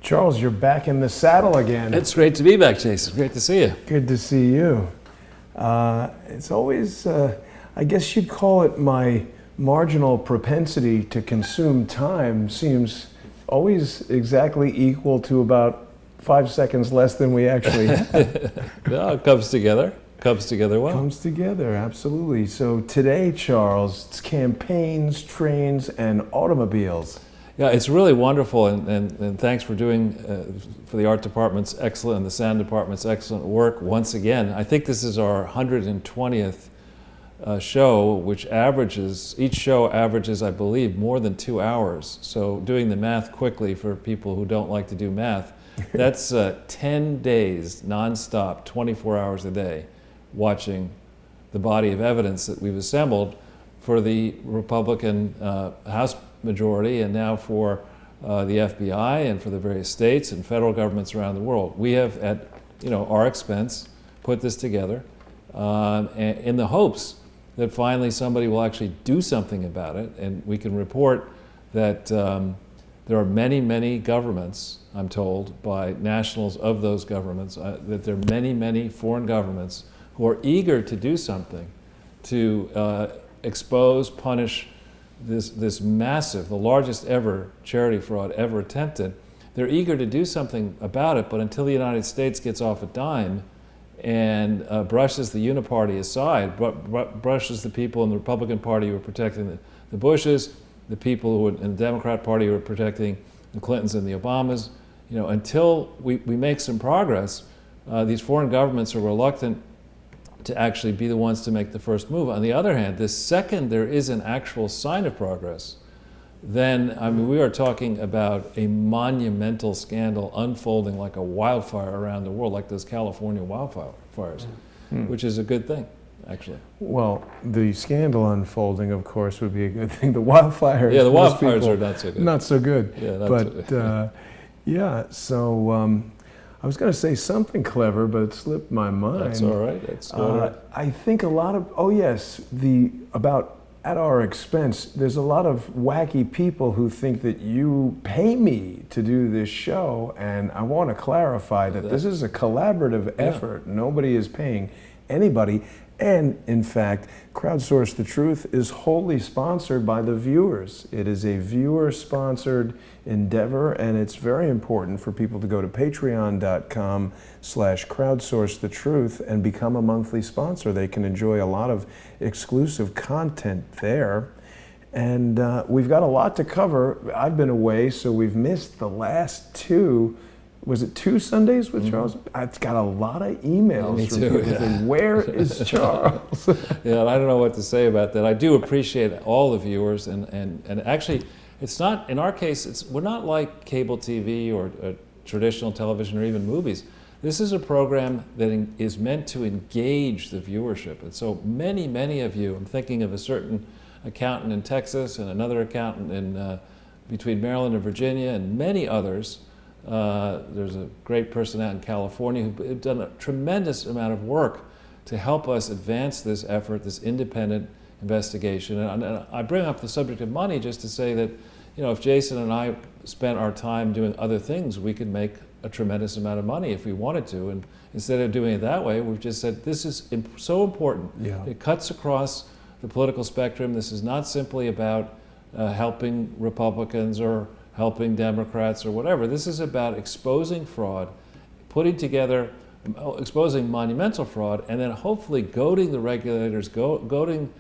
Charles, you're back in the saddle again. It's great to be back, Jason. Great to see you. Good to see you. It's always, I guess you'd call it my marginal propensity to consume time seems always exactly equal to about 5 seconds less than we actually have. No, it comes together. Comes together well. Comes together, absolutely. So today, Charles, it's campaigns, trains, and automobiles. Yeah, it's really wonderful, and thanks for doing, for the art department's excellent and the sound department's excellent work once again. I think this is our 120th show, which averages, each show averages, I believe, more than 2 hours. So doing the math quickly for people who don't like to do math, that's 10 days nonstop, 24 hours a day, watching the body of evidence that we've assembled for the Republican House majority and now for the FBI and for the various states and federal governments around the world. We have, at our expense, put this together in the hopes that finally somebody will actually do something about it, and we can report that there are many, many governments, I'm told, by nationals of those governments, that there are many, many foreign governments who are eager to do something to expose, punish this massive, the largest ever charity fraud ever attempted. They're eager to do something about it, but until the United States gets off a dime and brushes the uniparty aside, brushes the people in the Republican Party who are protecting the Bushes, the people who in the Democrat Party who are protecting the Clintons and the Obamas, until we make some progress, these foreign governments are reluctant to actually be the ones to make the first move. On the other hand, the second there is an actual sign of progress, then we are talking about a monumental scandal unfolding like a wildfire around the world, like those California wildfires, which is a good thing, actually. Well, the scandal unfolding, of course, would be a good thing. The wildfires, yeah, the wildfires are not so good. Not so good. Yeah, but yeah, so. I was going to say something clever, but it slipped my mind. That's all right. That's all right. I think a lot of, about at our expense, there's a lot of wacky people who think that you pay me to do this show, and I want to clarify that this is a collaborative effort. Yeah. Nobody is paying anybody. And in fact, Crowdsource the Truth is wholly sponsored by the viewers. It is a viewer-sponsored endeavor, and it's very important for people to go to patreon.com/crowdsourcethetruth and become a monthly sponsor. They can enjoy a lot of exclusive content there. And we've got a lot to cover. I've been away, so we've missed the last two. Was it 2 Sundays with Charles? I've got a lot of emails from people saying, where is Charles? Yeah, I don't know what to say about that. I do appreciate all the viewers, and actually, it's not, in our case, we're not like cable TV or traditional television or even movies. This is a program that is meant to engage the viewership. And so many, many of you, I'm thinking of a certain accountant in Texas and another accountant in between Maryland and Virginia and many others. There's a great person out in California who's done a tremendous amount of work to help us advance this effort, this independent investigation. And I bring up the subject of money just to say that, if Jason and I spent our time doing other things, we could make a tremendous amount of money if we wanted to. And instead of doing it that way, we've just said, this is so important. Yeah. It cuts across the political spectrum. This is not simply about helping Republicans or helping Democrats or whatever. This is about exposing fraud, exposing monumental fraud, and then hopefully goading the regulators, goading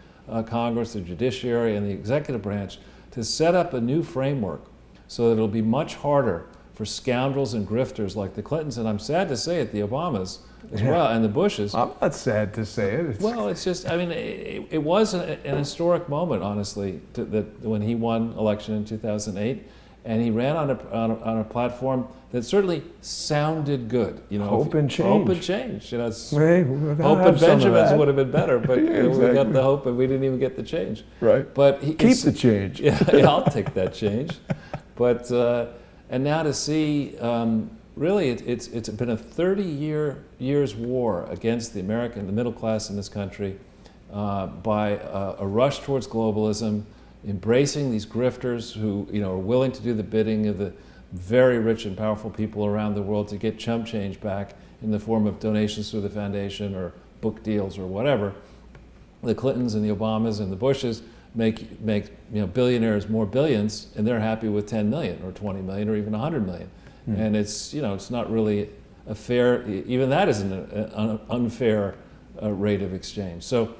Congress, the judiciary, and the executive branch to set up a new framework so that it'll be much harder for scoundrels and grifters like the Clintons, and I'm sad to say it, the Obamas as well, and the Bushes. I'm not sad to say it. Well, it's just, it was an historic moment, honestly, that when he won election in 2008. And he ran on a platform that certainly sounded good. Hope and change. Hope and change. Hope and Benjamins would have been better, but we got the hope and we didn't even get the change. Right. But keep the change. Yeah, I'll take that change. But and now to see, really, it's been a 30-year war against the middle class in this country by a rush towards globalism, embracing these grifters who are willing to do the bidding of the very rich and powerful people around the world to get chump change back in the form of donations through the foundation or book deals or whatever. The Clintons and the Obamas and the Bushes make billionaires more billions, and they're happy with 10 million or 20 million or even 100 million. And it's it's not really a fair, even that isn't an unfair rate of exchange. So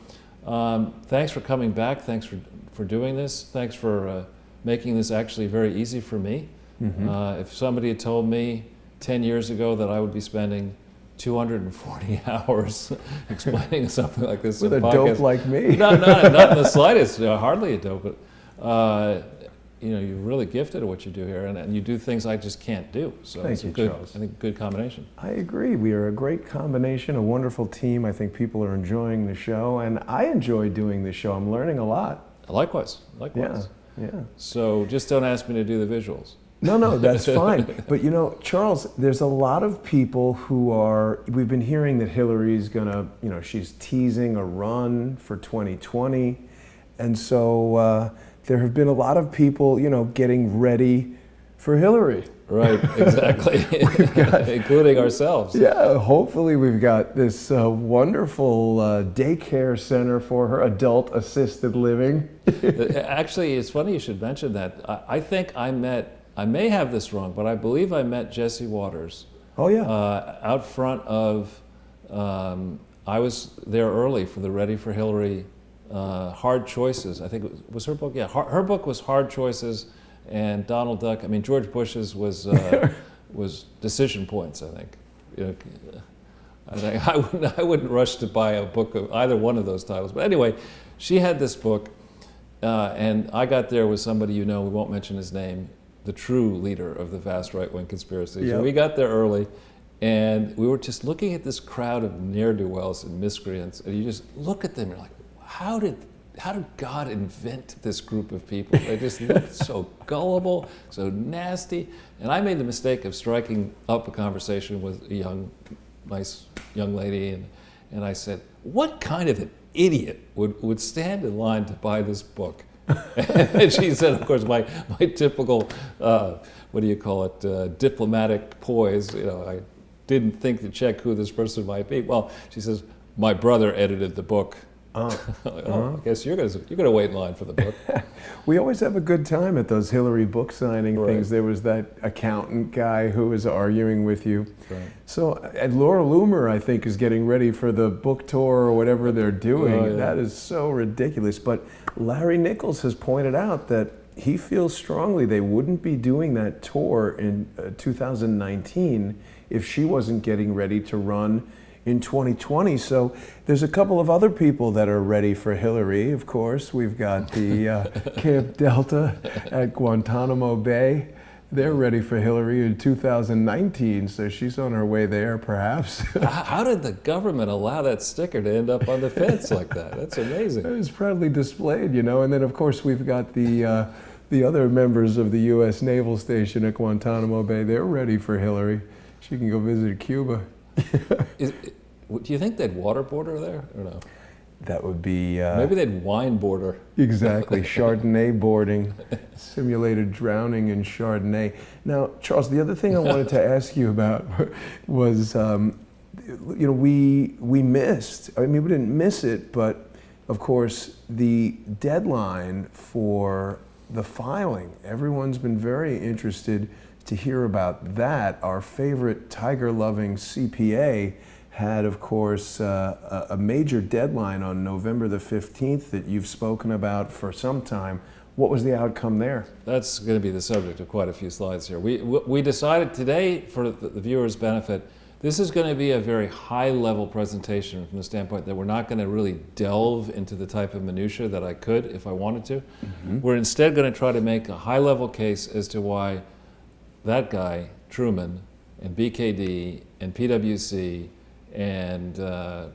thanks for coming back. Thanks for doing this. Thanks for making this actually very easy for me. If somebody had told me 10 years ago that I would be spending 240 hours explaining something like this with in a dope like me. not in the slightest, hardly a dope, but you're really gifted at what you do here, and you do things I just can't do. So Thank it's you, a good, Charles. I think, good combination. I agree. We are a great combination, a wonderful team. I think people are enjoying the show, and I enjoy doing the show. I'm learning a lot. Likewise. Yeah. So just don't ask me to do the visuals. No, that's fine. But Charles, there's a lot of people who we've been hearing that Hillary's gonna, she's teasing a run for 2020. And so there have been a lot of people, getting ready for Hillary. Right, exactly. Including ourselves. Yeah, hopefully we've got this wonderful daycare center for her, adult assisted living. Actually, it's funny you should mention that. I think I may have this wrong, but I believe I met Jesse Waters. Oh, yeah. Out front of, I was there early for the Ready for Hillary Hard Choices. I think it was her book. Yeah, her book was Hard Choices, and Donald Duck. I mean, George Bush's was Decision Points. I think. I wouldn't rush to buy a book of either one of those titles. But anyway, she had this book, and I got there with somebody we won't mention his name, the true leader of the vast right-wing conspiracy. Yep. So we got there early, and we were just looking at this crowd of ne'er-do-wells and miscreants, and you just look at them and you're like, how did God invent this group of people? They just looked so gullible, so nasty. And I made the mistake of striking up a conversation with a nice young lady, and I said, what kind of an idiot would stand in line to buy this book? And she said, of course, my typical, diplomatic poise, I didn't think to check who this person might be. Well, she says, my brother edited the book. I guess you're gonna wait in line for the book. We always have a good time at those Hillary book signing things. There was that accountant guy who was arguing with you. Right. So, and Laura Loomer, I think, is getting ready for the book tour or whatever they're doing. Oh, yeah. That is so ridiculous. But Larry Nichols has pointed out that he feels strongly they wouldn't be doing that tour in 2019 if she wasn't getting ready to run in 2020. So there's a couple of other people that are ready for Hillary. Of course, we've got the Camp Delta at Guantanamo Bay. They're ready for Hillary in 2019, so she's on her way there, perhaps. How did the government allow that sticker to end up on the fence like that? That's amazing. It was proudly displayed, And then, of course, we've got the other members of the U.S. Naval Station at Guantanamo Bay. They're ready for Hillary. She can go visit Cuba. Do you think they'd waterboard her there or no? That would be... maybe they'd wine board her. Exactly, Chardonnay boarding, simulated drowning in Chardonnay. Now, Charles, the other thing I wanted to ask you about was, we missed, we didn't miss it, but of course, the deadline for the filing. Everyone's been very interested to hear about that. Our favorite tiger-loving CPA had, of course, a major deadline on November the 15th that you've spoken about for some time. What was the outcome there? That's going to be the subject of quite a few slides here. We decided today, for the viewers' benefit, this is going to be a very high-level presentation from the standpoint that we're not going to really delve into the type of minutia that I could if I wanted to. Mm-hmm. We're instead going to try to make a high-level case as to why that guy, Truman, and BKD, and PwC, and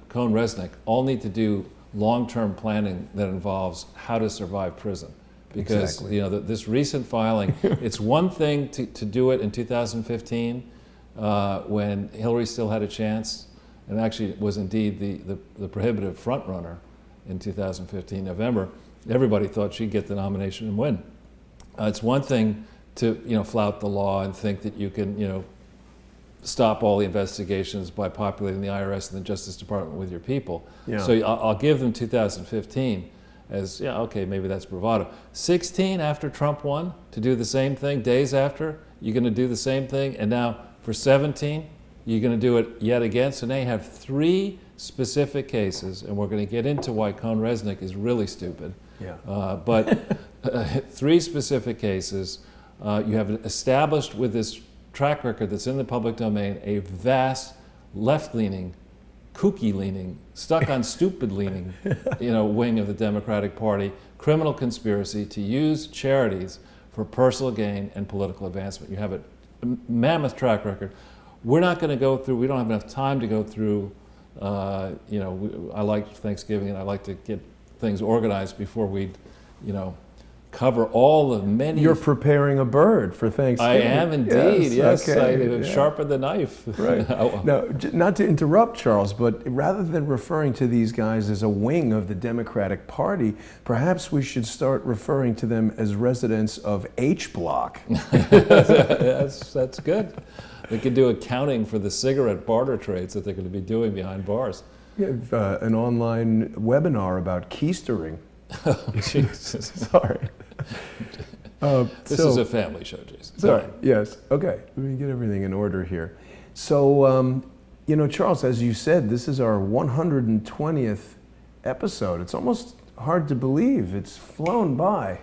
Cohn-Resnick all need to do long-term planning that involves how to survive prison. Because exactly. This recent filing, it's one thing to do it in 2015 when Hillary still had a chance, and actually was indeed the prohibitive front runner in 2015 November. Everybody thought she'd get the nomination and win. It's one thing to flout the law and think that you can stop all the investigations by populating the IRS and the Justice Department with your people. Yeah. So I'll give them 2015 as, okay, maybe that's bravado. 16 after Trump won, to do the same thing, days after, you're going to do the same thing, and now for 17, you're going to do it yet again. So now you have 3 specific cases, and we're going to get into why Cohn-Resnick is really stupid. Yeah. But 3 specific cases. You have established with this track record that's in the public domain a vast left-leaning, kooky-leaning, stuck-on-stupid-leaning, wing of the Democratic Party, criminal conspiracy to use charities for personal gain and political advancement. You have a mammoth track record. We're not going to go through, we don't have enough time to go through, I like Thanksgiving and I like to get things organized before we, cover all the many. You're preparing a bird for Thanksgiving. I am indeed, yes. Okay, I sharpened the knife. Right. Now, not to interrupt, Charles, but rather than referring to these guys as a wing of the Democratic Party, perhaps we should start referring to them as residents of H Block. That's good. They could do accounting for the cigarette barter trades that they're going to be doing behind bars. We have an online webinar about keistering. Oh, Jesus. Sorry. This is a family show, Jason. Sorry. Yes. Okay. Let me get everything in order here. So, Charles, as you said, this is our 120th episode. It's almost hard to believe. It's flown by.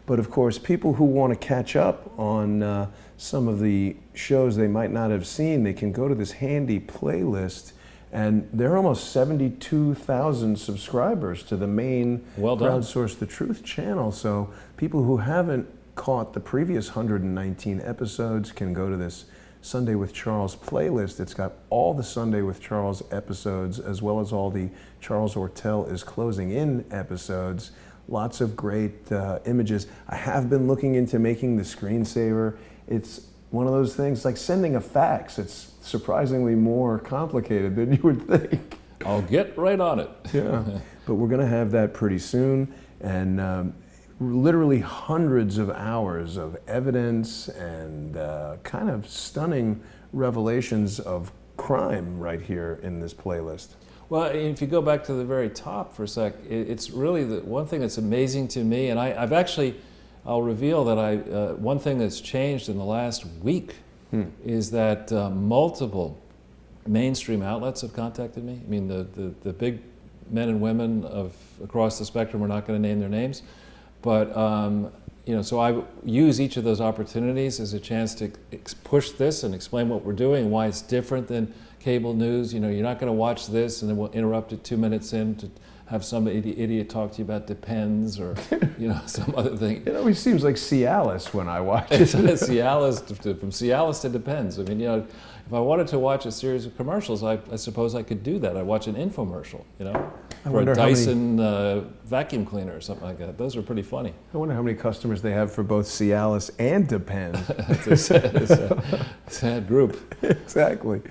But of course, people who want to catch up on some of the shows they might not have seen, they can go to this handy playlist. And there are almost 72,000 subscribers to the main Crowdsource the Truth channel. So people who haven't caught the previous 119 episodes can go to this Sunday with Charles playlist. It's got all the Sunday with Charles episodes, as well as all the Charles Ortel is Closing In episodes. Lots of great images. I have been looking into making the screensaver. It's one of those things like sending a fax. It's surprisingly more complicated than you would think. I'll get right on it. Yeah, but we're going to have that pretty soon, and literally hundreds of hours of evidence and kind of stunning revelations of crime right here in this playlist. Well, if you go back to the very top for a sec, it's really the one thing that's amazing to me, and I'll reveal that one thing that's changed in the last week is that multiple mainstream outlets have contacted me. I mean, the big men and women across the spectrum, we're not going to name their names, but so I use each of those opportunities as a chance to push this and explain what we're doing and why it's different than cable news. You're not going to watch this and then we'll interrupt it 2 minutes in to have some idiot talk to you about Depends or some other thing. He seems like Cialis when I watch it. Cialis, from Cialis to Depends. I mean, if I wanted to watch a series of commercials, I suppose I could do that. I'd watch an infomercial, for a Dyson vacuum cleaner or something like that. Those are pretty funny. I wonder how many customers they have for both Cialis and Depends. It's a sad group. Exactly.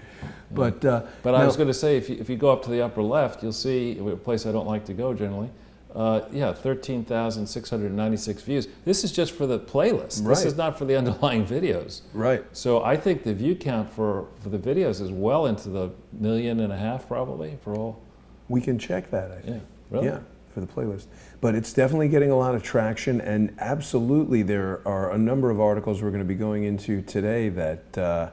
But I was going to say, if you go up to the upper left, you'll see a place I don't like to go generally. 13,696 views. This is just for the playlist. Right. This is not for the underlying videos. Right. So I think the view count for the videos is well into the 1.5 million probably for all. We can check that, I think. Yeah. Really? Yeah, for the playlist. But it's definitely getting a lot of traction, and absolutely there are a number of articles we're going to be going into today that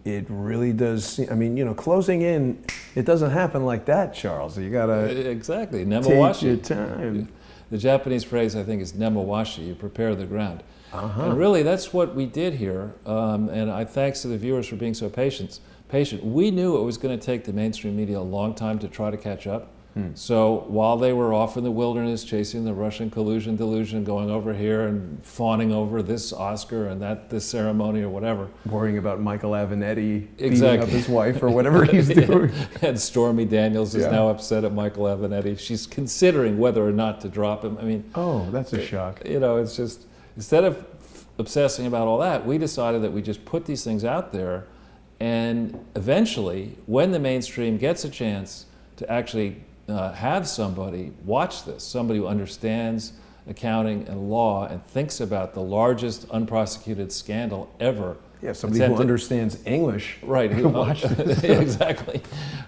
it really does. I mean, closing in, it doesn't happen like that, Charles. You gotta exactly take your time. The Japanese phrase, I think, is nemawashi. You prepare the ground. Uh-huh. And really, that's what we did here. And thanks to the viewers for being so patient. We knew it was going to take the mainstream media a long time to try to catch up. So while they were off in the wilderness chasing the Russian collusion delusion, going over here and fawning over this Oscar and this ceremony or whatever. Worrying about Michael Avenatti Exactly. beating up his wife or whatever he's doing. And Stormy Daniels is now upset at Michael Avenatti. She's considering whether or not to drop him. I mean, oh, that's a shock. It's just, instead of obsessing about all that, we decided that we just put these things out there, and eventually, when the mainstream gets a chance to actually have somebody watch this, somebody who understands accounting and law and thinks about the largest unprosecuted scandal ever. Yeah, somebody who understands English. Right. Watch this. Exactly.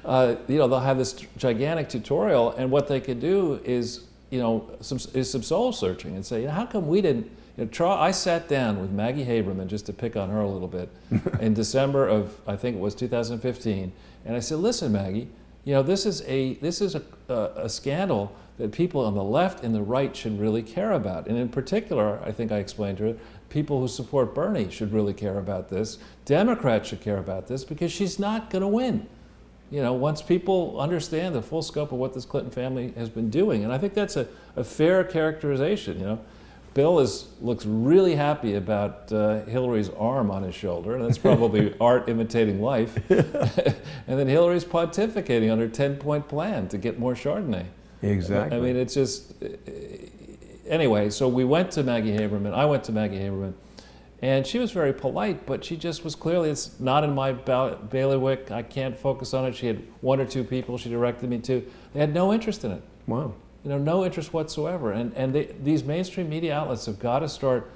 They'll have this gigantic tutorial, and what they could do is, some soul searching and say, how come we didn't? I sat down with Maggie Haberman, just to pick on her a little bit, in December of, I think it was 2015, and I said, listen, Maggie, this is a scandal that people on the left and the right should really care about. And in particular, I think I explained to her, people who support Bernie should really care about this. Democrats should care about this because she's not going to win. Once people understand the full scope of what this Clinton family has been doing. And I think that's a fair characterization, Bill looks really happy about Hillary's arm on his shoulder, and that's probably art imitating life. And then Hillary's pontificating on her 10-point plan to get more Chardonnay. Exactly. I mean, it's just... Anyway, so we went to Maggie Haberman. I went to Maggie Haberman, and she was very polite, but she just was clearly, it's not in my bailiwick. I can't focus on it. She had one or two people she directed me to. They had no interest in it. Wow. No interest whatsoever. And these mainstream media outlets have got to start,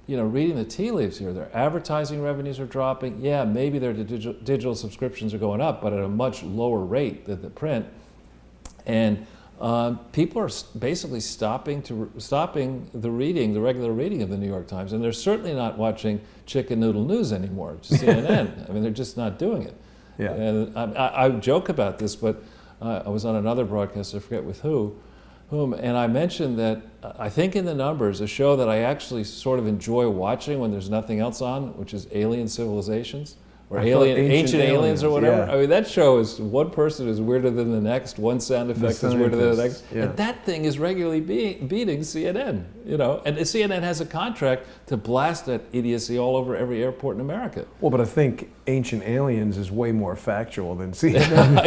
reading the tea leaves here. Their advertising revenues are dropping. Yeah, maybe their digital subscriptions are going up, but at a much lower rate than the print. And people are basically stopping the regular reading of the New York Times, and they're certainly not watching Chicken Noodle News anymore, CNN. I mean, they're just not doing it. Yeah. And I joke about this, but I was on another broadcast, I forget with whom, and I mentioned that I think in the numbers, a show that I actually sort of enjoy watching when there's nothing else on, which is Alien Civilizations, or Ancient Aliens or whatever. Yeah. I mean, that show is, one person is weirder than the next, one sound effect is weirder than the next. Yeah. And that thing is regularly beating CNN, And CNN has a contract to blast that idiocy all over every airport in America. Well, but I think Ancient Aliens is way more factual than CNN.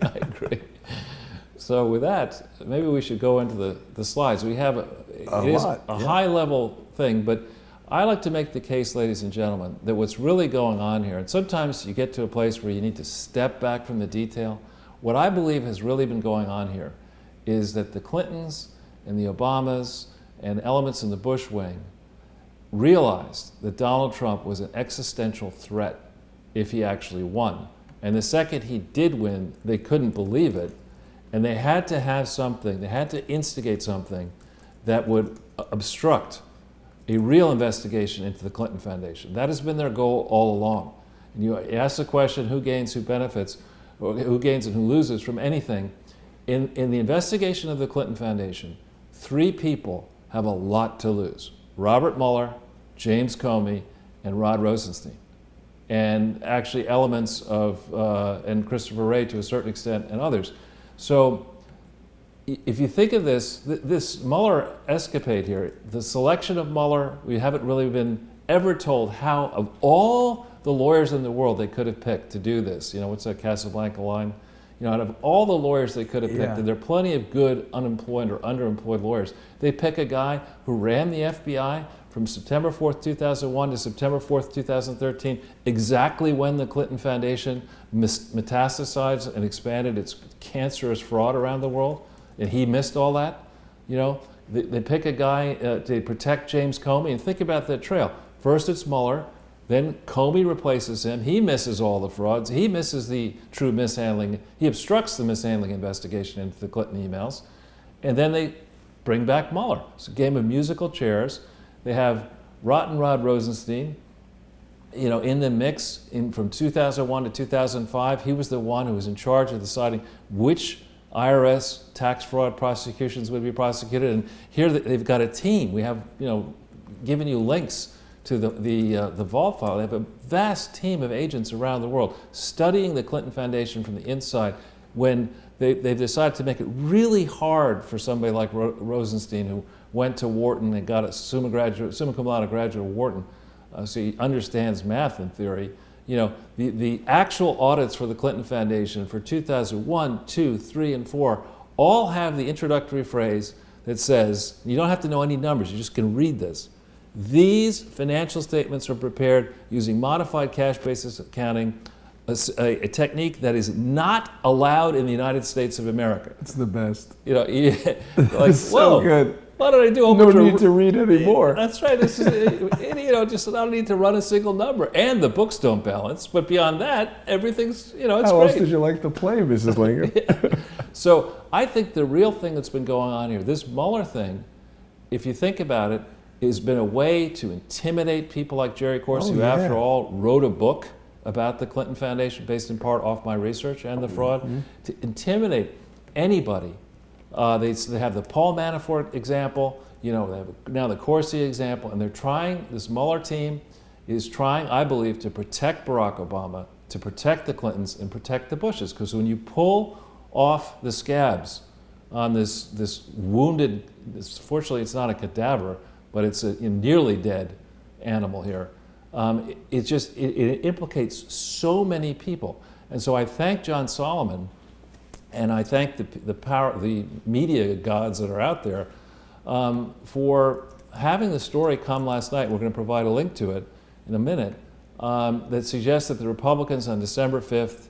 I agree. So with that, maybe we should go into the slides. We have a high-level thing, but I like to make the case, ladies and gentlemen, that what's really going on here, and sometimes you get to a place where you need to step back from the detail. What I believe has really been going on here is that the Clintons and the Obamas and elements in the Bush wing realized that Donald Trump was an existential threat if he actually won. And the second he did win, they couldn't believe it. And they had to have something, they had to instigate something that would obstruct a real investigation into the Clinton Foundation. That has been their goal all along. And you ask the question, who gains, who benefits, or who gains and who loses from anything. In the investigation of the Clinton Foundation, 3 people have a lot to lose. Robert Mueller, James Comey, and Rod Rosenstein. And actually elements of, and Christopher Wray to a certain extent, and others. So if you think of this Mueller escapade here, the selection of Mueller, we haven't really been ever told how, of all the lawyers in the world they could have picked to do this, what's that Casablanca line? Out of all the lawyers they could have picked, and there are plenty of good unemployed or underemployed lawyers, they pick a guy who ran the FBI from September 4th, 2001 to September 4th, 2013, exactly when the Clinton Foundation metastasized and expanded its cancerous fraud around the world. And he missed all that. They pick a guy to protect James Comey, and think about that trail. First it's Mueller, then Comey replaces him. He misses all the frauds. He misses the true mishandling. He obstructs the mishandling investigation into the Clinton emails. And then they bring back Mueller. It's a game of musical chairs. They have Rotten Rod Rosenstein, in the mix from 2001 to 2005. He was the one who was in charge of deciding which IRS tax fraud prosecutions would be prosecuted, and here they've got a team. We have, given you links to the vault file. They have a vast team of agents around the world studying the Clinton Foundation from the inside. When they've decided to make it really hard for somebody like Rosenstein, who went to Wharton and got a summa cum laude graduate of Wharton, so he understands math in theory. The actual audits for the Clinton Foundation for 2001, 2, 3, and 4 all have the introductory phrase that says, you don't have to know any numbers, you just can read this. These financial statements are prepared using modified cash basis accounting, a technique that is not allowed in the United States of America. It's the best. Like, it's so good. Why don't I do a whole No bunch of- need to read anymore. That's right. This is, just I don't need to run a single number, and the books don't balance. But beyond that, everything's, it's How else great. did you like to play, Mrs. Lincoln? So I think the real thing that's been going on here, this Mueller thing, if you think about it, has been a way to intimidate people like Jerry Corsi, who, after all, wrote a book about the Clinton Foundation based in part off my research and the fraud, to intimidate anybody. They have the Paul Manafort example, they have now the Corsi example, and they're trying, this Mueller team is trying, I believe, to protect Barack Obama, to protect the Clintons, and protect the Bushes. Because when you pull off the scabs on this wounded, fortunately it's not a cadaver, but it's a nearly dead animal here, it implicates so many people. And so I thank John Solomon, and I thank the media gods that are out there for having the story come last night. We're going to provide a link to it in a minute, that suggests that the Republicans on December 5th,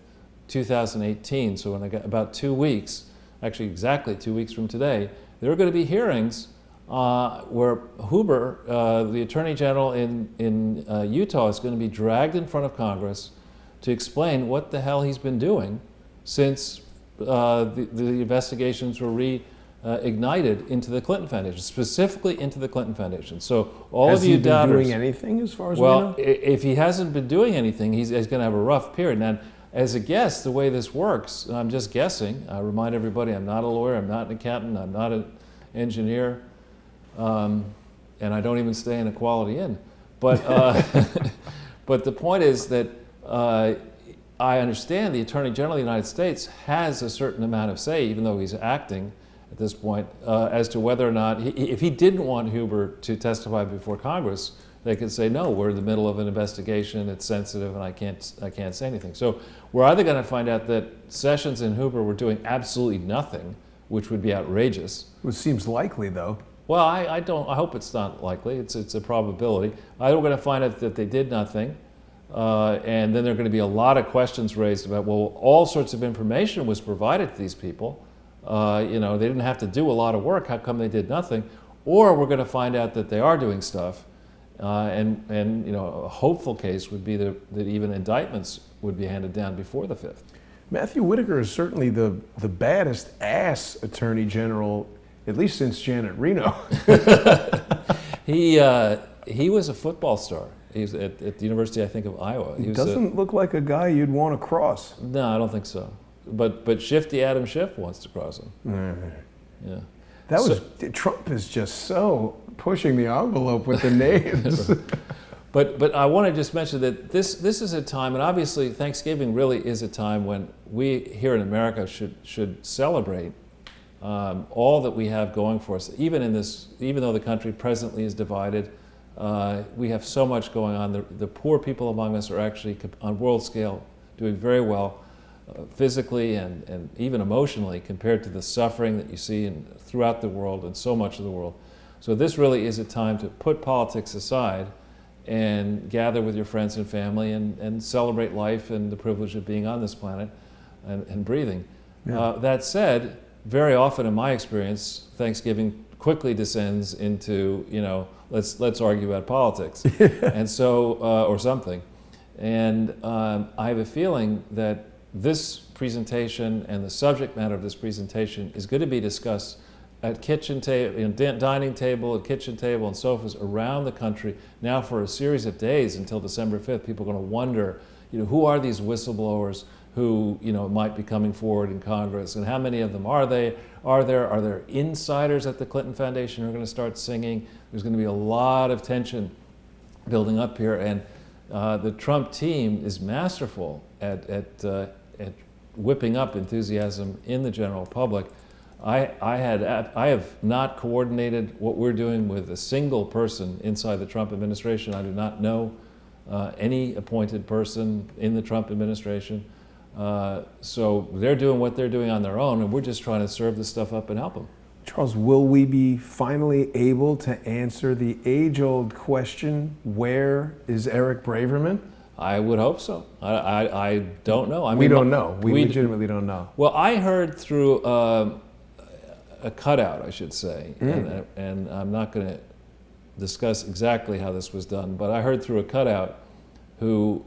2018, so in about 2 weeks, actually exactly 2 weeks from today, there are going to be hearings where Huber, the Attorney General in Utah, is going to be dragged in front of Congress to explain what the hell he's been doing since the investigations were reignited into the Clinton Foundation, specifically into the Clinton Foundation. So all Has of you he been doubters, doing anything as far as well, we know? if he hasn't been doing anything, he's going to have a rough period. Now, as a guess, the way this works, and I'm just guessing, I remind everybody I'm not a lawyer, I'm not an accountant, I'm not an engineer, and I don't even stay in a Quality Inn. But, but the point is that I understand the Attorney General of the United States has a certain amount of say, even though he's acting at this point, as to whether or not, if he didn't want Huber to testify before Congress, they could say, no, we're in the middle of an investigation, it's sensitive, and I can't say anything. So we're either going to find out that Sessions and Huber were doing absolutely nothing, which would be outrageous. It seems likely, though. Well, I hope it's not likely. It's a probability. Either we're going to find out that they did nothing, and then there are going to be a lot of questions raised about, well, all sorts of information was provided to these people. They didn't have to do a lot of work. How come they did nothing? Or we're going to find out that they are doing stuff, and a hopeful case would be that even indictments would be handed down before the 5th. Matthew Whitaker is certainly the baddest ass Attorney General, at least since Janet Reno. He was a football star. He was at the University, I think, of Iowa. He doesn't look like a guy you'd want to cross. No, I don't think so. But Shifty Adam Schiff wants to cross him. Yeah. Trump is just so pushing the envelope with the names. But I want to just mention that this is a time, and obviously Thanksgiving really is a time when we here in America should celebrate all that we have going for us. Even though the country presently is divided, we have so much going on. The poor people among us are actually, on world scale, doing very well, physically and even emotionally, compared to the suffering that you see throughout the world and so much of the world. So this really is a time to put politics aside and gather with your friends and family and celebrate life and the privilege of being on this planet and breathing. Yeah. That said, very often in my experience, Thanksgiving quickly descends into, let's argue about politics, and so, or something. And I have a feeling that this presentation and the subject matter of this presentation is going to be discussed at kitchen table, dining table, at kitchen table, and sofas around the country now for a series of days until December 5th. People are going to wonder, who are these whistleblowers who might be coming forward in Congress, and how many of them are there? Are there insiders at the Clinton Foundation who are going to start singing? There's going to be a lot of tension building up here, and the Trump team is masterful at whipping up enthusiasm in the general public. I have not coordinated what we're doing with a single person inside the Trump administration. I do not know any appointed person in the Trump administration. So they're doing what they're doing on their own, and we're just trying to serve this stuff up and help them. Charles, will we be finally able to answer the age-old question, where is Eric Braverman? I would hope so. I don't know. We don't know. We legitimately don't know. Well, I heard through a cutout, I should say, and I'm not going to discuss exactly how this was done, but I heard through a cutout who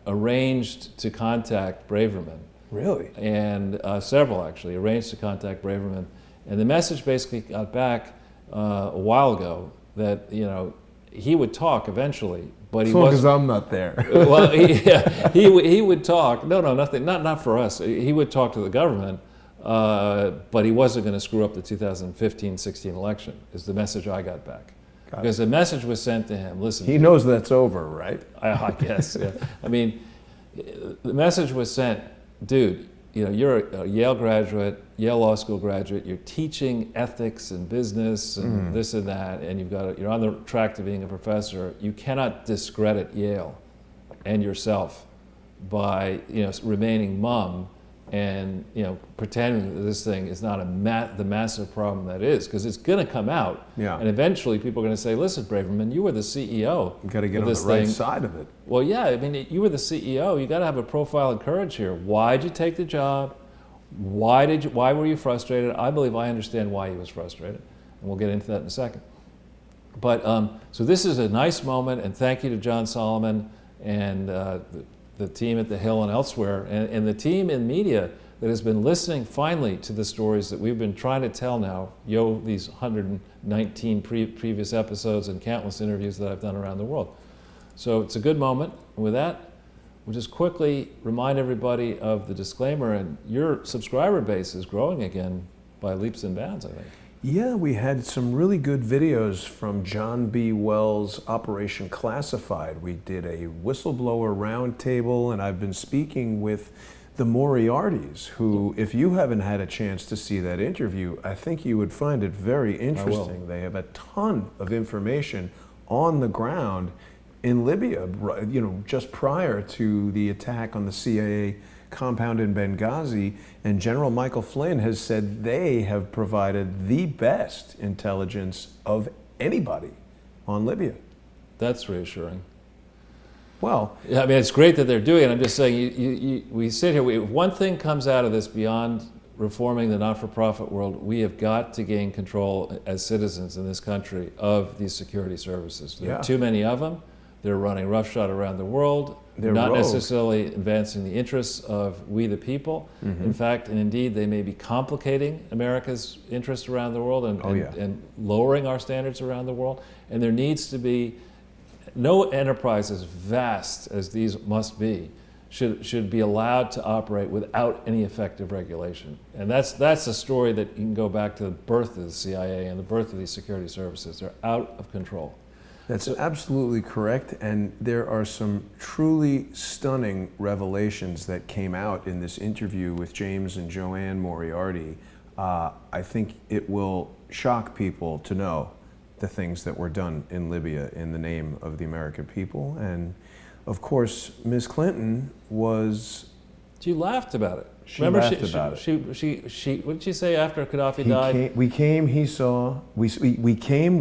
arranged to contact Braverman. Really? And several actually arranged to contact Braverman, and the message basically got back a while ago that he would talk eventually, but he as long wasn't. as I'm not there. Well, he would talk. No, nothing. Not for us. He would talk to the government, but he wasn't going to screw up the 2015-16 election. Is the message I got back. Because the message was sent to him. Listen, he knows that's over, right? I guess. Yeah. I mean, the message was sent, dude. You're a Yale graduate, Yale Law School graduate. You're teaching ethics and business and this and that, and you're on the track to being a professor. You cannot discredit Yale and yourself by remaining mum and pretending that this thing is not the massive problem that is, because it's going to come out. Yeah. And eventually people are going to say, listen, Braverman, you were the CEO. You got to get on the right side of it. Well, yeah, I mean, you were the CEO. You got to have a profile of courage here. Why'd you take the job? Why were you frustrated? I believe I understand why he was frustrated, and we'll get into that in a second. But so this is a nice moment, and thank you to John Solomon and the team at the Hill and elsewhere, and the team in media that has been listening finally to the stories that we've been trying to tell now, these 119 previous episodes and countless interviews that I've done around the world. So it's a good moment. And with that, we'll just quickly remind everybody of the disclaimer, and your subscriber base is growing again by leaps and bounds, I think. Yeah, we had some really good videos from John B. Wells' Operation Classified. We did a whistleblower roundtable, and I've been speaking with the Moriartys, who, if you haven't had a chance to see that interview, I think you would find it very interesting. They have a ton of information on the ground in Libya, just prior to the attack on the CIA compound in Benghazi, and General Michael Flynn has said they have provided the best intelligence of anybody on Libya. That's reassuring. Well, I mean, it's great that they're doing it. I'm just saying, we sit here, if one thing comes out of this beyond reforming the not-for-profit world, we have got to gain control as citizens in this country of these security services. There are too many of them. They're running roughshod around the world. They're not necessarily advancing the interests of we the people. In fact, and indeed, they may be complicating America's interests around the world and lowering our standards around the world. And there needs to be no enterprise as vast as these must be should be allowed to operate without any effective regulation. And that's a story that you can go back to the birth of the CIA and the birth of these security services. They're out of control. That's absolutely correct, and there are some truly stunning revelations that came out in this interview with James and Joanne Moriarty. I think it will shock people to know the things that were done in Libya in the name of the American people. And of course, Ms. Clinton was... She laughed about it. She laughed about it. She what did she say after Gaddafi died? We came,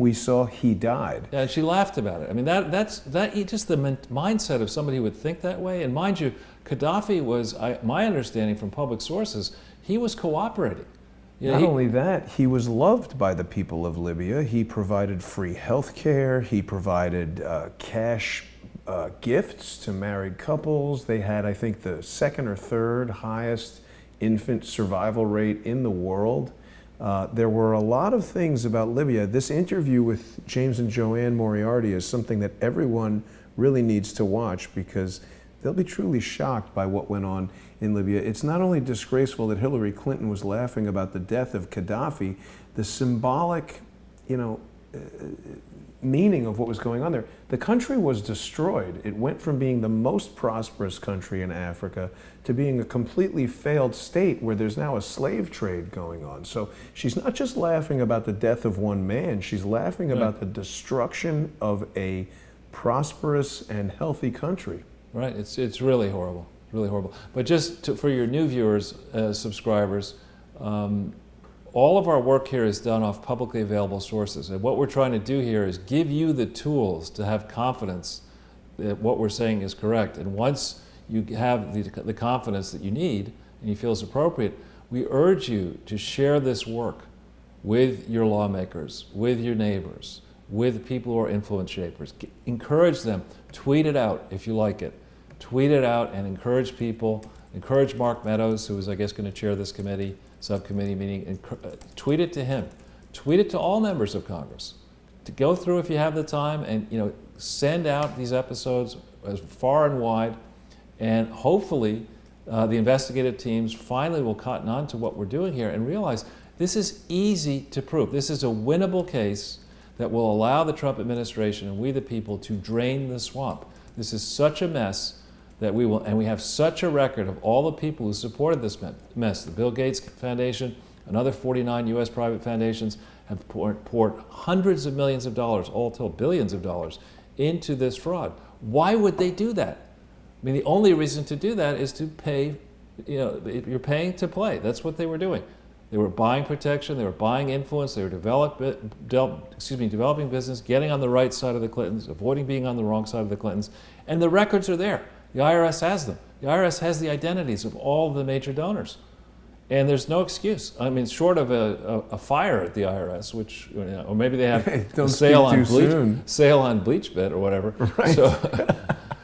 we saw, he died. Yeah, and she laughed about it. I mean, that's just the mindset of somebody who would think that way. And mind you, Gaddafi was, my understanding from public sources, he was cooperating. Not only that, he was loved by the people of Libya. He provided free health care. He provided cash gifts to married couples. They had, I think, the second or third highest infant survival rate in the world. There were a lot of things about Libya. This interview with James and Joanne Moriarty is something that everyone really needs to watch, because they'll be truly shocked by what went on in Libya. It's not only disgraceful that Hillary Clinton was laughing about the death of Gaddafi, the symbolic, meaning of what was going on there. The country was destroyed. It went from being the most prosperous country in Africa to being a completely failed state where there's now a slave trade going on. So she's not just laughing about the death of one man, she's laughing about the destruction of a prosperous and healthy country. Right, it's really horrible, really horrible. But just for your new viewers, subscribers, all of our work here is done off publicly available sources. And what we're trying to do here is give you the tools to have confidence that what we're saying is correct. And once you have the confidence that you need and you feel is appropriate, we urge you to share this work with your lawmakers, with your neighbors, with people who are influence shapers. Encourage them. Tweet it out if you like it. Tweet it out and encourage people. Encourage Mark Meadows, who is, I guess, going to chair this subcommittee meeting. Tweet it to him. Tweet it to all members of Congress. To go through if you have the time, and send out these episodes as far and wide, and hopefully the investigative teams finally will cotton on to what we're doing here and realize this is easy to prove. This is a winnable case that will allow the Trump administration and we the people to drain the swamp. This is such a mess that we will, and we have such a record of all the people who supported this mess. The Bill Gates Foundation, another 49 U.S. private foundations have poured hundreds of millions of dollars, all told billions of dollars, into this fraud. Why would they do that? I mean, the only reason to do that is to pay, you're paying to play. That's what they were doing. They were buying protection, they were buying influence, they were developing business, getting on the right side of the Clintons, avoiding being on the wrong side of the Clintons, and the records are there. The IRS has them. The IRS has the identities of all of the major donors. And there's no excuse. I mean, short of a fire at the IRS, which, or maybe they have a sale on BleachBit or whatever. Right.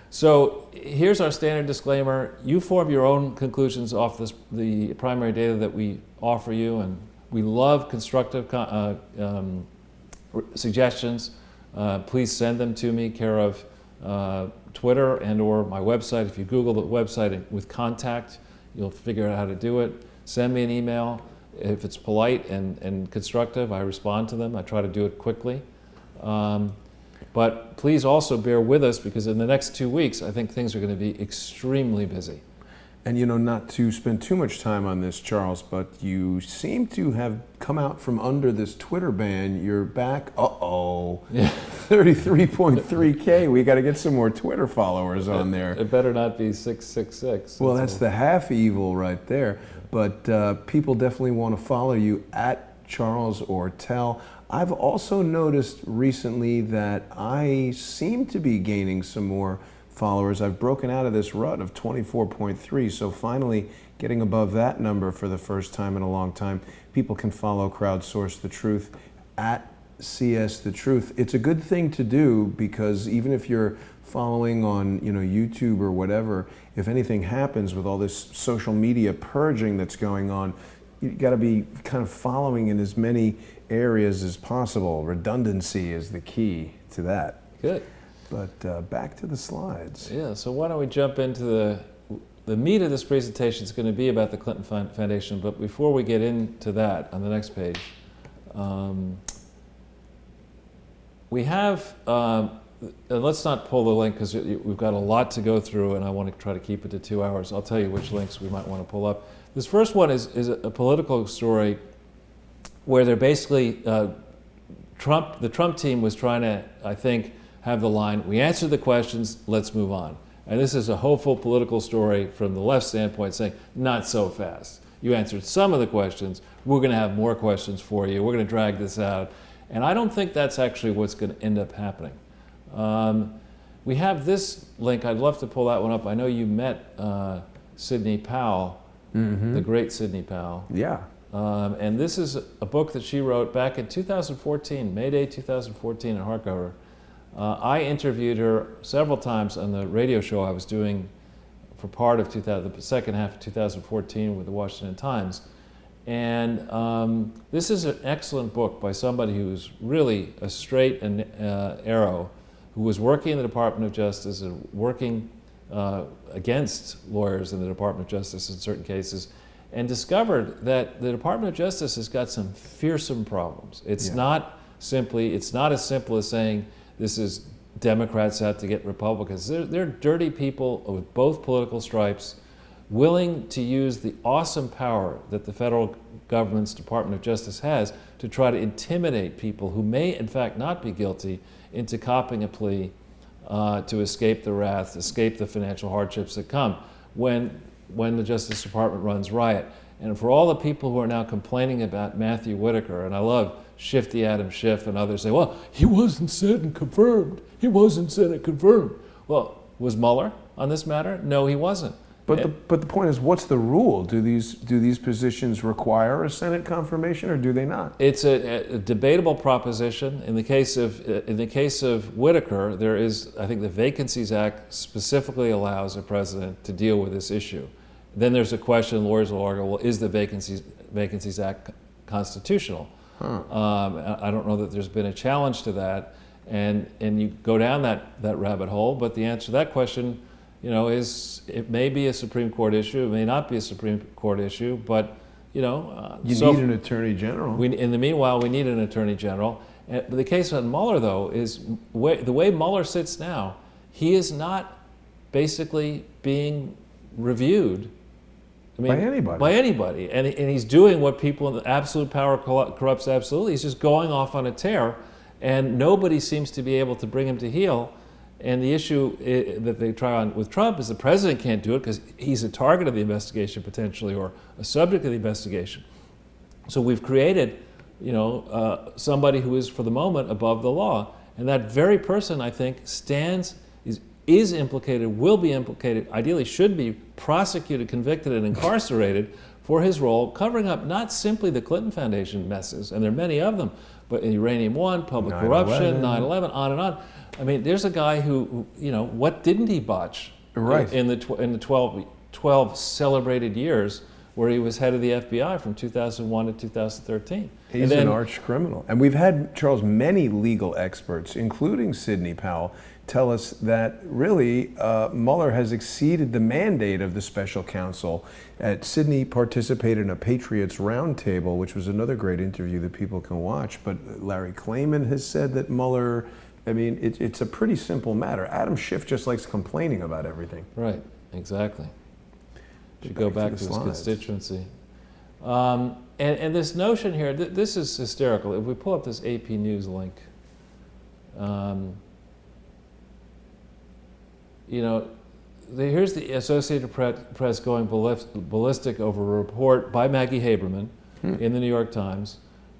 So here's our standard disclaimer. You form your own conclusions off the primary data that we offer you, and we love constructive suggestions. Please send them to me, care of Twitter and or my website. If you Google the website with contact, you'll figure out how to do it. Send me an email. If it's polite and constructive, I respond to them. I try to do it quickly. But please also bear with us, because in the next 2 weeks, I think things are going to be extremely busy. And not to spend too much time on this, Charles, but you seem to have come out from under this Twitter ban. You're back. Yeah. 33.3K. We got to get some more Twitter followers on there. It better not be 666. Well, that's the half evil right there. But people definitely want to follow you at Charles Ortel. I've also noticed recently that I seem to be gaining some more followers. I've broken out of this rut of 24.3, so finally getting above that number for the first time in a long time. People can follow Crowdsource the Truth at CS the Truth. It's a good thing to do, because even if you're following on YouTube or whatever, if anything happens with all this social media purging that's going on, you got to be kind of following in as many areas as possible. Redundancy is the key to that. Good. But back to the slides. Yeah, so why don't we jump into the meat of this presentation is going to be about the Clinton Foundation, but before we get into that, on the next page, we have, and let's not pull the link because we've got a lot to go through and I want to try to keep it to 2 hours. I'll tell you which links we might want to pull up. This first one is a political story where they're basically, the Trump team was trying to, I think, have the line, we answered the questions, let's move on. And this is a hopeful political story from the left standpoint saying, not so fast. You answered some of the questions, we're going to have more questions for you, we're going to drag this out. And I don't think that's actually what's going to end up happening. We have this link, I'd love to pull that one up. I know you met Sidney Powell, the great Sidney Powell. Yeah. And this is a book that she wrote back in 2014, May Day 2014 in hardcover. I interviewed her several times on the radio show I was doing for part of the second half of 2014 with the Washington Times. And this is an excellent book by somebody who's really a straight and arrow, who was working in the Department of Justice and working against lawyers in the Department of Justice in certain cases, and discovered that the Department of Justice has got some fearsome problems. It's not as simple as saying this is Democrats out to get Republicans. They're dirty people with both political stripes, willing to use the awesome power that the federal government's Department of Justice has to try to intimidate people who may in fact not be guilty into copping a plea to escape the wrath, escape the financial hardships that come when the Justice Department runs riot. And for all the people who are now complaining about Matthew Whitaker, and I love Shifty Adam Schiff and others say, well, he wasn't said and confirmed. He wasn't said and confirmed. Well, was Mueller on this matter? No, he wasn't. But the point is, what's the rule? Do these positions require a Senate confirmation, or do they not? It's a debatable proposition. In the case of Whitaker, there is, I think, the Vacancies Act specifically allows a president to deal with this issue. Then there's a question, lawyers will argue, well, is the Vacancies Act constitutional? I don't know that there's been a challenge to that, and you go down that rabbit hole. But the answer to that question, is it may be a Supreme Court issue, it may not be a Supreme Court issue, but you need an attorney general. In the meanwhile, we need an attorney general. But the case on Mueller, though, is the way Mueller sits now, he is not basically being reviewed. By anybody. By anybody. And he's doing what people in the absolute power corrupts absolutely. He's just going off on a tear, and nobody seems to be able to bring him to heel. And the issue that they try on with Trump is the president can't do it because he's a target of the investigation potentially, or a subject of the investigation. So we've created, somebody who is for the moment above the law. And that very person, I think, is implicated, will be implicated, ideally should be prosecuted, convicted, and incarcerated for his role covering up not simply the Clinton Foundation messes, and there are many of them, but Uranium One, public corruption, 9/11, on and on. I mean, there's a guy who what didn't he botch in the 12 celebrated years where he was head of the FBI from 2001 to 2013. He's an arch criminal. And we've had, Charles, many legal experts, including Sidney Powell, tell us that really Mueller has exceeded the mandate of the special counsel. Sidney participated in a Patriots Roundtable, which was another great interview that people can watch. But Larry Klayman has said that Mueller, it's a pretty simple matter. Adam Schiff just likes complaining about everything. Right, exactly. Should go back to his constituency. And this notion here, this is hysterical. If we pull up this AP News link, here's the Associated Press going ballistic over a report by Maggie Haberman in the New York Times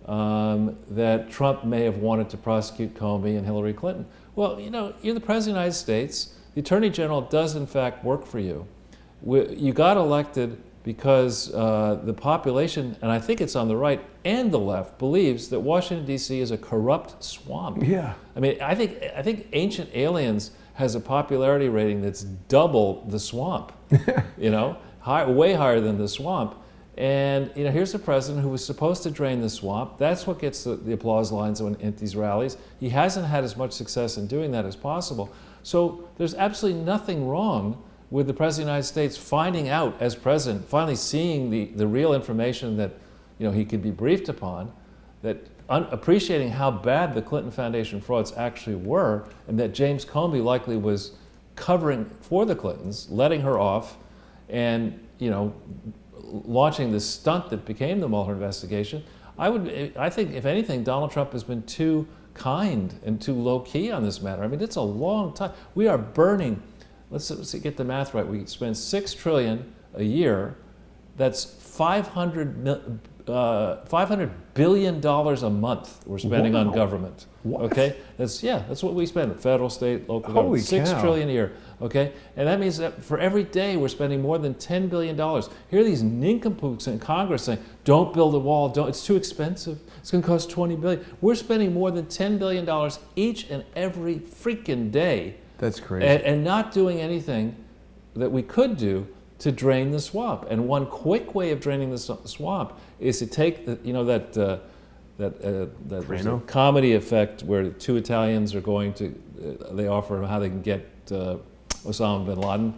that Trump may have wanted to prosecute Comey and Hillary Clinton. Well, you're the President of the United States. The Attorney General does, in fact, work for you. You got elected because the population, and I think it's on the right and the left, believes that Washington, D.C. is a corrupt swamp. Yeah. I think Ancient Aliens has a popularity rating that's double the swamp, way higher than the swamp. And here's a president who was supposed to drain the swamp. That's what gets the applause lines at these rallies. He hasn't had as much success in doing that as possible. So there's absolutely nothing wrong with the President of the United States finding out as president, finally seeing the real information that he could be briefed upon, that appreciating how bad the Clinton Foundation frauds actually were, and that James Comey likely was covering for the Clintons, letting her off, and launching this stunt that became the Mueller investigation. I think, if anything, Donald Trump has been too kind and too low-key on this matter. it's a long time. We are burning, let's get the math right, we spend $6 trillion a year. That's $500 billion a month we're spending on government. What? Okay, that's what we spend, federal, state, local Holy government. cow. $6 trillion a year. Okay, and that means that for every day we're spending more than $10 billion. Here are these nincompoops in Congress saying, "Don't build a wall. It's too expensive. It's going to cost $20 billion." We're spending more than $10 billion each and every freaking day. That's crazy. And not doing anything that we could do to drain the swamp. And one quick way of draining the swamp is to take that comedy effect where two Italians are going to, they offer him how they can get Osama bin Laden.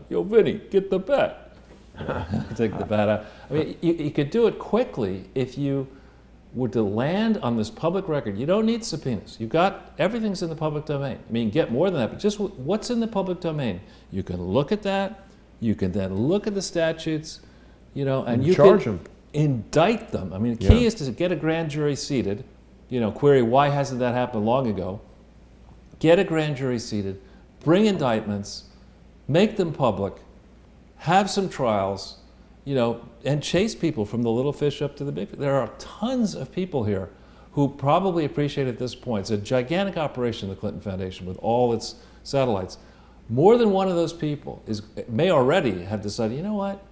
Yo, Vinny, get the bat. Take the bat out. You could do it quickly if you were to land on this public record. You don't need subpoenas. You've got, everything's in the public domain. Get more than that, but just what's in the public domain. You can look at that. You can then look at the statutes, and you charge can them. Indict them. The key is to get a grand jury seated. Query, why hasn't that happened long ago? Get a grand jury seated, bring indictments, make them public, have some trials, and chase people from the little fish up to the big fish. There are tons of people here who probably appreciate at this point. It's a gigantic operation, the Clinton Foundation, with all its satellites. more than one of those people may already have decided, you know what,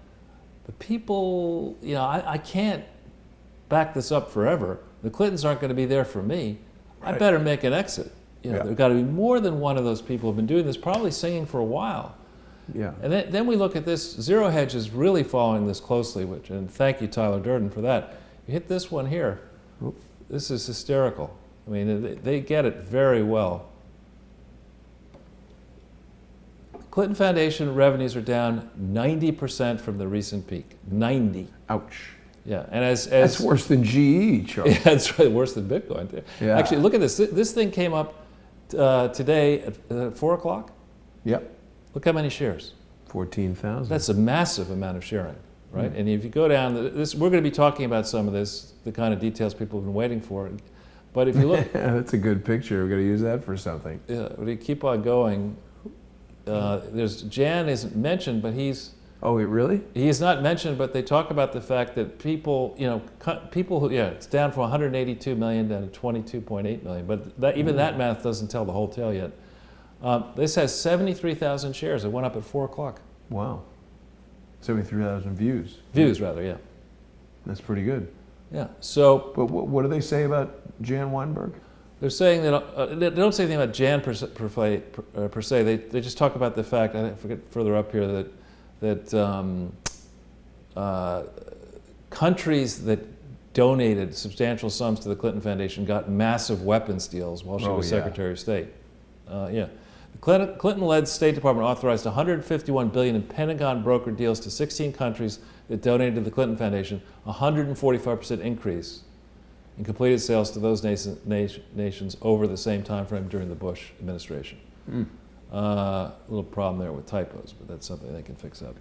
the people, I can't back this up forever. The Clintons aren't going to be there for me. Right. I better make an exit. There's got to be more than one of those people who have been doing this, probably singing for a while. Yeah. And then we look at this. Zero Hedge is really following this closely, and thank you, Tyler Durden, for that. You hit this one here. Oop. This is hysterical. I mean, they get it very well. Clinton Foundation revenues are down 90% from the recent peak. 90. Ouch. Yeah, and as that's worse than GE, Charles. Yeah, that's right, worse than Bitcoin too. Yeah. Actually, look at this. This thing came up today at 4 o'clock. Yep. Look how many shares. 14,000. That's a massive amount of sharing, right? And if you go down, we're going to be talking about some of this, the kind of details people have been waiting for. But if you look, that's a good picture. We're going to use that for something. Yeah, but you keep on going. There's Jan isn't mentioned, but he's. Oh, really? He is not mentioned, but they talk about the fact that people, people who, it's down from 182 million down to 22.8 million. But even that math doesn't tell the whole tale yet. This has 73,000 shares. It went up at 4 o'clock. Wow. 73,000 views. Views, rather, yeah. That's pretty good. Yeah. So. But what do they say about Jan Weinberg? They're saying that they don't say anything about Jan per se. They just talk about the fact. I forget further up here that countries that donated substantial sums to the Clinton Foundation got massive weapons deals while she was Secretary of State. The Clinton-led State Department authorized $151 billion in Pentagon-brokered deals to 16 countries that donated to the Clinton Foundation, a 145% increase in completed sales to those nations over the same time frame during the Bush administration. A little problem there with typos, but that's something they can fix up.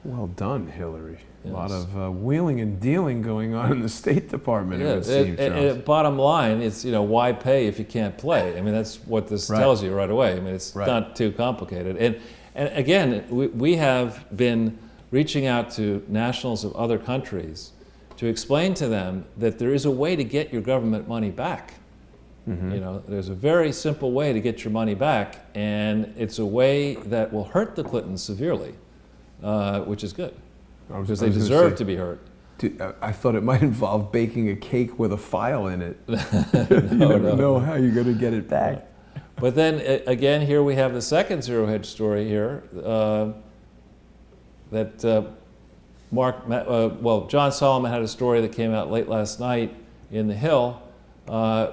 Well done, Hillary. Yes. A lot of wheeling and dealing going on in the State Department, it would seem, Charles. Bottom line, it's, why pay if you can't play? I mean, that's what this tells you right away. I mean, it's not too complicated. And again, we have been reaching out to nationals of other countries to explain to them that there is a way to get your government money back. There's a very simple way to get your money back, and it's a way that will hurt the Clintons severely, which is good, because they deserve to be hurt. I thought it might involve baking a cake with a file in it. You never know how you're going to get it back. But then, again, here we have the second Zero Hedge story here, that John Solomon had a story that came out late last night in The Hill,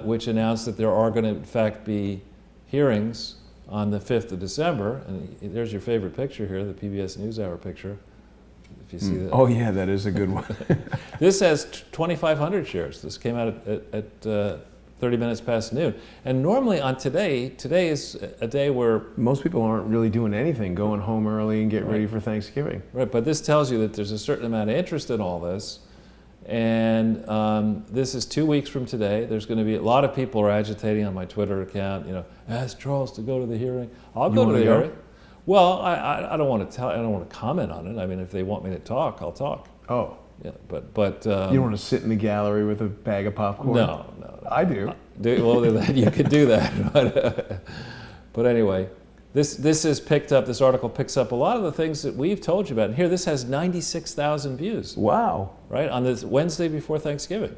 which announced that there are going to, in fact, be hearings on the 5th of December. And there's your favorite picture here, the PBS NewsHour picture, if you see that. Oh, yeah, that is a good one. This has 2,500 shares. This came out at 30 minutes past noon. And normally on today is a day where... most people aren't really doing anything, going home early and getting ready for Thanksgiving. Right, but this tells you that there's a certain amount of interest in all this. And this is 2 weeks from today. There's going to be a lot of people are agitating on my Twitter account. Ask Charles to go to the hearing. I'll go to the hearing. Well, I don't want to I don't want to comment on it. I mean, if they want me to talk, I'll talk. Oh, yeah, but you don't want to sit in the gallery with a bag of popcorn? No. I do. Well, then you could do that. But anyway. This is picked up, this article picks up a lot of the things that we've told you about. And here, this has 96,000 views. Wow. Right, on this Wednesday before Thanksgiving.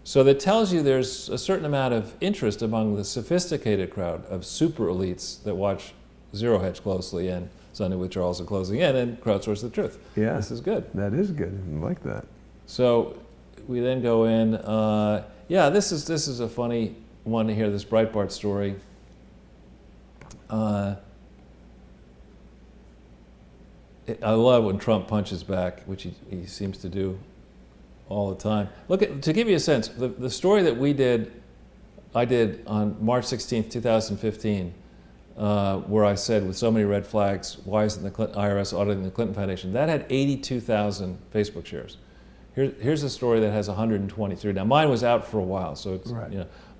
So that tells you there's a certain amount of interest among the sophisticated crowd of super elites that watch Zero Hedge closely and Sunday with Charles and Closing In and Crowdsource the Truth. Yeah. This is good. That is good. I like that. So we then go in, this is a funny one to hear, this Breitbart story. I love when Trump punches back, which he seems to do all the time. To give you a sense, the story that I did on March 16th, 2015, where I said, with so many red flags, why isn't the IRS auditing the Clinton Foundation? That had 82,000 Facebook shares. Here's a story that has 123. Now, mine was out for a while, so it's,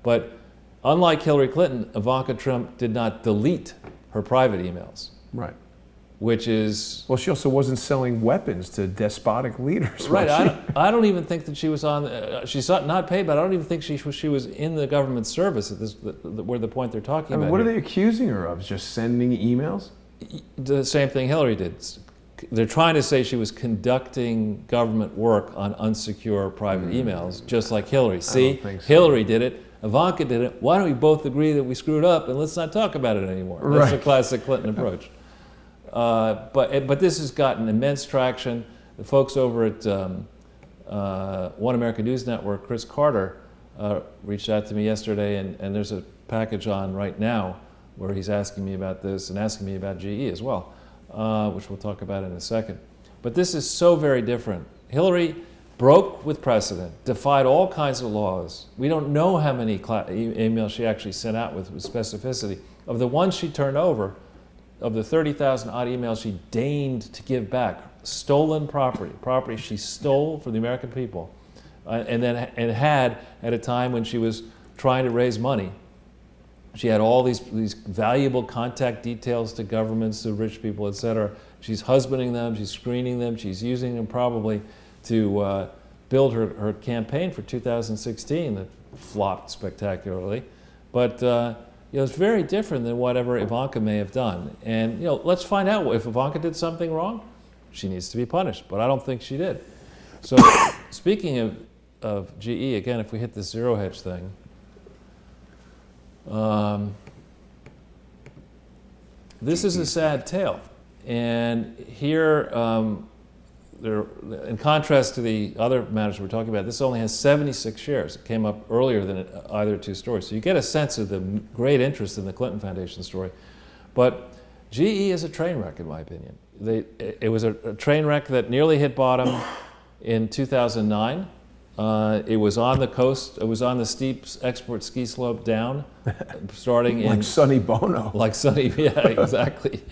but unlike Hillary Clinton, Ivanka Trump did not delete her private emails. Right. Which is... well, she also wasn't selling weapons to despotic leaders. Right. I don't even think that she was on... she's not paid, but I don't even think she was in the government service at where the point they're talking about. What are they accusing her of? Just sending emails? The same thing Hillary did. They're trying to say she was conducting government work on unsecure private emails, just like Hillary. See, think so. Hillary did it, Ivanka did it. Why don't we both agree that we screwed up and let's not talk about it anymore? That's the classic Clinton approach. But this has gotten immense traction. The folks over at One American News Network, Chris Carter, reached out to me yesterday, and there's a package on right now where he's asking me about this and asking me about GE as well, which we'll talk about in a second. But this is so very different. Hillary broke with precedent, defied all kinds of laws. We don't know how many emails she actually sent out with specificity. Of the ones she turned over, of the 30,000 odd emails she deigned to give back, stolen property she stole from the American people, and had at a time when she was trying to raise money. She had all these valuable contact details to governments, to rich people, et cetera. She's husbanding them, she's screening them, she's using them probably to build her campaign for 2016 that flopped spectacularly. But it's very different than whatever Ivanka may have done. And let's find out if Ivanka did something wrong. She needs to be punished, but I don't think she did. So speaking of GE, again, if we hit the zero hedge thing, this is a sad tale. And here, in contrast to the other matters we're talking about, this only has 76 shares. It came up earlier than either two stories. So you get a sense of the great interest in the Clinton Foundation story. But GE is a train wreck, in my opinion. It was a train wreck that nearly hit bottom in 2009. It was on the coast. It was on the steep export ski slope down, starting in... Like Sonny Bono. Like Sonny, yeah, exactly,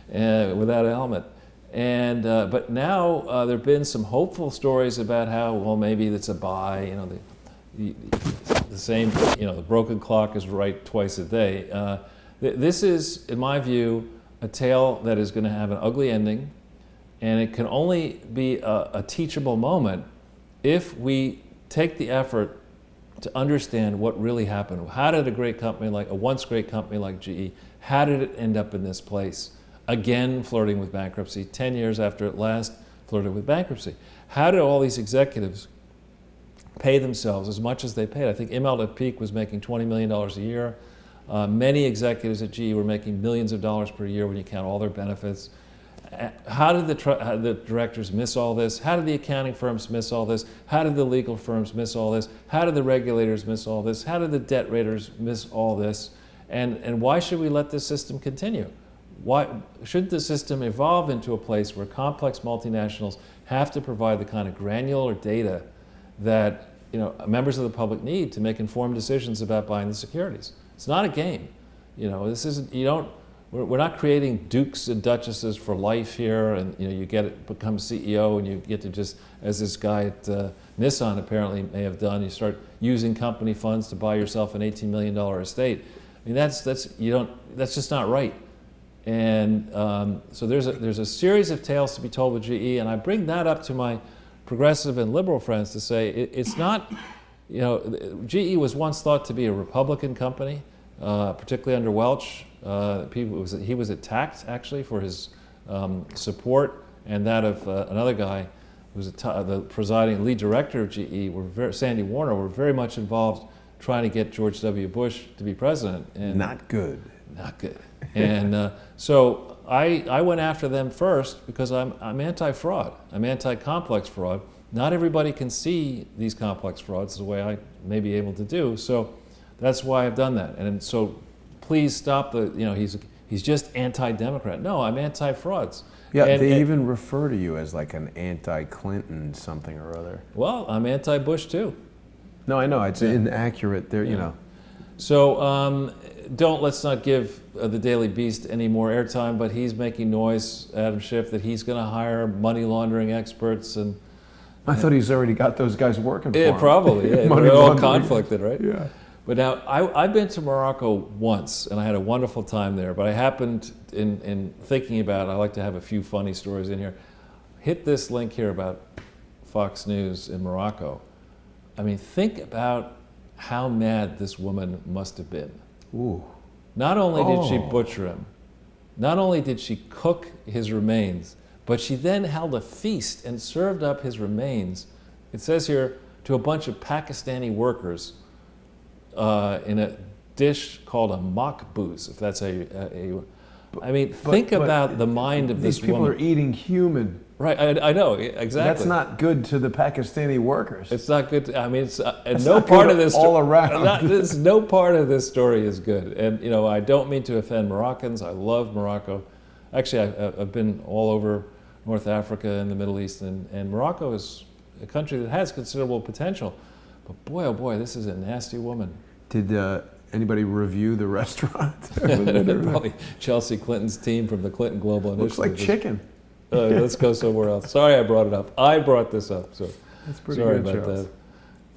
without a helmet. And but now there have been some hopeful stories about how, well, maybe it's a buy. The same. The broken clock is right twice a day. This is, in my view, a tale that is going to have an ugly ending, and it can only be a teachable moment if we take the effort to understand what really happened. How did a once great company like GE, how did it end up in this place? Again, flirting with bankruptcy, 10 years after it last flirted with bankruptcy. How did all these executives pay themselves as much as they paid? I think Immelt at peak was making $20 million a year. Many executives at GE were making millions of dollars per year when you count all their benefits. How did the directors miss all this? How did the accounting firms miss all this? How did the legal firms miss all this? How did the regulators miss all this? How did the debt raters miss all this? And why should we let this system continue? Why should the system evolve into a place where complex multinationals have to provide the kind of granular data that members of the public need to make informed decisions about buying the securities? It's not a game. This isn't. We're not creating dukes and duchesses for life here, and you become CEO, and you get to just, as this guy at Nissan apparently may have done, you start using company funds to buy yourself an $18 million estate. I mean, that's just not right. And so there's a series of tales to be told with GE, and I bring that up to my progressive and liberal friends to say it's not. GE was once thought to be a Republican company, particularly under Welch. He was attacked actually for his support, and that of another guy who was the presiding lead director of GE, Sandy Warner, were very much involved trying to get George W. Bush to be president. And not good. Not good. And so I went after them first because I'm anti-fraud. I'm anti-complex fraud. Not everybody can see these complex frauds the way I may be able to do. So that's why I've done that. And so please stop he's just anti-Democrat. No, I'm anti-frauds. Yeah, they even refer to you as like an anti-Clinton something or other. Well, I'm anti-Bush too. No, I know, it's inaccurate there, So let's not give the Daily Beast any more airtime, but he's making noise, Adam Schiff, that he's going to hire money laundering experts. And I thought he's already got those guys working for him. Probably, yeah. They're all conflicted, right? Yeah. But now, I've been to Morocco once, and I had a wonderful time there, but I happened, in thinking about it, I like to have a few funny stories in here, hit this link here about Fox News in Morocco. I mean, think about how mad this woman must have been. Ooh. Not only did she butcher him, Not only did she cook his remains, but she then held a feast and served up his remains, it says here, to a bunch of Pakistani workers in a dish called a makbuz, if that's I mean, think about the mind of this woman. These people are eating human. Right, I know, exactly. That's not good to the Pakistani workers. It's not good. I mean, it's That's no not part good of this all around. No part of this story is good. And you know, I don't mean to offend Moroccans. I love Morocco. Actually, I've been all over North Africa and the Middle East, and Morocco is a country that has considerable potential. But boy, oh boy, this is a nasty woman. Did anybody review the restaurant? Probably Chelsea Clinton's team from the Clinton Global Initiative. Looks like chicken. Let's go somewhere else. Sorry I brought it up. I brought this up, so That's pretty sorry good, about Charles. that.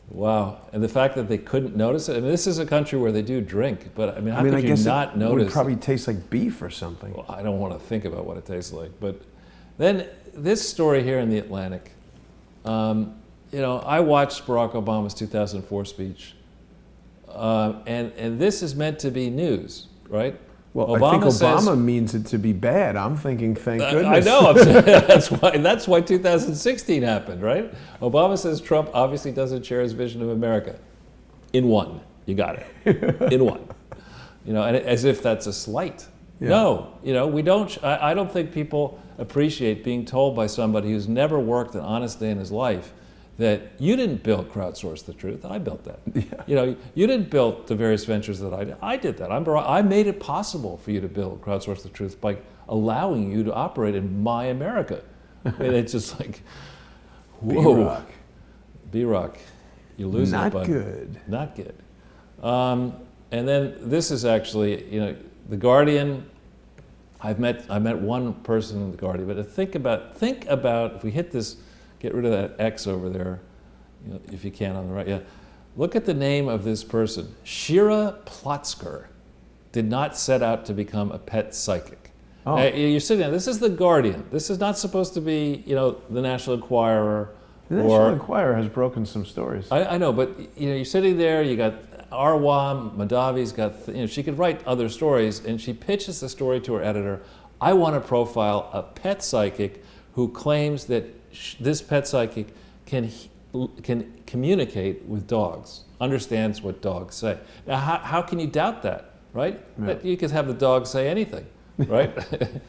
Wow. And the fact that they couldn't notice it. I mean, this is a country where they do drink, but I mean, how could I you guess not it notice? would probably taste like beef or something. Well, I don't want to think about what it tastes like. But then this story here in the Atlantic, you know, I watched Barack Obama's 2004 speech, and this is meant to be news, right? Well, Obama I think says, Obama means it to be bad. I'm thinking, thank I goodness. know. That's why 2016 happened, right? Obama says Trump obviously doesn't share his vision of America. In one, you got it. In one, you know, and as if that's a slight. Yeah. No, you know, we don't. I don't think people appreciate being told by somebody who's never worked an honest day in his life that you didn't build Crowdsource the Truth. I built that. Yeah. You know, you didn't build the various ventures that I did. I did that. I made it possible for you to build Crowdsource the Truth by allowing you to operate in my America. And it's just like, whoa. B-Rock. B-Rock. You're losing it, Not bud. good. Not good. And then this is actually, you know, The Guardian. I met one person in The Guardian, but think about if we hit this, get rid of that X over there, you know, if you can on the right. Yeah, look at the name of this person. Shira Plotzker did not set out to become a pet psychic. Oh. You're sitting there. This is The Guardian. This is not supposed to be, you know, the National Enquirer. The National Enquirer has broken some stories. I know, but you know, you're sitting there. You got Arwa Madavi's got, you know, she could write other stories, and she pitches the story to her editor. I want to profile a pet psychic who claims that this pet psychic can communicate with dogs, understands what dogs say. Now, how can you doubt that, right? Yeah. That you could have the dog say anything, right?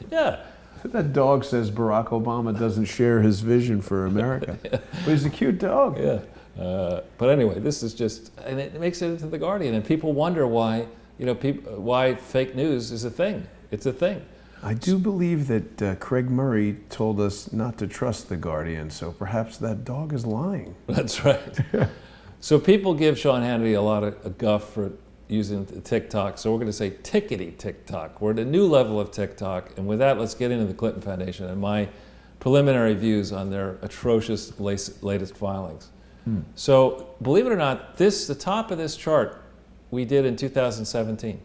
Yeah. That dog says Barack Obama doesn't share his vision for America. But he's a cute dog. Yeah. But anyway, this is just, and it makes it into The Guardian, and people wonder why, you know, why fake news is a thing. It's a thing. I do believe that Craig Murray told us not to trust The Guardian, so perhaps that dog is lying. That's right. So people give Sean Hannity a lot of guff for using TikTok, so we're going to say tickety TikTok. We're at a new level of TikTok, and with that, let's get into the Clinton Foundation and my preliminary views on their atrocious latest filings. So, believe it or not, the top of this chart we did in 2017.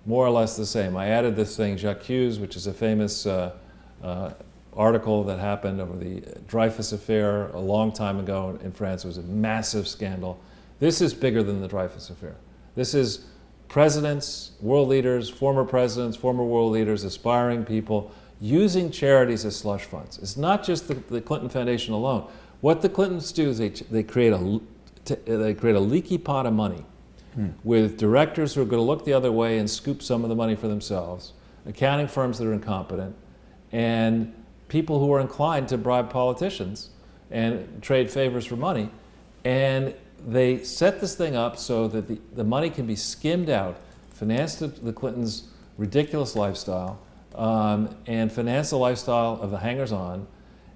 More or less the same. I added this thing, J'accuse, which is a famous article that happened over the Dreyfus affair a long time ago in France. It was a massive scandal. This is bigger than the Dreyfus affair. This is presidents, world leaders, former presidents, former world leaders, aspiring people, using charities as slush funds. It's not just the Clinton Foundation alone. What the Clintons do is they create a leaky pot of money with directors who are going to look the other way and scoop some of the money for themselves, accounting firms that are incompetent, and people who are inclined to bribe politicians and trade favors for money. And they set this thing up so that the money can be skimmed out, finance the Clintons' ridiculous lifestyle, and finance the lifestyle of the hangers-on,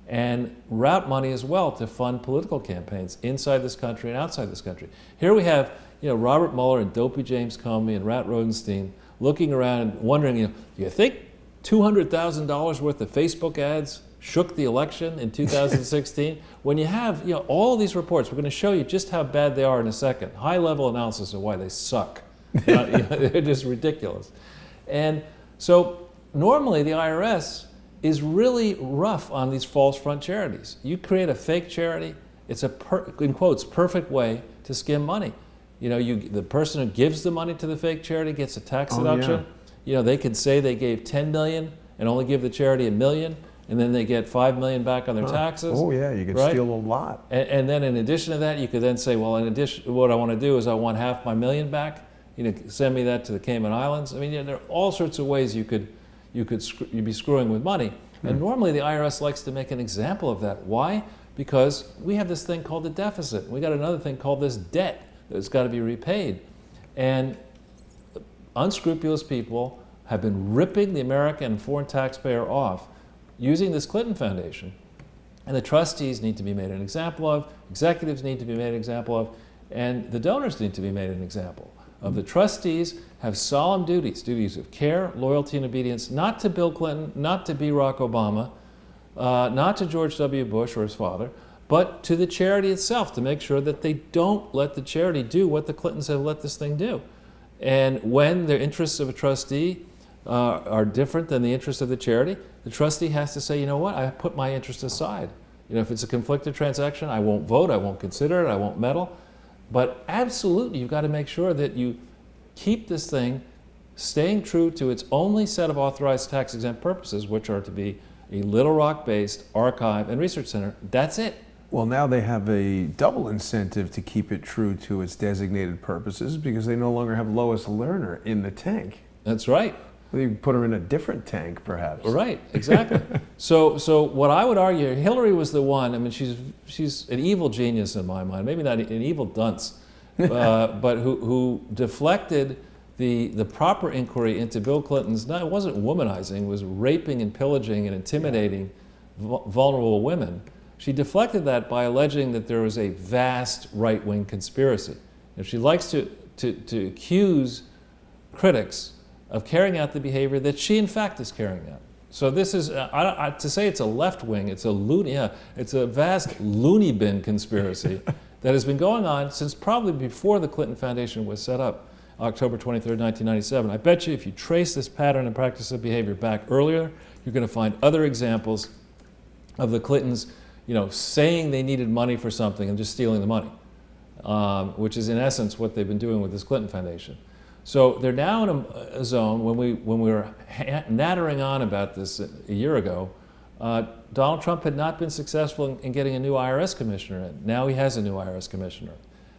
and route money as well to fund political campaigns inside this country and outside this country. Here we have, you know, Robert Mueller and dopey James Comey and Rat Rosenstein looking around and wondering, you know, do you think $200,000 worth of Facebook ads shook the election in 2016? When you have, you know, all these reports, we're going to show you just how bad they are in a second. High-level analysis of why they suck. You know, they're just ridiculous. And so normally the IRS is really rough on these false front charities. You create a fake charity, it's a, in quotes, perfect way to skim money. You know, the person who gives the money to the fake charity gets a tax deduction. they could say they gave 10 million and only give the charity $1 million, and then they get 5 million back on their taxes. Oh yeah, you could right? steal a lot. And then in addition to that, you could then say, well, in addition, what I want to do is I want half my $1 million back. Send me that to the Cayman Islands. I mean, there are all sorts of ways you'd be screwing with money. And normally the IRS likes to make an example of that. Why? Because we have this thing called the deficit. We got another thing called this debt that's got to be repaid. And unscrupulous people have been ripping the American and foreign taxpayer off using this Clinton Foundation. And the trustees need to be made an example of, executives need to be made an example of, and the donors need to be made an example of. The trustees have solemn duties of care, loyalty, and obedience, not to Bill Clinton, not to Barack Obama, not to George W. Bush or his father, but to the charity itself, to make sure that they don't let the charity do what the Clintons have let this thing do. And when the interests of a trustee are different than the interests of the charity, the trustee has to say, you know what, I put my interest aside. If it's a conflicted transaction, I won't vote, I won't consider it, I won't meddle. But absolutely, you've got to make sure that you keep this thing staying true to its only set of authorized tax-exempt purposes, which are to be a Little Rock-based archive and research center. That's it. Well, now they have a double incentive to keep it true to its designated purposes because they no longer have Lois Lerner in the tank. That's right. They put her in a different tank, perhaps. Right, exactly. So what I would argue, Hillary was the one. I mean, she's an evil genius in my mind. Maybe not an evil dunce, but who deflected the proper inquiry into Bill Clinton's. No, it wasn't womanizing. It was raping and pillaging and intimidating vulnerable women. She deflected that by alleging that there was a vast right-wing conspiracy. And she likes to accuse critics of carrying out the behavior that she, in fact, is carrying out. So this is, to say it's a left wing, it's a vast loony bin conspiracy that has been going on since probably before the Clinton Foundation was set up, October 23rd, 1997. I bet you if you trace this pattern and practice of behavior back earlier, you're going to find other examples of the Clintons, saying they needed money for something and just stealing the money, which is in essence what they've been doing with this Clinton Foundation. So they're now in a zone. When we were nattering on about this a year ago, Donald Trump had not been successful in getting a new IRS commissioner in. Now he has a new IRS commissioner.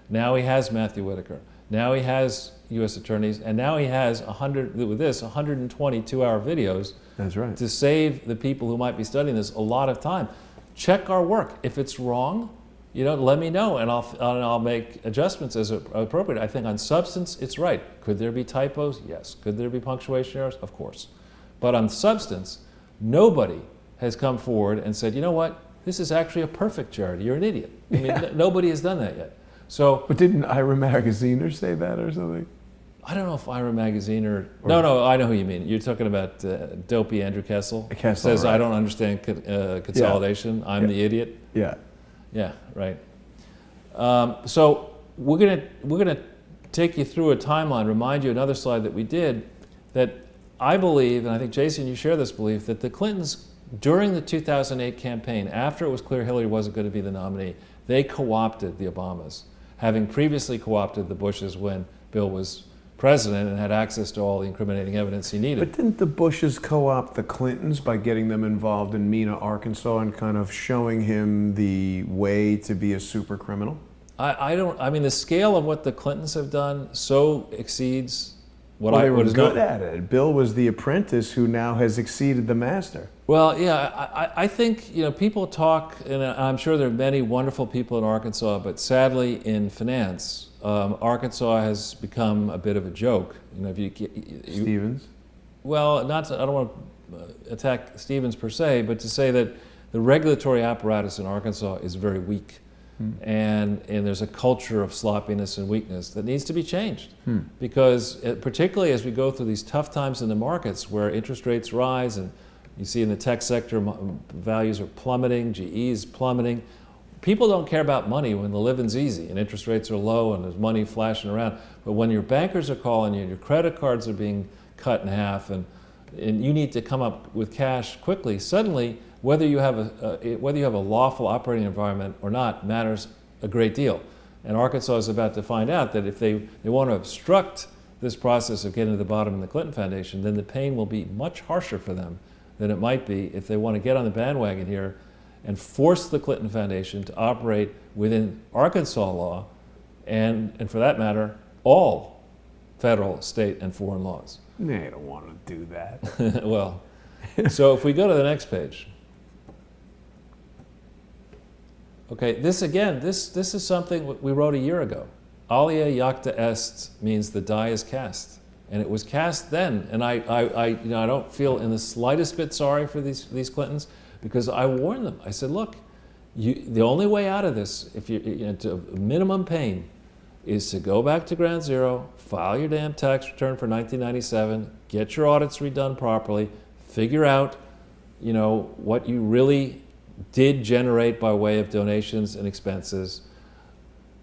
Now he has Matthew Whitaker. Now he has U.S. attorneys, and now he has 120 two-hour videos. That's right. To save the people who might be studying this a lot of time. Check our work. If it's wrong, let me know, and I'll make adjustments as appropriate. I think on substance, it's right. Could there be typos? Yes. Could there be punctuation errors? Of course. But on substance, nobody has come forward and said, you know what, this is actually a perfect charity. You're an idiot. I mean, nobody has done that yet. So, but didn't Ira Magaziner say that or something? I don't know if Ira Magaziner. No, I know who you mean. You're talking about dopey Andrew Kessel. Says, right. I don't understand consolidation. Yeah. I'm the idiot. Yeah. Yeah, right. So we're gonna take you through a timeline, remind you another slide that we did, that I believe, and I think Jason, you share this belief, that the Clintons, during the 2008 campaign, after it was clear Hillary wasn't going to be the nominee, they co-opted the Obamas, having previously co-opted the Bushes when Bill was president and had access to all the incriminating evidence he needed. But didn't the Bushes co-opt the Clintons by getting them involved in Mena, Arkansas, and kind of showing him the way to be a super criminal? I mean, the scale of what the Clintons have done so exceeds what they were good at it. Bill was the apprentice who now has exceeded the master. Well, yeah, I think, people talk, and I'm sure there are many wonderful people in Arkansas, but sadly in finance, Arkansas has become a bit of a joke. Stevens? Well, I don't want to attack Stevens per se, but to say that the regulatory apparatus in Arkansas is very weak. And there's a culture of sloppiness and weakness that needs to be changed. Because particularly as we go through these tough times in the markets where interest rates rise and you see in the tech sector values are plummeting, GE is plummeting. People don't care about money when the living's easy and interest rates are low and there's money flashing around. But when your bankers are calling you and your credit cards are being cut in half and you need to come up with cash quickly, suddenly whether you have a lawful operating environment or not matters a great deal. And Arkansas is about to find out that if they want to obstruct this process of getting to the bottom in the Clinton Foundation, then the pain will be much harsher for them than it might be if they want to get on the bandwagon here and force the Clinton Foundation to operate within Arkansas law and for that matter, all federal, state, and foreign laws. They don't want to do that. Well, so if we go to the next page. Okay, this again, this is something we wrote a year ago. Alia jacta est means the die is cast. And it was cast then. And I don't feel in the slightest bit sorry for these Clintons, because I warned them. I said, look, the only way out of this, if to minimum pain, is to go back to ground zero, file your damn tax return for 1997, get your audits redone properly, figure out, what you really did generate by way of donations and expenses,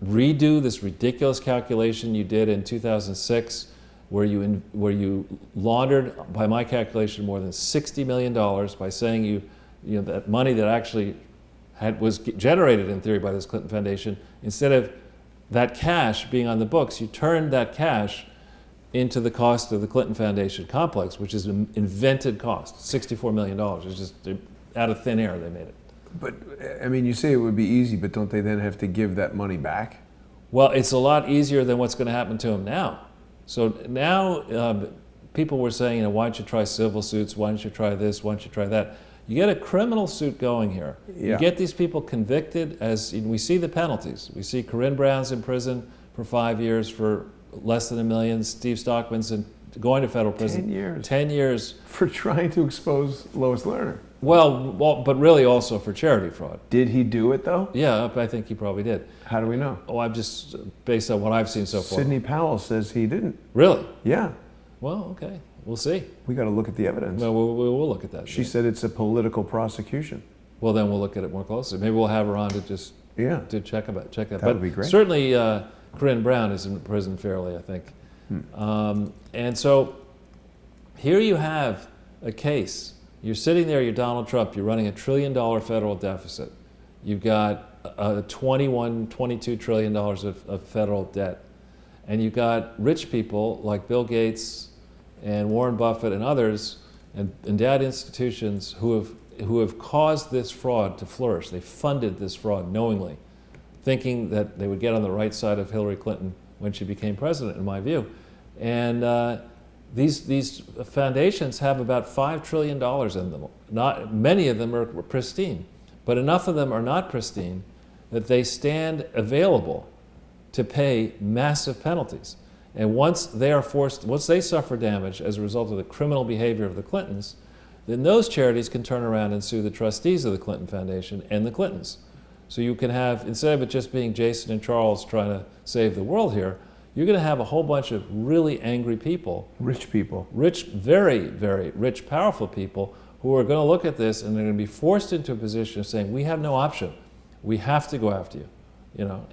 redo this ridiculous calculation you did in 2006, where you laundered, by my calculation, more than $60 million by saying that money that actually was generated in theory by this Clinton Foundation, instead of that cash being on the books, you turned that cash into the cost of the Clinton Foundation complex, which is an invented cost, $64 million. It's just out of thin air they made it. But, I mean, you say it would be easy, but don't they then have to give that money back? Well, it's a lot easier than what's going to happen to them now. So now people were saying, why don't you try civil suits? Why don't you try this? Why don't you try that? You get a criminal suit going here. Yeah. You get these people convicted, as we see the penalties. We see Corinne Brown's in prison for 5 years for less than $1 million. Steve Stockman's going to federal prison. 10 years. 10 years. For trying to expose Lois Lerner. Well, but really also for charity fraud. Did he do it, though? Yeah, I think he probably did. How do we know? Oh, I'm just based on what I've seen so far. Sidney Powell says he didn't. Really? Yeah. Well, okay. We'll see. We got to look at the evidence. Well, we'll look at that. She said it's a political prosecution. Well, then we'll look at it more closely. Maybe we'll have her on to just to check that. That would be great. Certainly, Corinne Brown is in prison fairly, I think. And so here you have a case. You're sitting there, you're Donald Trump, you're running $1 trillion federal deficit. You've got $22 trillion of federal debt. And you've got rich people like Bill Gates and Warren Buffett and others, and endowed institutions who have caused this fraud to flourish. They funded this fraud knowingly, thinking that they would get on the right side of Hillary Clinton when she became president, in my view. And these foundations have about $5 trillion in them. Not many of them are pristine, but enough of them are not pristine that they stand available to pay massive penalties. And once they suffer damage as a result of the criminal behavior of the Clintons, then those charities can turn around and sue the trustees of the Clinton Foundation and the Clintons. So you can have, instead of it just being Jason and Charles trying to save the world here, you're going to have a whole bunch of really angry people. Rich people. Rich, very, very rich, powerful people who are going to look at this and they're going to be forced into a position of saying, we have no option. We have to go after you.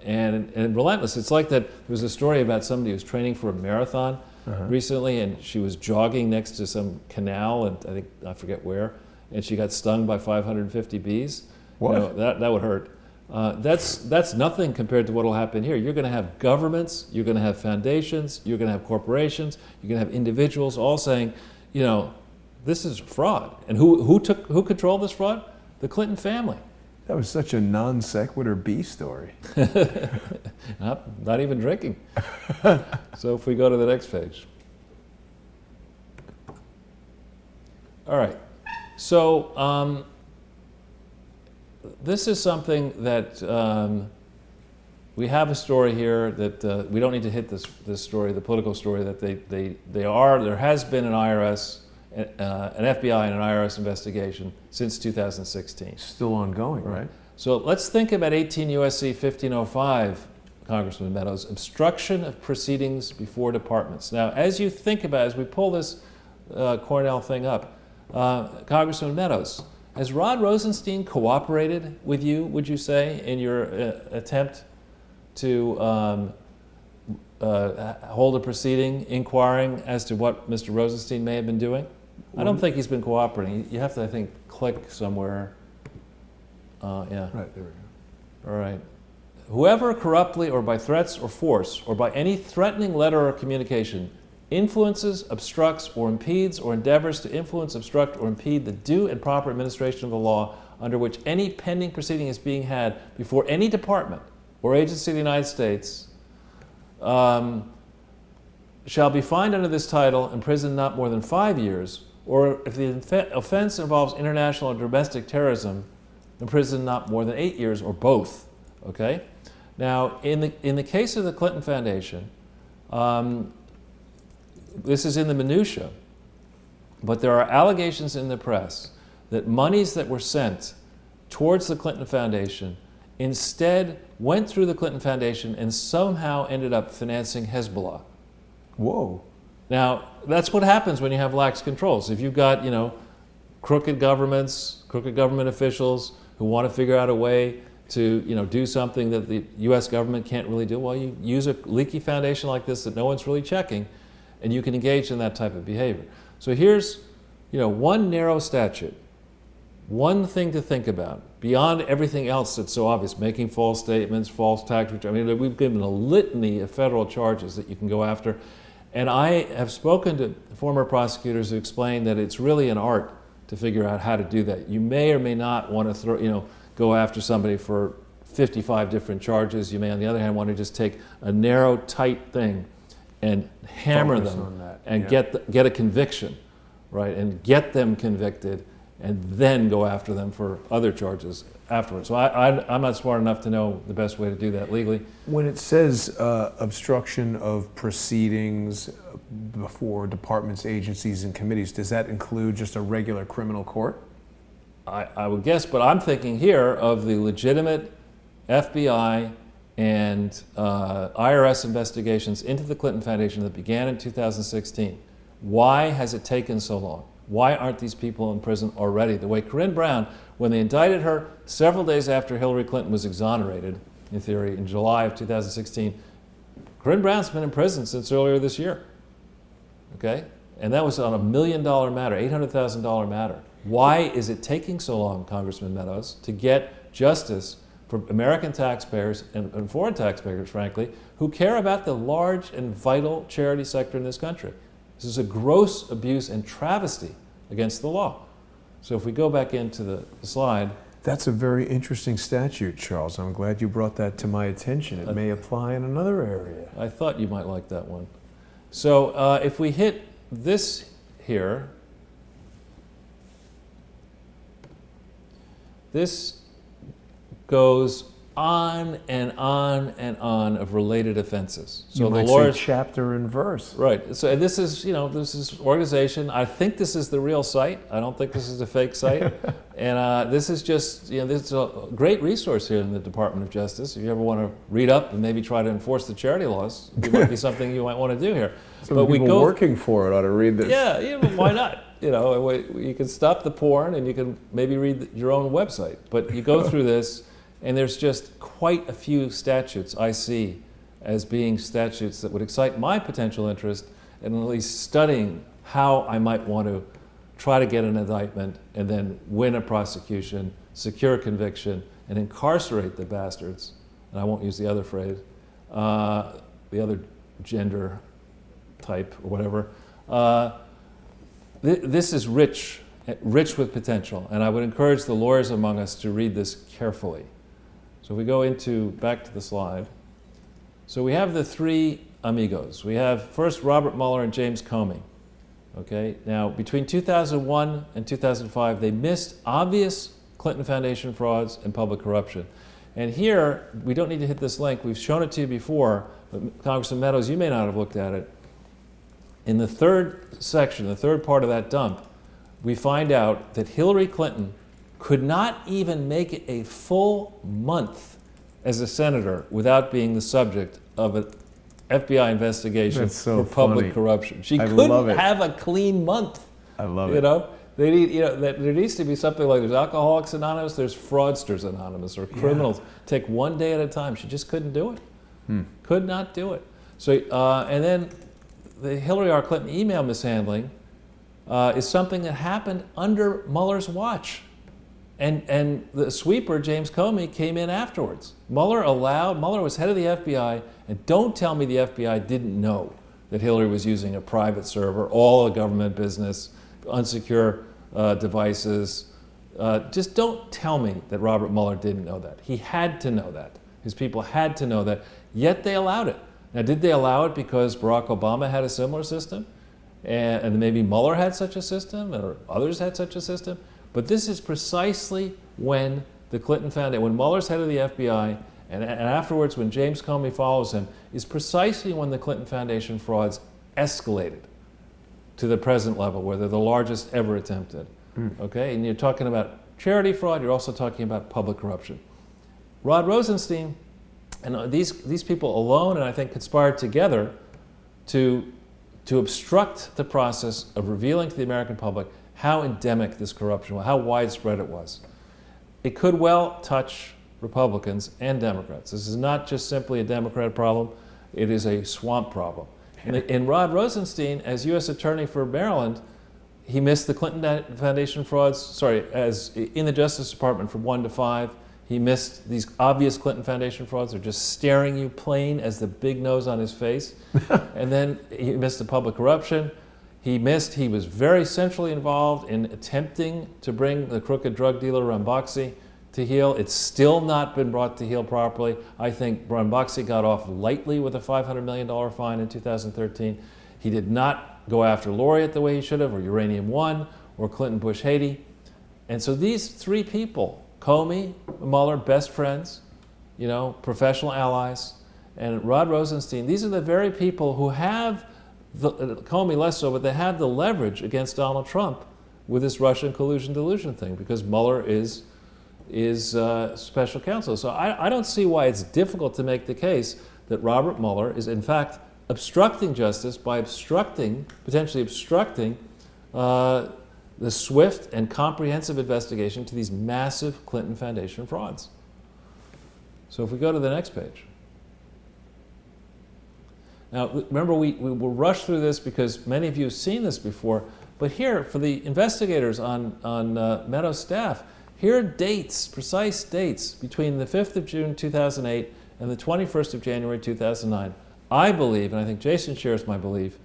And relentless. It's like that. There was a story about somebody who was training for a marathon recently, and she was jogging next to some canal, and I forget where, and she got stung by 550 bees. What? That would hurt. That's nothing compared to what will happen here. You're going to have governments, you're going to have foundations, you're going to have corporations, you're going to have individuals all saying, this is fraud. And who controlled this fraud? The Clinton family. That was such a non sequitur bee story. Not even drinking. So if we go to the next page. All right. So this is something that we have a story here that we don't need to hit this story, the political story, that there has been an IRS, an FBI and an IRS investigation since 2016. Still ongoing, right? So let's think about 18 U.S.C. 1505, Congressman Meadows, obstruction of proceedings before departments. Now, as you think about, as we pull this Cornell thing up, Congressman Meadows, has Rod Rosenstein cooperated with you, would you say, in your attempt to hold a proceeding inquiring as to what Mr. Rosenstein may have been doing? I don't think he's been cooperating. You have to, I think, click somewhere. Yeah. Right, there we go. All right. Whoever corruptly or by threats or force or by any threatening letter or communication influences, obstructs, or impedes, or endeavors to influence, obstruct, or impede the due and proper administration of the law under which any pending proceeding is being had before any department or agency of the United States, shall be fined under this title, imprisoned not more than 5 years, or if the offense involves international or domestic terrorism, imprisoned not more than 8 years, or both. Okay? Now, in the case of the Clinton Foundation, this is in the minutia, but there are allegations in the press that monies that were sent towards the Clinton Foundation instead went through the Clinton Foundation and somehow ended up financing Hezbollah. Whoa. Now, that's what happens when you have lax controls. If you've got, crooked governments, crooked government officials who want to figure out a way to, do something that the U.S. government can't really do, well, you use a leaky foundation like this that no one's really checking, and you can engage in that type of behavior. So here's, one narrow statute, one thing to think about, beyond everything else that's so obvious, making false statements, false tax returns. I mean, we've given a litany of federal charges that you can go after. And I have spoken to former prosecutors who explain that it's really an art to figure out how to do that. You may or may not want to go after somebody for 55 different charges. You may, on the other hand, want to just take a narrow, tight thing and hammer them and get a conviction, right? And get them convicted, and then go after them for other charges afterwards. So I'm not smart enough to know the best way to do that legally. When it says obstruction of proceedings before departments, agencies, and committees, does that include just a regular criminal court? I would guess, but I'm thinking here of the legitimate FBI and IRS investigations into the Clinton Foundation that began in 2016. Why has it taken so long? Why aren't these people in prison already? The way Corinne Brown, when they indicted her several days after Hillary Clinton was exonerated, in theory, in July of 2016, Corinne Brown's been in prison since earlier this year. Okay? And that was on $1 million matter, $800,000 matter. Why is it taking so long, Congressman Meadows, to get justice for American taxpayers and foreign taxpayers, frankly, who care about the large and vital charity sector in this country? This is a gross abuse and travesty against the law. So if we go back into the slide. That's a very interesting statute, Charles. I'm glad you brought that to my attention. It may apply in another area. I thought you might like that one. So if we hit this here, this goes on and on and on of related offenses. So you might say chapter and verse. Right. So this is, this is organization. I think this is the real site. I don't think this is a fake site. And this is just, this is a great resource here in the Department of Justice. If you ever want to read up and maybe try to enforce the charity laws, it might be something you might want to do here. But we go working for it ought to read this. Yeah, why not? You can stop the porn and you can maybe read your own website. But you go through this, and there's just quite a few statutes I see as being statutes that would excite my potential interest in at least studying how I might want to try to get an indictment and then win a prosecution, secure a conviction, and incarcerate the bastards. And I won't use the other phrase, the other gender type or whatever. This is rich with potential, and I would encourage the lawyers among us to read this carefully. So we go back to the slide. So we have the three amigos. We have first Robert Mueller and James Comey. Okay, now between 2001 and 2005, they missed obvious Clinton Foundation frauds and public corruption. And here, we don't need to hit this link. We've shown it to you before, but Congressman Meadows, you may not have looked at it. In the third section, the third part of that dump, we find out that Hillary Clinton could not even make it a full month as a senator without being the subject of an FBI investigation for public corruption. She couldn't have a clean month. I love it. They need, there needs to be something like there's Alcoholics Anonymous, there's Fraudsters Anonymous, or criminals. Take one day at a time. She just couldn't do it. Could not do it. So, and then the Hillary R. Clinton email mishandling is something that happened under Mueller's watch. And the sweeper, James Comey, came in afterwards. Mueller was head of the FBI, and don't tell me the FBI didn't know that Hillary was using a private server, all a government business, unsecure devices. Just don't tell me that Robert Mueller didn't know that. He had to know that. His people had to know that, yet they allowed it. Now, did they allow it because Barack Obama had a similar system? And maybe Mueller had such a system, or others had such a system? But this is precisely when the Clinton Foundation, when Mueller's head of the FBI, and afterwards when James Comey follows him, is precisely when the Clinton Foundation frauds escalated to the present level, where they're the largest ever attempted. Okay, and you're talking about charity fraud, you're also talking about public corruption. Rod Rosenstein and these people alone, and I think conspired together to obstruct the process of revealing to the American public how endemic this corruption was, how widespread it was. It could well touch Republicans and Democrats. This is not just simply a Democrat problem, it is a swamp problem. And Rod Rosenstein, as U.S. Attorney for Maryland, he missed the Clinton Foundation frauds, as in the Justice Department from 1 to 5. He missed these obvious Clinton Foundation frauds. They're just staring you plain as the big nose on his face. And then he missed the public corruption. He was very centrally involved in attempting to bring the crooked drug dealer Ranbaxy to heel. It's still not been brought to heel properly. I think Ranbaxy got off lightly with a $500 million fine in 2013. He did not go after Laureate the way he should have, or Uranium One, or Clinton Bush Haiti. And so these three people, Comey, Mueller, best friends, professional allies, and Rod Rosenstein, these are the very people who have, Comey less so, but they have the leverage against Donald Trump with this Russian collusion delusion thing, because Mueller is special counsel. So I don't see why it's difficult to make the case that Robert Mueller is in fact obstructing justice by potentially obstructing the swift and comprehensive investigation to these massive Clinton Foundation frauds. So if we go to the next page. Now, remember, we will rush through this because many of you have seen this before, but here, for the investigators on Meadows' staff, here are dates, precise dates, between the 5th of June 2008 and the 21st of January 2009. I believe, and I think Jason shares my belief,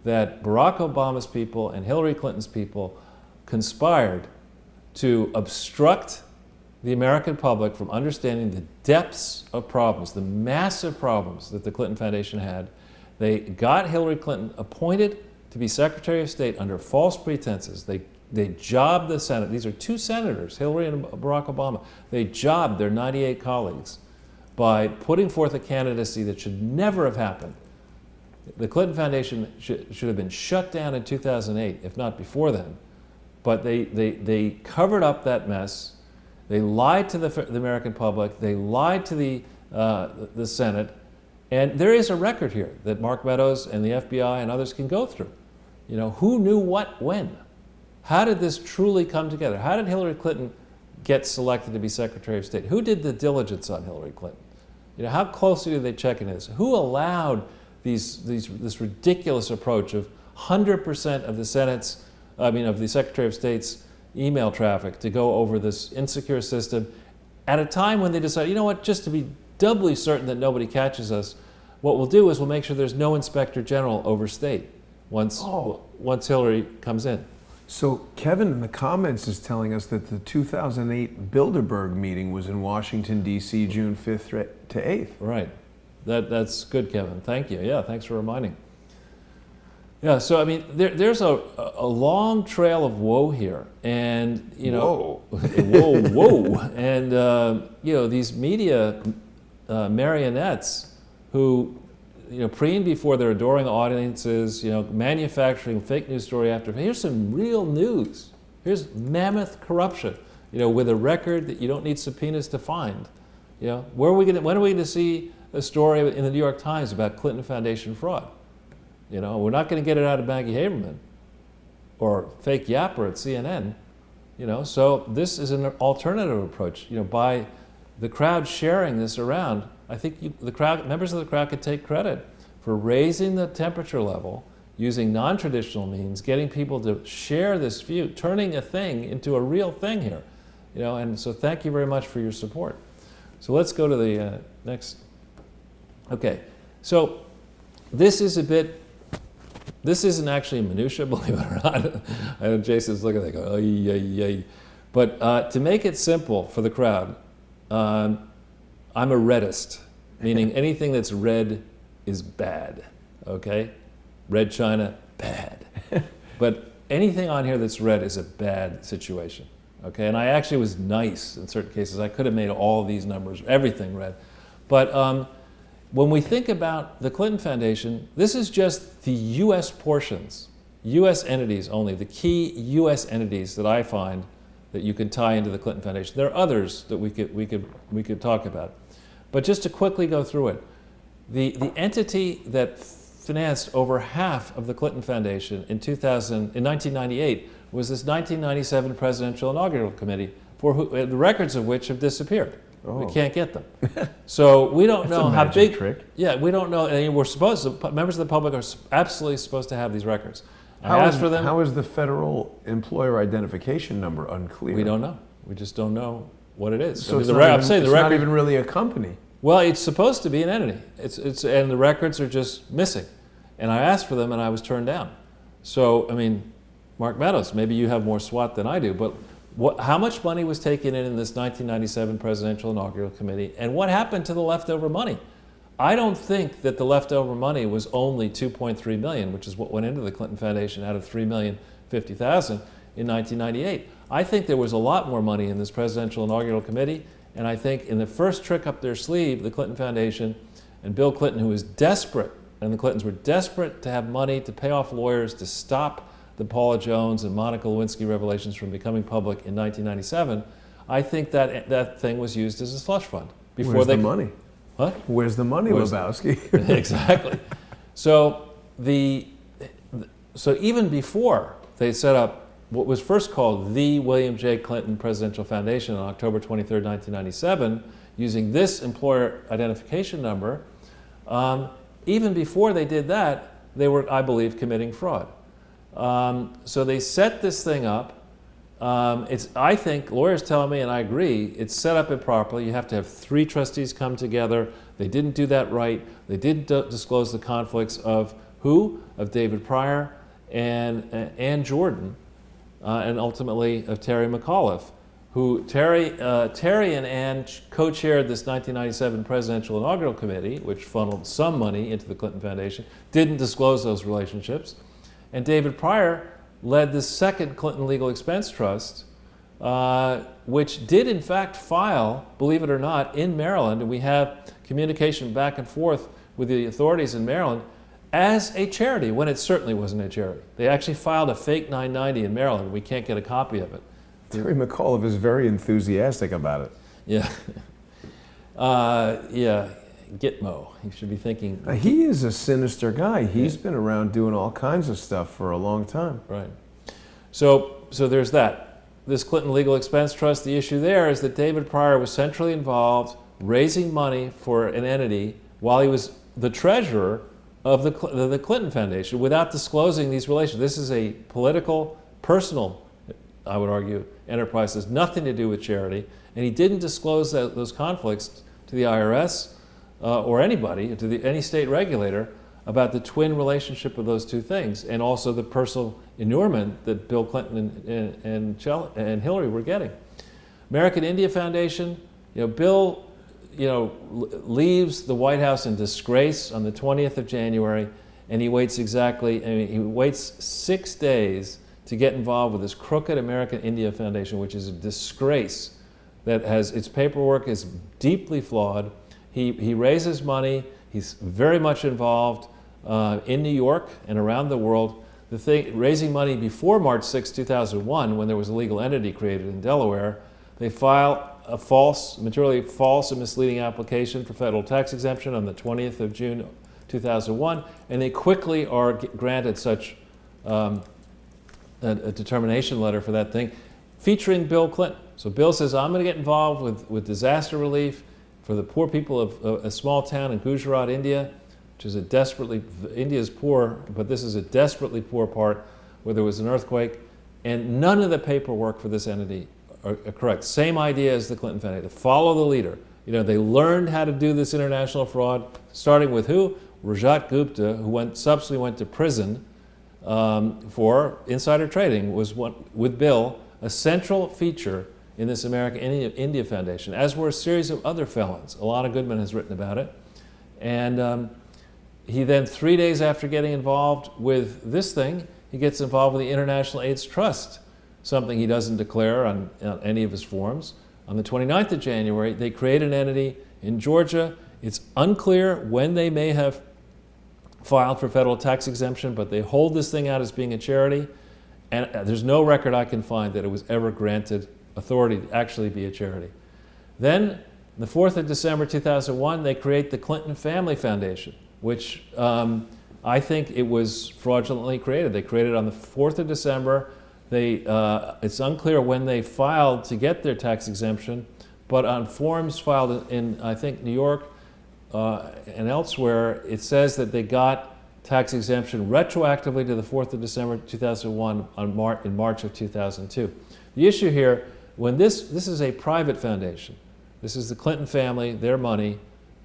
that Barack Obama's people and Hillary Clinton's people conspired to obstruct the American public from understanding the depths of problems, the massive problems that the Clinton Foundation had. They got Hillary Clinton appointed to be Secretary of State under false pretenses. They jobbed the Senate. These are two senators, Hillary and Barack Obama. They jobbed their 98 colleagues by putting forth a candidacy that should never have happened. The Clinton Foundation should have been shut down in 2008, if not before then. But they covered up that mess. They lied to the American public. They lied to the Senate. And there is a record here that Mark Meadows and the FBI and others can go through. Who knew what when? How did this truly come together? How did Hillary Clinton get selected to be Secretary of State? Who did the diligence on Hillary Clinton? How closely did they check in this? Who allowed this ridiculous approach of 100% of the Secretary of State's email traffic to go over this insecure system at a time when they decided, just to be doubly certain that nobody catches us, what we'll do is we'll make sure there's no Inspector General over state once Hillary comes in. So Kevin in the comments is telling us that the 2008 Bilderberg meeting was in Washington, D.C., June 5th to 8th. Right. That's good, Kevin. Thank you. Yeah, thanks for reminding. Yeah, so there's a long trail of woe here, and whoa, and these media marionettes who preen before their adoring audiences, manufacturing fake news story after. Here's some real news. Here's mammoth corruption, with a record that you don't need subpoenas to find. When are we going to see a story in the New York Times about Clinton Foundation fraud? We're not going to get it out of Maggie Haberman or fake Yapper at CNN. So this is an alternative approach. By the crowd sharing this around, I think members of the crowd could take credit for raising the temperature level using non-traditional means, getting people to share this view, turning a thing into a real thing here. And so thank you very much for your support. So let's go to the next. Okay, so this is a bit this isn't actually minutia, believe it or not. I know Jason's looking at it, go, ay, ay, ay. But to make it simple for the crowd, I'm a reddist, meaning anything that's red is bad, okay? Red China, bad. But anything on here that's red is a bad situation, okay? And I actually was nice in certain cases. I could have made all these numbers, everything red. But when we think about the Clinton Foundation, this is just the U.S. portions, U.S. entities only, the key U.S. entities that I find that you can tie into the Clinton Foundation. There are others that we could talk about. But just to quickly go through it, the entity that financed over half of the Clinton Foundation in 1998 was this 1997 Presidential Inaugural Committee, the records of which have disappeared. Oh. We can't get them. So we don't know how big. Trick. Yeah, we don't know. And we're supposed to, members of the public are absolutely supposed to have these records. How is the federal employer identification number unclear? We don't know. We just don't know what it is. So it's not even really a company. Well, it's supposed to be an entity. And the records are just missing. And I asked for them and I was turned down. So, I mean, Mark Meadows, maybe you have more SWAT than I do, but how much money was taken in this 1997 Presidential Inaugural Committee, and what happened to the leftover money? I don't think that the leftover money was only $2.3 million, which is what went into the Clinton Foundation out of $3,050,000 in 1998. I think there was a lot more money in this Presidential Inaugural Committee, and I think in the first trick up their sleeve, the Clinton Foundation and Bill Clinton, who was desperate, and the Clintons were desperate to have money to pay off lawyers to stop the Paula Jones and Monica Lewinsky revelations from becoming public in 1997, I think that thing was used as a slush fund. Where's the money? What? Where's the money, Lebowski? Exactly. So even before they set up what was first called the William J. Clinton Presidential Foundation on October 23, 1997, using this employer identification number, even before they did that, they were, I believe, committing fraud. So they set this thing up. I think, lawyers tell me, and I agree, it's set up improperly. You have to have 3 trustees come together. They didn't do that right. They didn't disclose the conflicts of who? Of David Pryor and Ann Jordan, and ultimately of Terry McAuliffe, who Terry and Ann co-chaired this 1997 Presidential Inaugural Committee, which funneled some money into the Clinton Foundation, didn't disclose those relationships. And David Pryor led the second Clinton Legal Expense Trust, which did in fact file, believe it or not, in Maryland, and we have communication back and forth with the authorities in Maryland, as a charity, when it certainly wasn't a charity. They actually filed a fake 990 in Maryland. We can't get a copy of it. Terry McAuliffe is very enthusiastic about it. Yeah. Yeah. Gitmo. He should be thinking. He is a sinister guy. He's been around doing all kinds of stuff for a long time. Right. So there's that. This Clinton Legal Expense Trust, the issue there is that David Pryor was centrally involved raising money for an entity while he was the treasurer of the Clinton Foundation without disclosing these relations. This is a political, personal, I would argue, enterprise. It has nothing to do with charity. And he didn't disclose those conflicts to the IRS or anybody, to any state regulator, about the twin relationship of those two things, and also the personal inurement that Bill Clinton and Hillary were getting. American India Foundation, Bill, leaves the White House in disgrace on the 20th of January, and he waits he waits 6 days to get involved with this crooked American India Foundation, which is a disgrace that its paperwork is deeply flawed. He raises money. He's very much involved in New York and around the world. Raising money before March 6, 2001, when there was a legal entity created in Delaware, they file a materially false and misleading application for federal tax exemption on the 20th of June 2001, and they quickly are granted such a determination letter for that thing, featuring Bill Clinton. So Bill says, I'm going to get involved with disaster relief for the poor people of a small town in Gujarat, India, which is India's poor, but this is a desperately poor part where there was an earthquake, and none of the paperwork for this entity are correct. Same idea as the Clinton Foundation. Follow the leader. They learned how to do this international fraud, starting with who? Rajat Gupta, who subsequently went to prison for insider trading was with Bill a central feature in this American India Foundation, as were a series of other felons. Alana Goodman has written about it. And he then, 3 days after getting involved with this thing, he gets involved with the International AIDS Trust, something he doesn't declare on any of his forms. On the 29th of January, they create an entity in Georgia. It's unclear when they may have filed for federal tax exemption, but they hold this thing out as being a charity. And there's no record I can find that it was ever granted authority to actually be a charity. Then, the 4th of December 2001, they create the Clinton Family Foundation, which I think it was fraudulently created. They created it on the 4th of December. It's unclear when they filed to get their tax exemption, but on forms filed in I think, New York and elsewhere, it says that they got tax exemption retroactively to the 4th of December 2001 in March of 2002. The issue here, when this is a private foundation, this is the Clinton family, their money,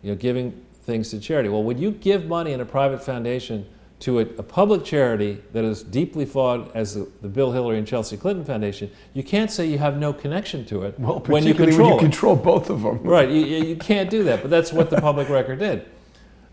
giving things to charity. Well, when you give money in a private foundation to a public charity that is deeply flawed as the Bill, Hillary, and Chelsea Clinton Foundation, you can't say you have no connection to it when you control both of them. Right, you can't do that, but that's what the public record did.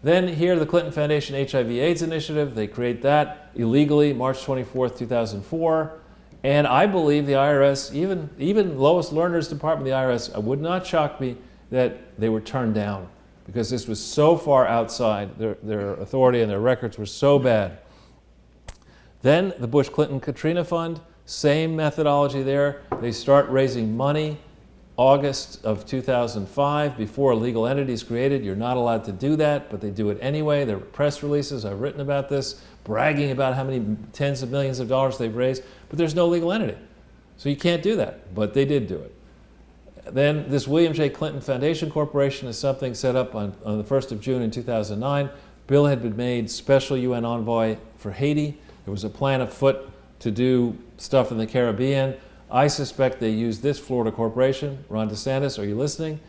Then here, the Clinton Foundation HIV/AIDS Initiative, they create that illegally, March 24th, 2004. And I believe the IRS, even Lois Lerner's department, the IRS, it would not shock me that they were turned down, because this was so far outside their authority and their records were so bad. Then the Bush-Clinton-Katrina Fund, same methodology there. They start raising money August of 2005, before a legal entity is created. You're not allowed to do that, but they do it anyway. There are press releases, I've written about this, bragging about how many tens of millions of dollars they've raised, but there's no legal entity. So you can't do that, but they did do it. Then this William J. Clinton Foundation Corporation is something set up on the 1st of June in 2009. Bill had been made special UN envoy for Haiti. There was a plan afoot to do stuff in the Caribbean. I suspect they used this Florida corporation, Ron DeSantis, are you listening,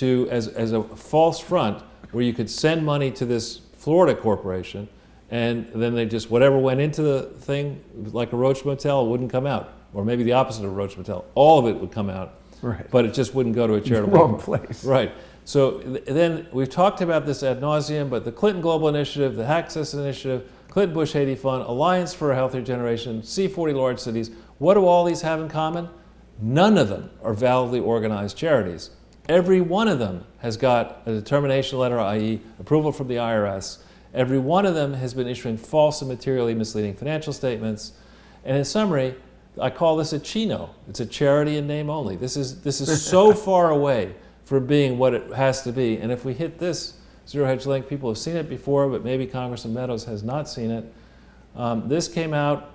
as a false front where you could send money to this Florida corporation, and then they just, whatever went into the thing, like a Roach Motel, it wouldn't come out. Or maybe the opposite of a Roach Motel. All of it would come out. Right. But it just wouldn't go to a charitable wrong place. Right. So then we've talked about this ad nauseum, but the Clinton Global Initiative, the Access Initiative, Clinton Bush Haiti Fund, Alliance for a Healthier Generation, C40 Large Cities, what do all these have in common? None of them are validly organized charities. Every one of them has got a determination letter, i.e. approval from the IRS. Every one of them has been issuing false and materially misleading financial statements. And in summary, I call this a Chino. It's a charity in name only. This is so far away from being what it has to be. And if we hit this zero hedge link, people have seen it before, but maybe Congressman Meadows has not seen it. This came out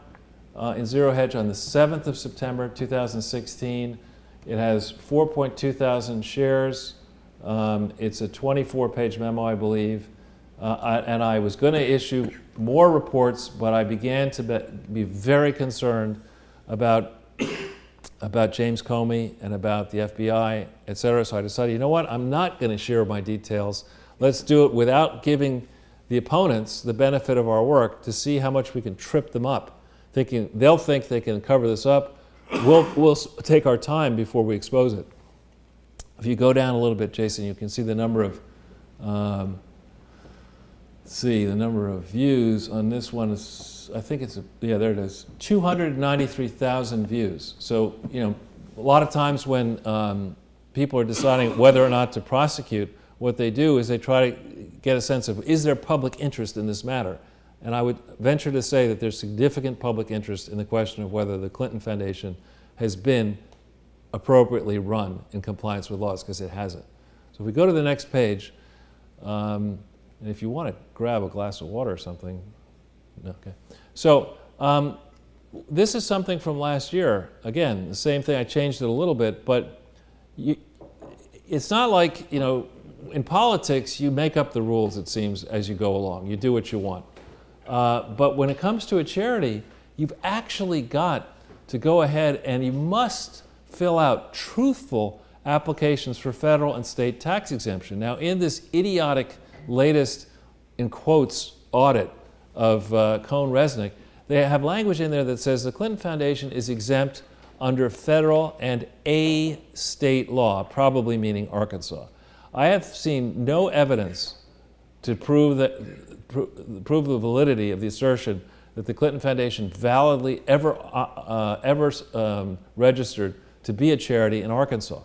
in Zero Hedge on the 7th of September 2016. It has 4.2 thousand shares. It's a 24-page memo, I believe. And I was going to issue more reports, but I began to be very concerned about James Comey and about the FBI, et cetera. So I decided, you know what, I'm not going to share my details. Let's do it without giving the opponents the benefit of our work to see how much we can trip them up, thinking they'll think they can cover this up. We'll take our time before we expose it. If you go down a little bit, Jason, you can see the number of views on this one is, I think it's, there it is, 293,000 views. So, a lot of times when people are deciding whether or not to prosecute, what they do is they try to get a sense of, is there public interest in this matter? And I would venture to say that there's significant public interest in the question of whether the Clinton Foundation has been appropriately run in compliance with laws, because it hasn't. So if we go to the next page, and if you want to grab a glass of water or something, okay. So this is something from last year. Again, the same thing, I changed it a little bit, but it's not like, in politics, you make up the rules, it seems, as you go along. You do what you want. But when it comes to a charity, you've actually got to go ahead and you must fill out truthful applications for federal and state tax exemption. Now, in this idiotic latest, in quotes, audit of Cohn-Resnick, They have language in there that says the Clinton Foundation is exempt under federal and a state law, probably meaning Arkansas. I have seen no evidence to prove the validity of the assertion that the Clinton Foundation validly ever registered to be a charity in Arkansas.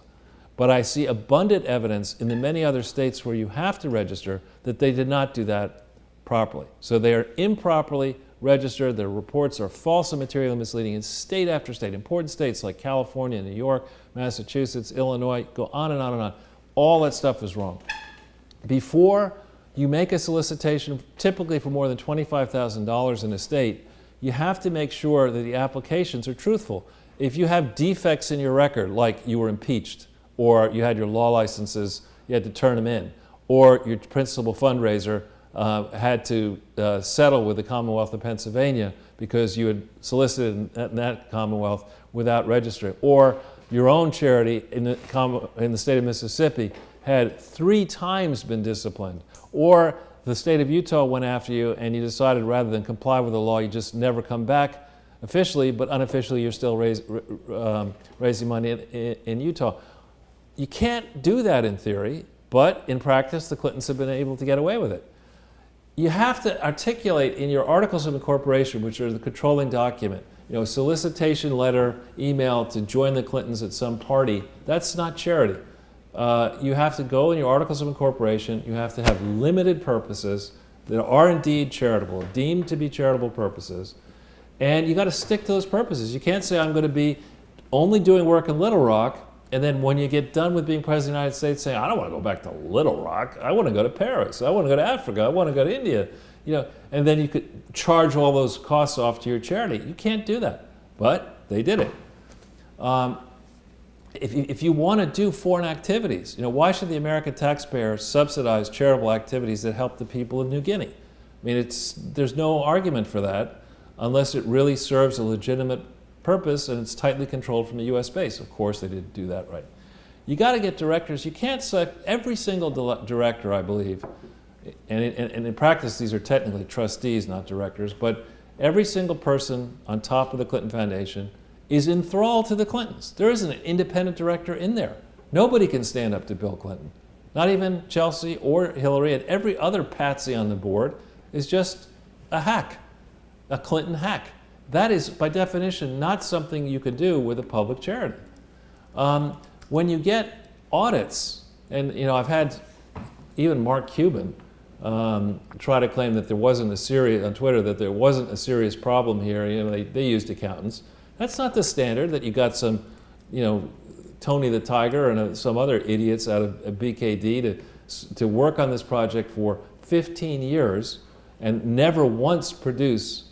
But I see abundant evidence in the many other states where you have to register that they did not do that properly. So they are improperly registered. Their reports are false and materially misleading in state after state. Important states like California, New York, Massachusetts, Illinois, go on and on and on. All that stuff is wrong. Before you make a solicitation, typically for more than $25,000 in a state, you have to make sure that the applications are truthful. If you have defects in your record, like you were impeached, or you had your law licenses, you had to turn them in, or your principal fundraiser had to settle with the Commonwealth of Pennsylvania because you had solicited in that Commonwealth without registering, or your own charity in the state of Mississippi had 3 times been disciplined, or the state of Utah went after you and you decided rather than comply with the law, you just never come back officially, but unofficially you're still raising money in Utah. You can't do that in theory, but in practice the Clintons have been able to get away with it. You have to articulate in your articles of incorporation, which are the controlling document, solicitation letter, email to join the Clintons at some party. That's not charity. You have to go in your articles of incorporation, you have to have limited purposes that are indeed charitable, deemed to be charitable purposes, and you got to stick to those purposes. You can't say I'm going to be only doing work in Little Rock, and then when you get done with being President of the United States, say, I don't want to go back to Little Rock, I want to go to Paris, I want to go to Africa, I want to go to India, and then you could charge all those costs off to your charity. You can't do that, but they did it. If you want to do foreign activities, why should the American taxpayer subsidize charitable activities that help the people of New Guinea? I mean, there's no argument for that unless it really serves a legitimate purpose and it's tightly controlled from the U.S. base. Of course, they didn't do that right. You got to get directors. You can't select every single director, I believe, and in practice these are technically trustees, not directors, but every single person on top of the Clinton Foundation is enthralled to the Clintons. There isn't an independent director in there. Nobody can stand up to Bill Clinton. Not even Chelsea or Hillary, and every other patsy on the board is just a hack, a Clinton hack. That is, by definition, not something you could do with a public charity. When you get audits, and I've had even Mark Cuban try to claim that there wasn't on Twitter, that there wasn't a serious problem here. They used accountants. That's not the standard, that you got some, Tony the Tiger and some other idiots out of BKD to work on this project for 15 years and never once produce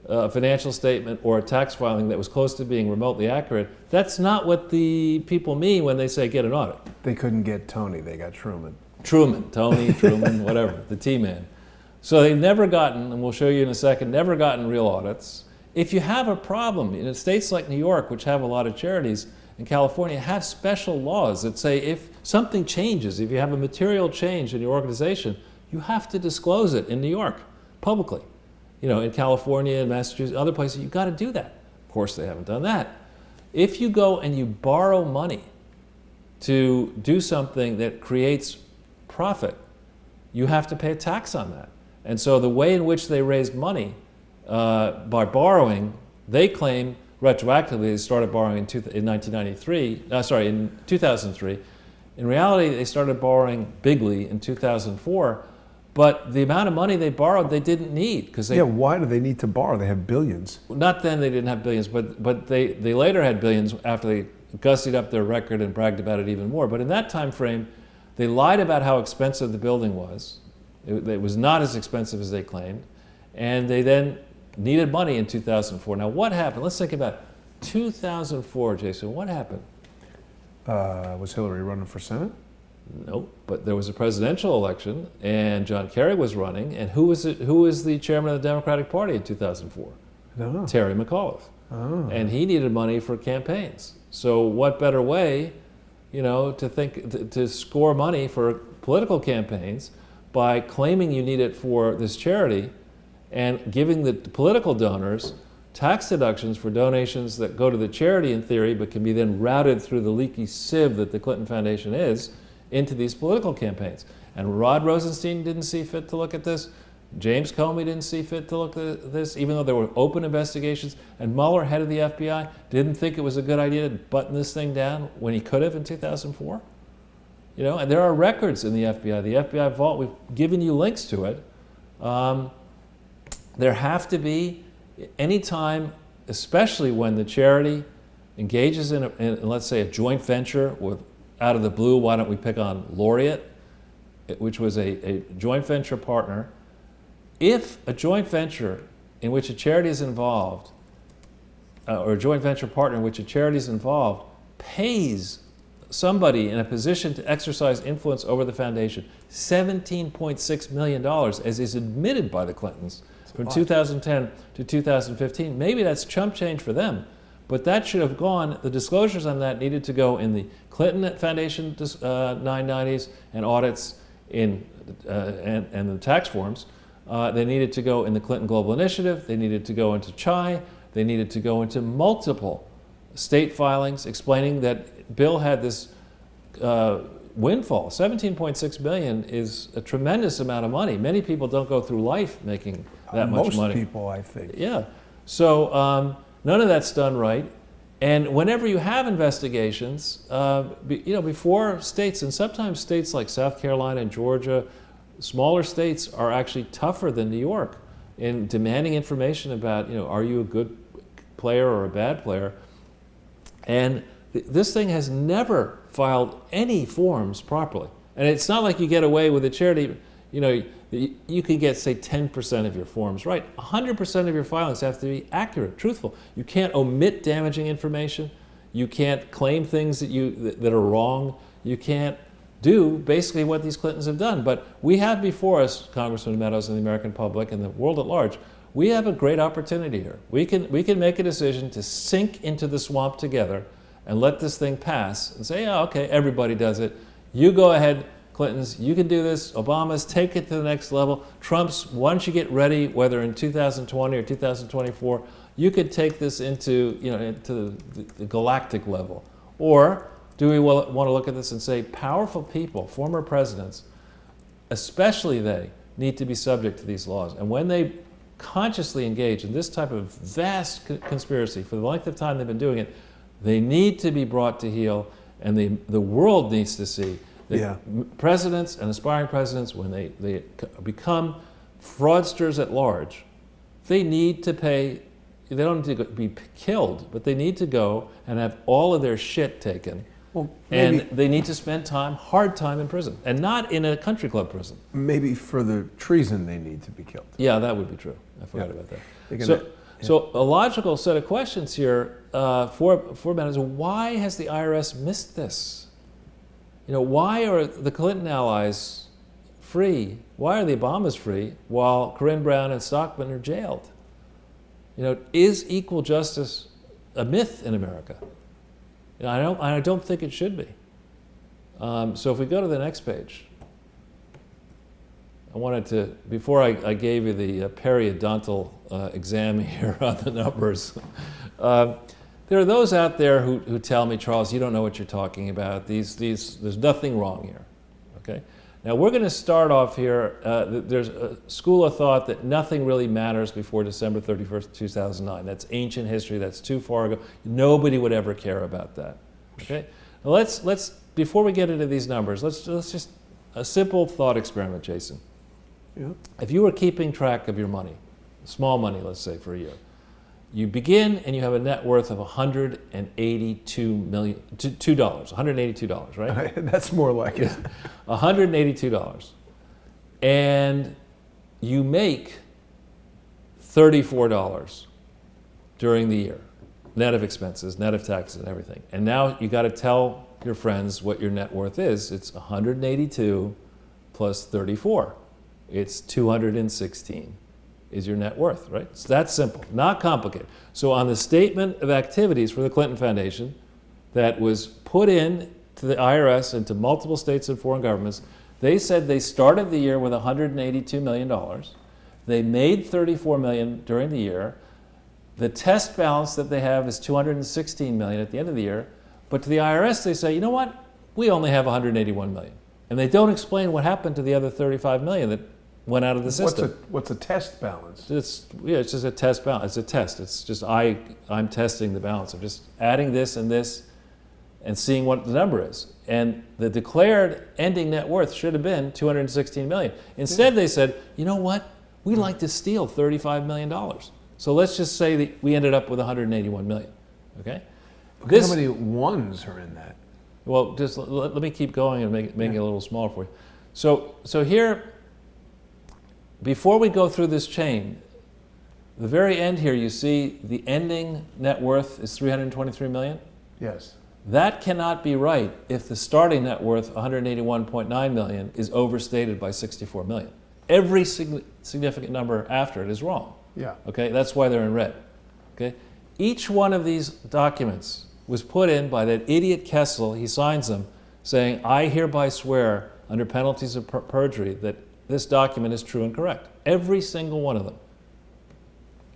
a financial statement or a tax filing that was close to being remotely accurate. That's not what the people mean when they say get an audit. They couldn't get Tony, they got Truman. Tony, Truman, whatever, the T-man. So they've never gotten, and we'll show you in a second, never gotten real audits. If you have a problem, in states like New York, which have a lot of charities, and California have special laws that say if something changes, if you have a material change in your organization, you have to disclose it in New York publicly. In California and Massachusetts, other places, you've got to do that. Of course, they haven't done that. If you go and you borrow money to do something that creates profit, you have to pay a tax on that. And so the way in which they raised money by borrowing, they claim retroactively they started borrowing in 2003. In reality, they started borrowing bigly in 2004, but the amount of money they borrowed, they didn't need. Why do they need to borrow? They have billions. Not then, they didn't have billions, but they later had billions after they gussied up their record and bragged about it even more. But in that time frame, they lied about how expensive the building was. It was not as expensive as they claimed, and they then needed money in 2004. Now, what happened? Let's think about 2004, Jason. What happened? Was Hillary running for Senate? No, but there was a presidential election, and John Kerry was running. And who was the chairman of the Democratic Party in 2004? I don't know. Terry McAuliffe. Oh. And he needed money for campaigns. So what better way, to score money for political campaigns by claiming you need it for this charity and giving the political donors tax deductions for donations that go to the charity in theory, but can be then routed through the leaky sieve that the Clinton Foundation is into these political campaigns. And Rod Rosenstein didn't see fit to look at this. James Comey didn't see fit to look at this, even though there were open investigations. And Mueller, head of the FBI, didn't think it was a good idea to button this thing down when he could have in 2004. You know, and there are records in the FBI. The FBI vault, we've given you links to it. There have to be, any time, especially when the charity engages in let's say, a joint venture with, out of the blue, why don't we pick on Laureate, which was a joint venture partner. If a joint venture in which a charity is involved, or a joint venture partner in which a charity is involved, pays somebody in a position to exercise influence over the foundation $17.6 million, as is admitted by the Clintons, from 2010 to 2015, maybe that's chump change for them, but that should have gone, the disclosures on that needed to go in the Clinton Foundation 990s and audits and the tax forms. They needed to go in the Clinton Global Initiative, they needed to go into CHI, they needed to go into multiple state filings explaining that Bill had this windfall. $17.6 million is a tremendous amount of money. Many people don't go through life making that much money. Most people, I think. Yeah. So none of that's done right. And whenever you have investigations, before states, and sometimes states like South Carolina and Georgia, smaller states are actually tougher than New York in demanding information about, are you a good player or a bad player? And this thing has never filed any forms properly. And it's not like you get away with a charity, you can get, say, 10% of your forms right. 100% of your filings have to be accurate, truthful. You can't omit damaging information. You can't claim things that are wrong. You can't do basically what these Clintons have done. But we have before us, Congressman Meadows and the American public and the world at large, we have a great opportunity here. We can make a decision to sink into the swamp together and let this thing pass and say, yeah, okay, everybody does it. You go ahead, Clintons, you can do this. Obama's, take it to the next level. Trump's, once you get ready, whether in 2020 or 2024, you could take this into, into the galactic level. Or do we want to look at this and say, powerful people, former presidents, especially they, need to be subject to these laws. And when they consciously engage in this type of vast conspiracy for the length of time they've been doing it, they need to be brought to heel, and the world needs to see that presidents and aspiring presidents, when they become fraudsters at large, they need to pay, they don't need to be killed, but they need to go and have all of their shit taken. Well, and they need to spend hard time in prison, and not in a country club prison. Maybe for the treason they need to be killed. Yeah, that would be true. I forgot about that. So a logical set of questions here for Ben is, why has the IRS missed this? Why are the Clinton allies free? Why are the Obamas free while Corinne Brown and Stockman are jailed? Is equal justice a myth in America? I don't think it should be. So if we go to the next page, I wanted to, before I gave you the periodontal exam here on the numbers, there are those out there who tell me, Charles, you don't know what you're talking about. There's nothing wrong here. Okay. Now we're going to start off here. There's a school of thought that nothing really matters before December 31st, 2009. That's ancient history. That's too far ago. Nobody would ever care about that. Okay. Now let's before we get into these numbers, let's just a simple thought experiment, Jason. Yeah. If you were keeping track of your money, small money, let's say, for a year, you begin and you have a net worth of $182 million, $182, right? That's more like it. $182. And you make $34 during the year, net of expenses, net of taxes and everything. And now you got to tell your friends what your net worth is. It's 182 plus 34. It's 216. Is your net worth, right? It's that simple, not complicated. So on the statement of activities for the Clinton Foundation that was put in to the IRS and to multiple states and foreign governments, they said they started the year with $182 million. They made 34 million during the year. The test balance that they have is 216 million at the end of the year. But to the IRS, they say, you know what? We only have 181 million. And they don't explain what happened to the other 35 million that went out of the system. What's a test balance? It's just a test balance. It's a test. It's just I'm testing the balance. I'm just adding this and seeing what the number is. And the declared ending net worth should have been 216 million. Instead, they said, you know what? We'd like to steal $35 million. So let's just say that we ended up with 181 million. Okay? How many ones are in that? Well, just let me keep going and make it a little smaller for you. So here, before we go through this chain, the very end here, you see the ending net worth is 323 million. Yes. That cannot be right if the starting net worth, 181.9 million, is overstated by 64 million. Every significant number after it is wrong. Yeah. Okay, that's why they're in red. Okay, each one of these documents was put in by that idiot Kessel. He signs them saying, I hereby swear under penalties of perjury that this document is true and correct. Every single one of them.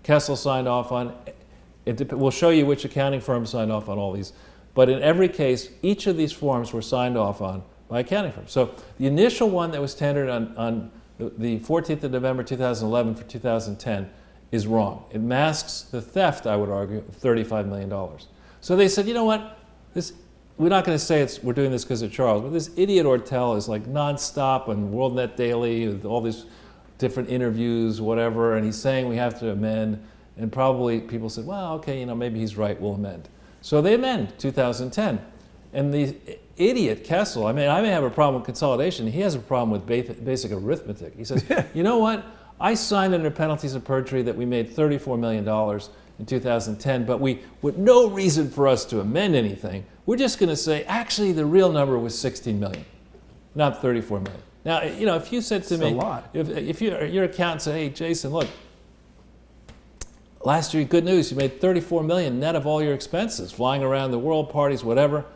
Kessel signed off on. We'll show you which accounting firm signed off on all these. But in every case, each of these forms were signed off on by accounting firms. So the initial one that was tendered on the 14th of November 2011 for 2010 is wrong. It masks the theft, I would argue, of $35 million. So they said, you know what? We're not going to say we're doing this because of Charles, but this idiot Ortel is like nonstop on WorldNet Daily with all these different interviews, whatever, and he's saying we have to amend. And probably people said, well, okay, maybe he's right, we'll amend. So they amend 2010. And the idiot Kessel, I may have a problem with consolidation. He has a problem with basic arithmetic. He says, you know what? I signed under penalties of perjury that we made $34 million in 2010, but with no reason for us to amend anything. We're just going to say, actually, the real number was 16 million, not 34 million. Now, if you said to me, a lot. If your accountant said, hey, Jason, look, last year, good news, you made 34 million net of all your expenses, flying around the world, parties, whatever.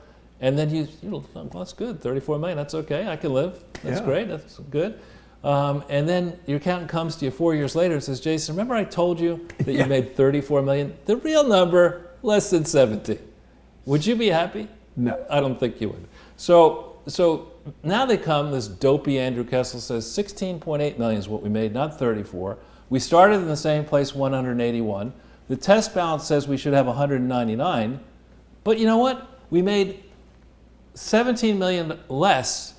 And then well, that's good, 34 million, that's okay, I can live. That's great, that's good. And then your accountant comes to you 4 years later and says, Jason, remember I told you that you made 34 million? The real number, less than 17. Would you be happy? No. I don't think you would. So now they come, this dopey Andrew Kessel says 16.8 million is what we made, not 34. We started in the same place, 181. The test balance says we should have 199. But you know what? We made 17 million less.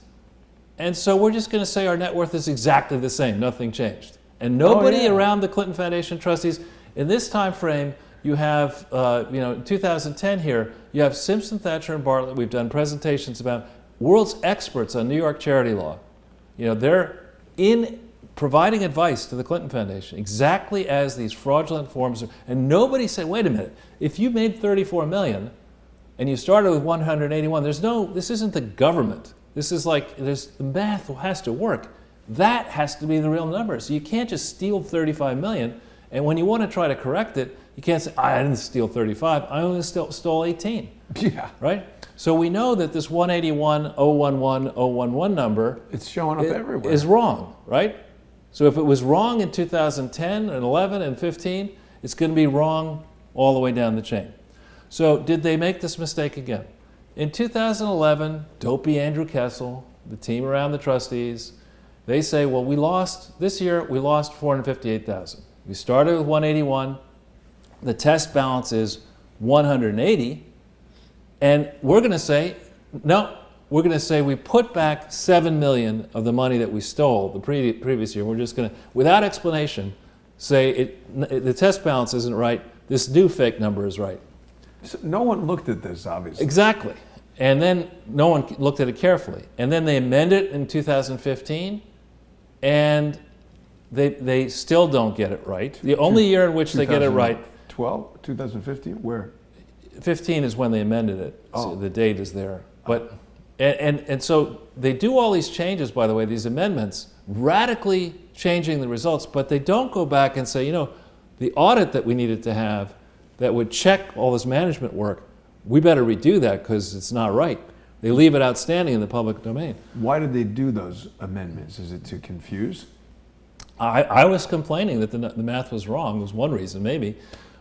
And so we're just going to say our net worth is exactly the same. Nothing changed. And nobody around the Clinton Foundation trustees, in this time frame, you have, in 2010 here, you have Simpson, Thatcher, and Bartlett. We've done presentations about world's experts on New York charity law. They're providing advice to the Clinton Foundation, exactly as these fraudulent forms are. And nobody said, wait a minute, if you made 34 million and you started with 181, this isn't the government. This is like, the math has to work. That has to be the real number. So you can't just steal 35 million, and when you want to try to correct it, you can't say, I didn't steal 35, I only stole 18. Yeah. Right? So we know that this 181,011,011 number it's showing up everywhere. Is wrong, right? So if it was wrong in 2010 and 11 and 15, it's going to be wrong all the way down the chain. So did they make this mistake again? In 2011, dopey Andrew Kessel, the team around the trustees, they say, well, this year we lost 458,000. We started with 181. The test balance is 180. And we're going to say, no, we're going to say we put back 7 million of the money that we stole the previous year. We're just going to, without explanation, say the test balance isn't right. This new fake number is right. So no one looked at this, obviously. Exactly. And then no one looked at it carefully. And then they amend it in 2015, and they still don't get it right. The only year in which they get it right. 2015? Where? 15 is when they amended it. Oh. So the date is there. But and so they do all these changes, by the way, these amendments, radically changing the results, but they don't go back and say, the audit that we needed to have that would check all this management work, we better redo that because it's not right. They leave it outstanding in the public domain. Why did they do those amendments? Is it to confuse? I was complaining that the math was wrong, was one reason maybe,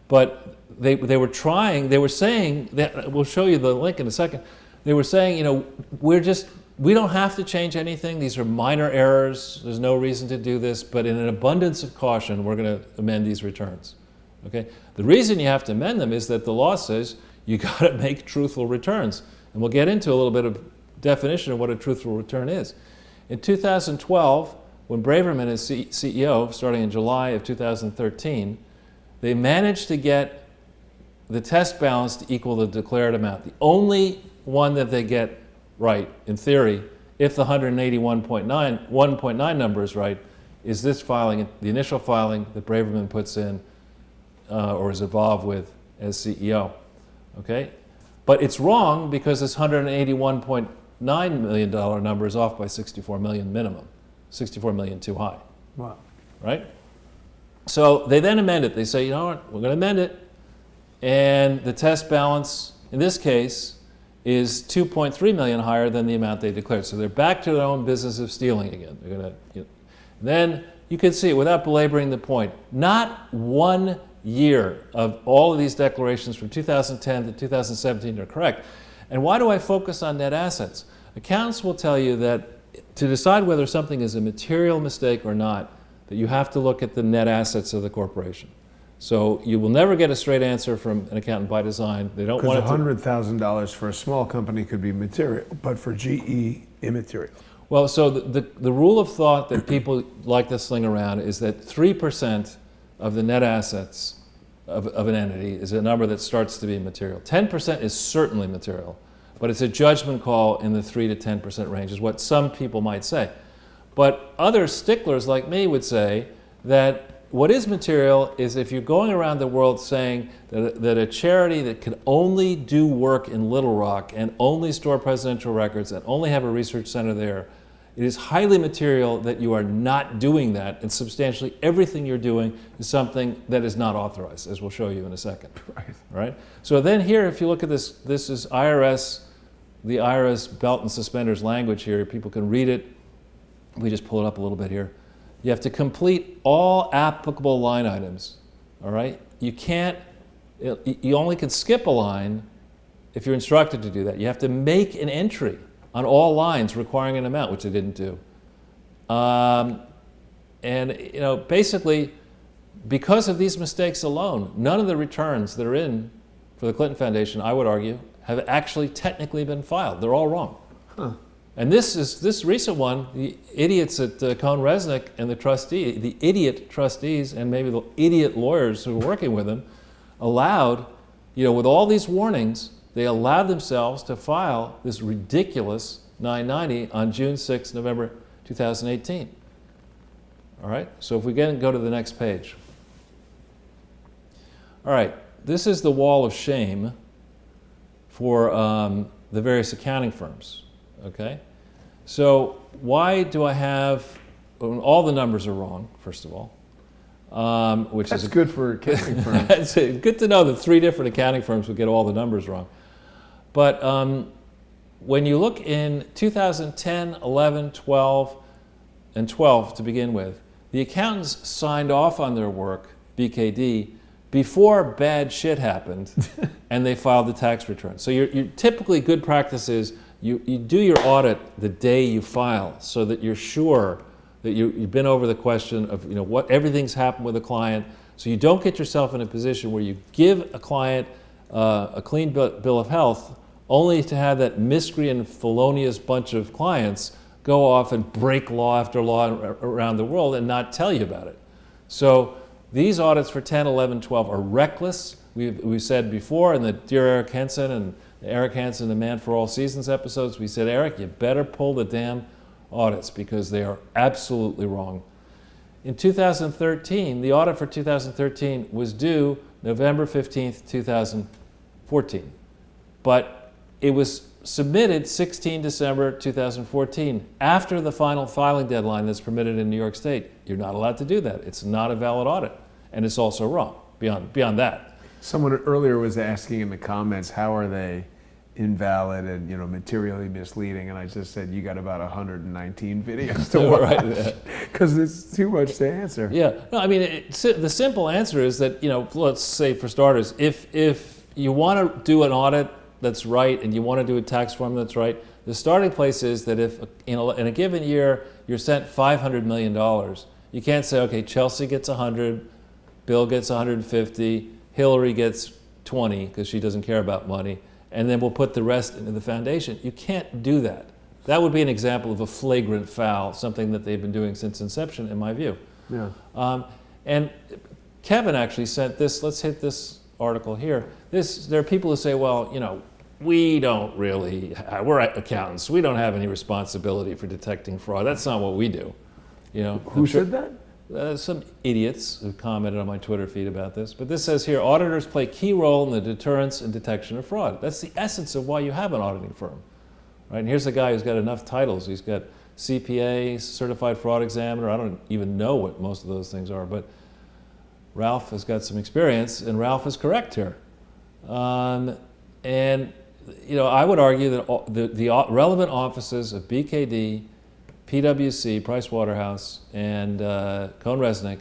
but they were trying, they were saying, that we'll show you the link in a second, they were saying, you know, we don't have to change anything, these are minor errors, there's no reason to do this, but in an abundance of caution, we're going to amend these returns. Okay? The reason you have to amend them is that the law says you got to make truthful returns. And we'll get into a little bit of definition of what a truthful return is. In 2012, when Braverman is CEO, starting in July of 2013, they managed to get the test balance to equal the declared amount. The only one that they get right, in theory, if the 181.9 number is right, is this filing, the initial filing that Braverman puts in or is involved with as CEO. Okay? But it's wrong because this $181.9 million number is off by 64 million minimum. 64 million too high. Wow. Right? So they then amend it. They say, you know what, we're going to amend it. And the test balance, in this case, is 2.3 million higher than the amount they declared. So they're back to their own business of stealing again. They're going to, you know. Then you can see, without belaboring the point, not 1 year of all of these declarations from 2010 to 2017 are correct. And why do I focus on net assets? Accountants will tell you that to decide whether something is a material mistake or not, that you have to look at the net assets of the corporation. So you will never get a straight answer from an accountant by design. They don't want it to... Because $100,000 for a small company could be material, but for GE, immaterial. Well, so the rule of thought that people like to sling around is that 3% of the net assets of an entity is a number that starts to be material. 10% is certainly material, but it's a judgment call in the 3 to 10% range, is what some people might say. But other sticklers like me would say that what is material is if you're going around the world saying that a charity that can only do work in Little Rock and only store presidential records and only have a research center there, it is highly material that you are not doing that, and substantially everything you're doing is something that is not authorized, as we'll show you in a second. Right? So then here, if you look at this, this is IRS, the IRS belt and suspenders language here. People can read it. We just pull it up a little bit here. You have to complete all applicable line items, all right? You can't, you only can skip a line if you're instructed to do that. You have to make an entry on all lines requiring an amount, which they didn't do. And, you know, basically, because of these mistakes alone, none of the returns that are in for the Clinton Foundation, I would argue, have actually technically been filed. They're all wrong. Huh. And this recent one, the idiots at Cohn-Resnick and the trustee, the idiot trustees and maybe the idiot lawyers who were working with them, allowed, you know, with all these warnings, they allowed themselves to file this ridiculous 990 on June 6, November 2018. All right, so if we go to the next page. All right, this is the wall of shame for the various accounting firms. Okay, so why do I have, all the numbers are wrong, first of all. Which That's is good for accounting firms. It's good to know that 3 different accounting firms would get all the numbers wrong. But when you look in 2010, 11, 12, and 12 to begin with, the accountants signed off on their work, BKD, before bad shit happened and they filed the tax return. So your typically good practice is you do your audit the day you file so that you're sure that you've been over the question of, you know, what everything's happened with a client, so you don't get yourself in a position where you give a client a clean bill of health only to have that miscreant, felonious bunch of clients go off and break law after law around the world and not tell you about it. So these audits for 10, 11, 12 are reckless. We've said before in the Dear Eric Henson and Eric Hansen, the Man for All Seasons episodes, we said, Eric, you better pull the damn audits because they are absolutely wrong. In 2013, the audit for 2013 was due November 15th, 2014. But it was submitted 16 December 2014, after the final filing deadline that's permitted in New York State. You're not allowed to do that. It's not a valid audit. And it's also wrong beyond that. Someone earlier was asking in the comments, how are they invalid and materially misleading, and I just said you got about 119 videos to watch because it's too much to answer. Yeah, no, I mean the simple answer is that let's say for starters, if you want to do an audit that's right and you want to do a tax form that's right, the starting place is that if in a given year you're sent $500 million, you can't say, okay, Chelsea gets 100, Bill gets 150, Hillary gets 20 because she doesn't care about money, and then we'll put the rest into the foundation. You can't do that. That would be an example of a flagrant foul, something that they've been doing since inception, in my view. Yeah. And Kevin actually sent this. Let's hit this article here. There are people who say, well, we don't really, we're accountants. We don't have any responsibility for detecting fraud. That's not what we do. Who said that? Some idiots who commented on my Twitter feed about this. But this says here, auditors play key role in the deterrence and detection of fraud. That's the essence of why you have an auditing firm. Right? And here's a guy who's got enough titles. He's got CPA, Certified Fraud Examiner. I don't even know what most of those things are, but Ralph has got some experience, and Ralph is correct here. And I would argue that the relevant offices of BKD, PwC, Pricewaterhouse, and Cohn-Resnick,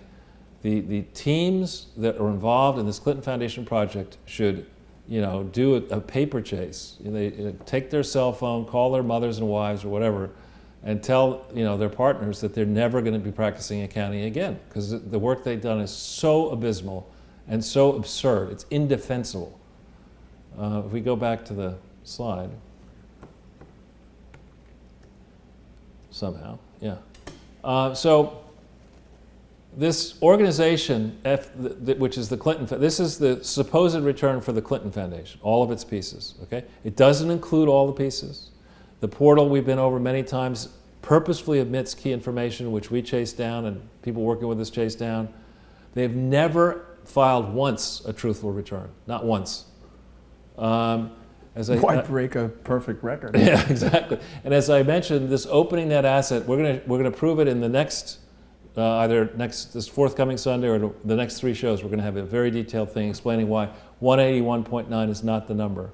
the teams that are involved in this Clinton Foundation project should, do a paper chase. They take their cell phone, call their mothers and wives or whatever, and tell their partners that they're never going to be practicing accounting again, because the work they've done is so abysmal and so absurd. It's indefensible. If we go back to the slide. Somehow, yeah. So this organization, which is the Clinton, this is the supposed return for the Clinton Foundation, all of its pieces, okay? It doesn't include all the pieces. The portal we've been over many times purposefully omits key information, which we chase down and people working with us chase down. They've never filed once a truthful return, not once. Why break a perfect record? Yeah, exactly. And as I mentioned, this opening net asset, we're gonna prove it in the next this forthcoming Sunday or the next 3 shows. We're gonna have a very detailed thing explaining why 181.9 is not the number.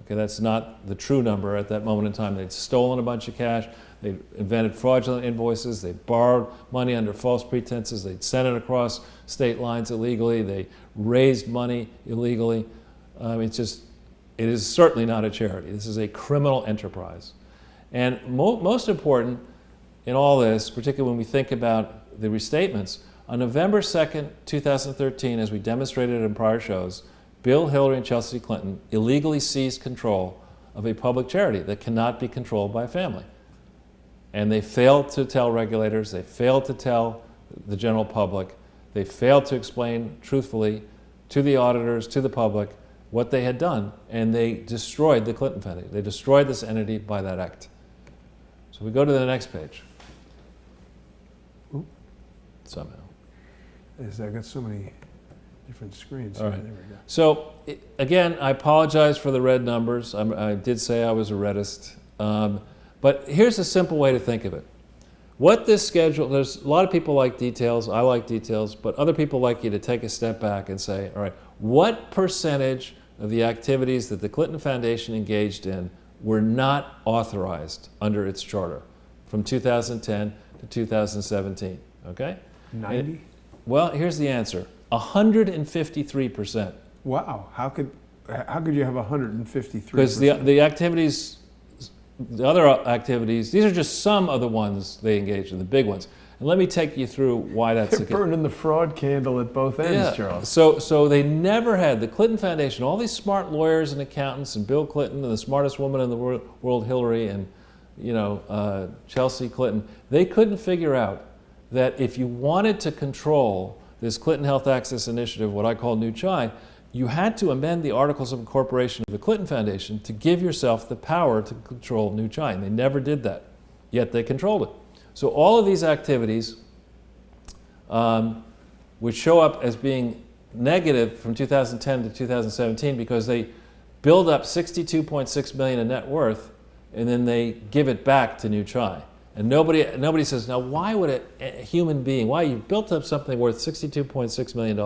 Okay, that's not the true number at that moment in time. They'd stolen a bunch of cash. They invented fraudulent invoices. They borrowed money under false pretenses. They'd sent it across state lines illegally. They raised money illegally. It is certainly not a charity. This is a criminal enterprise. And most important in all this, particularly when we think about the restatements, on November 2nd, 2013, as we demonstrated in prior shows, Bill, Hillary, and Chelsea Clinton illegally seized control of a public charity that cannot be controlled by a family. And they failed to tell regulators, they failed to tell the general public, they failed to explain truthfully to the auditors, to the public, what they had done, and they destroyed the Clinton Foundation. They destroyed this entity by that act. So we go to the next page. Ooh. Somehow. I've got so many different screens. All right. There we go. So again, I apologize for the red numbers. I did say I was a reddist. But here's a simple way to think of it. What this schedule, there's a lot of people like details, I like details, but other people like you to take a step back and say, all right, what percentage of the activities that the Clinton Foundation engaged in were not authorized under its charter from 2010 to 2017, okay? 90? Well, here's the answer, 153%. Wow, how could you have 153%? Because the activities, the other activities, these are just some of the ones they engaged in, the big ones. And let me take you through why that's the case. They're burning the fraud candle at both ends, Yeah. Charles. So they never had, the Clinton Foundation, all these smart lawyers and accountants, and Bill Clinton, and the smartest woman in the world, Hillary, and Chelsea Clinton, they couldn't figure out that if you wanted to control this Clinton Health Access Initiative, what I call New Chai, you had to amend the Articles of Incorporation of the Clinton Foundation to give yourself the power to control New Chai. And they never did that, yet they controlled it. So all of these activities would show up as being negative from 2010 to 2017 because they build up $62.6 million in net worth and then they give it back to New Chai. And nobody says, now why would a human being, why you built up something worth $62.6 million,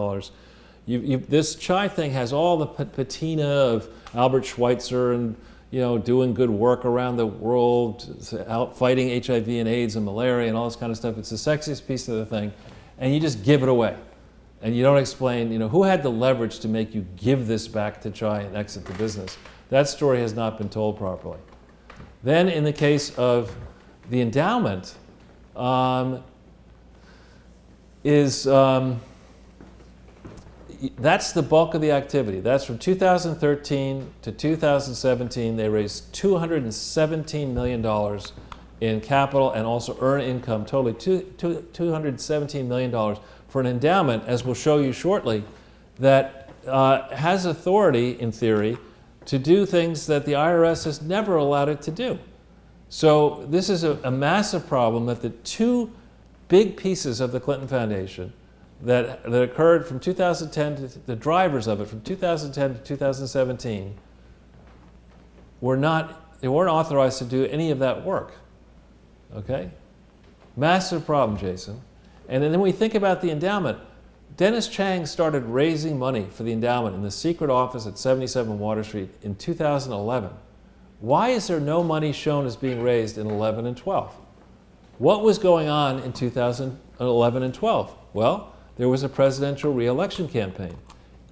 this Chai thing has all the patina of Albert Schweitzer and doing good work around the world, out fighting HIV and AIDS and malaria and all this kind of stuff. It's the sexiest piece of the thing, and you just give it away. And you don't explain, who had the leverage to make you give this back to try and exit the business. That story has not been told properly. Then in the case of the endowment, that's the bulk of the activity. That's from 2013 to 2017. They raised $217 million in capital and also earned income, totally $217 million for an endowment, as we'll show you shortly, that has authority, in theory, to do things that the IRS has never allowed it to do. So this is a massive problem that the two big pieces of the Clinton Foundation that occurred from 2010 to the drivers of it from 2010 to 2017 they weren't authorized to do any of that work. Okay? Massive problem, Jason. And then when we think about the endowment, Dennis Chang started raising money for the endowment in the secret office at 77 Water Street in 2011. Why is there no money shown as being raised in 11 and 12? What was going on in 2011 and 12? Well, there was a presidential re-election campaign.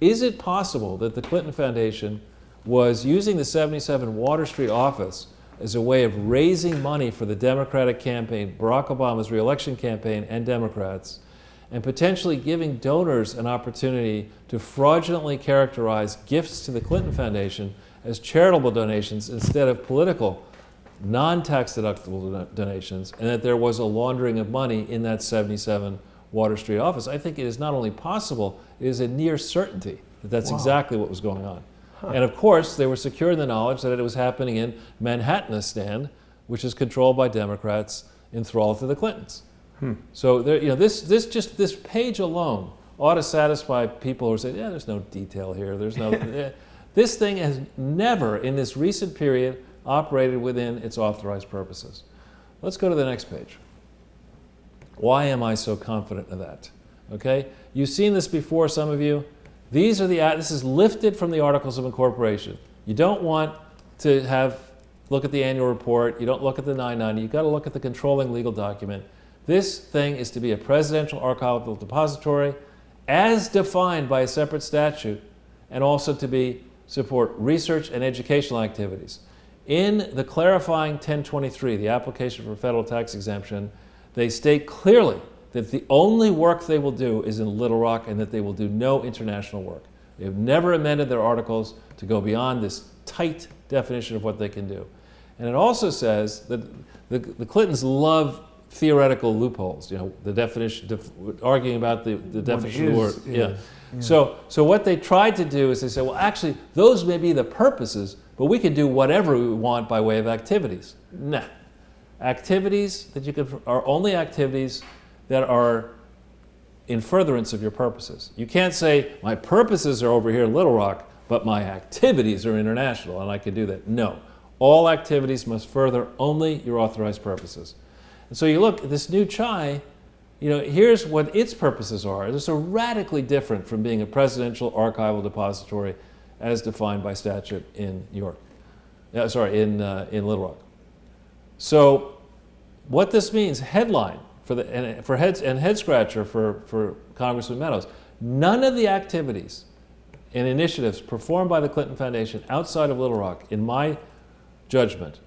Is it possible that the Clinton Foundation was using the 77 Water Street office as a way of raising money for the Democratic campaign, Barack Obama's re-election campaign, and Democrats, and potentially giving donors an opportunity to fraudulently characterize gifts to the Clinton Foundation as charitable donations instead of political, non-tax deductible donations, and that there was a laundering of money in that 77 Water Street office? I think it is not only possible, it is a near certainty that that's exactly what was going on. And of course, they were secure in the knowledge that it was happening in Manhattanistan, which is controlled by Democrats enthralled to the Clintons. So there, this page alone ought to satisfy people who say, yeah, there's no detail here. There's no. This thing has never, in this recent period, operated within its authorized purposes. Let's go to the next page. Why am I so confident of that? Okay, you've seen this before, some of you. This is lifted from the Articles of Incorporation. You don't want to look at the annual report. You don't look at the 990. You've got to look at the controlling legal document. This thing is to be a presidential archival depository as defined by a separate statute, and also to support research and educational activities. In the clarifying 1023, the application for federal tax exemption, they state clearly that the only work they will do is in Little Rock and that they will do no international work. They have never amended their articles to go beyond this tight definition of what they can do. And it also says that the Clintons love theoretical loopholes, the definition, arguing about the definition of the word. Yeah. So what they tried to do is they said, well, actually, those may be the purposes, but we can do whatever we want by way of activities. Nah. Activities that are only activities that are in furtherance of your purposes. You can't say, my purposes are over here in Little Rock, but my activities are international, and I can do that. No. All activities must further only your authorized purposes. And so you look at this new CHI, here's what its purposes are. It's so radically different from being a presidential archival depository as defined by statute in New York. In Little Rock. So what this means, headline, head scratcher for Congressman Meadows, none of the activities and initiatives performed by the Clinton Foundation outside of Little Rock, in my judgment,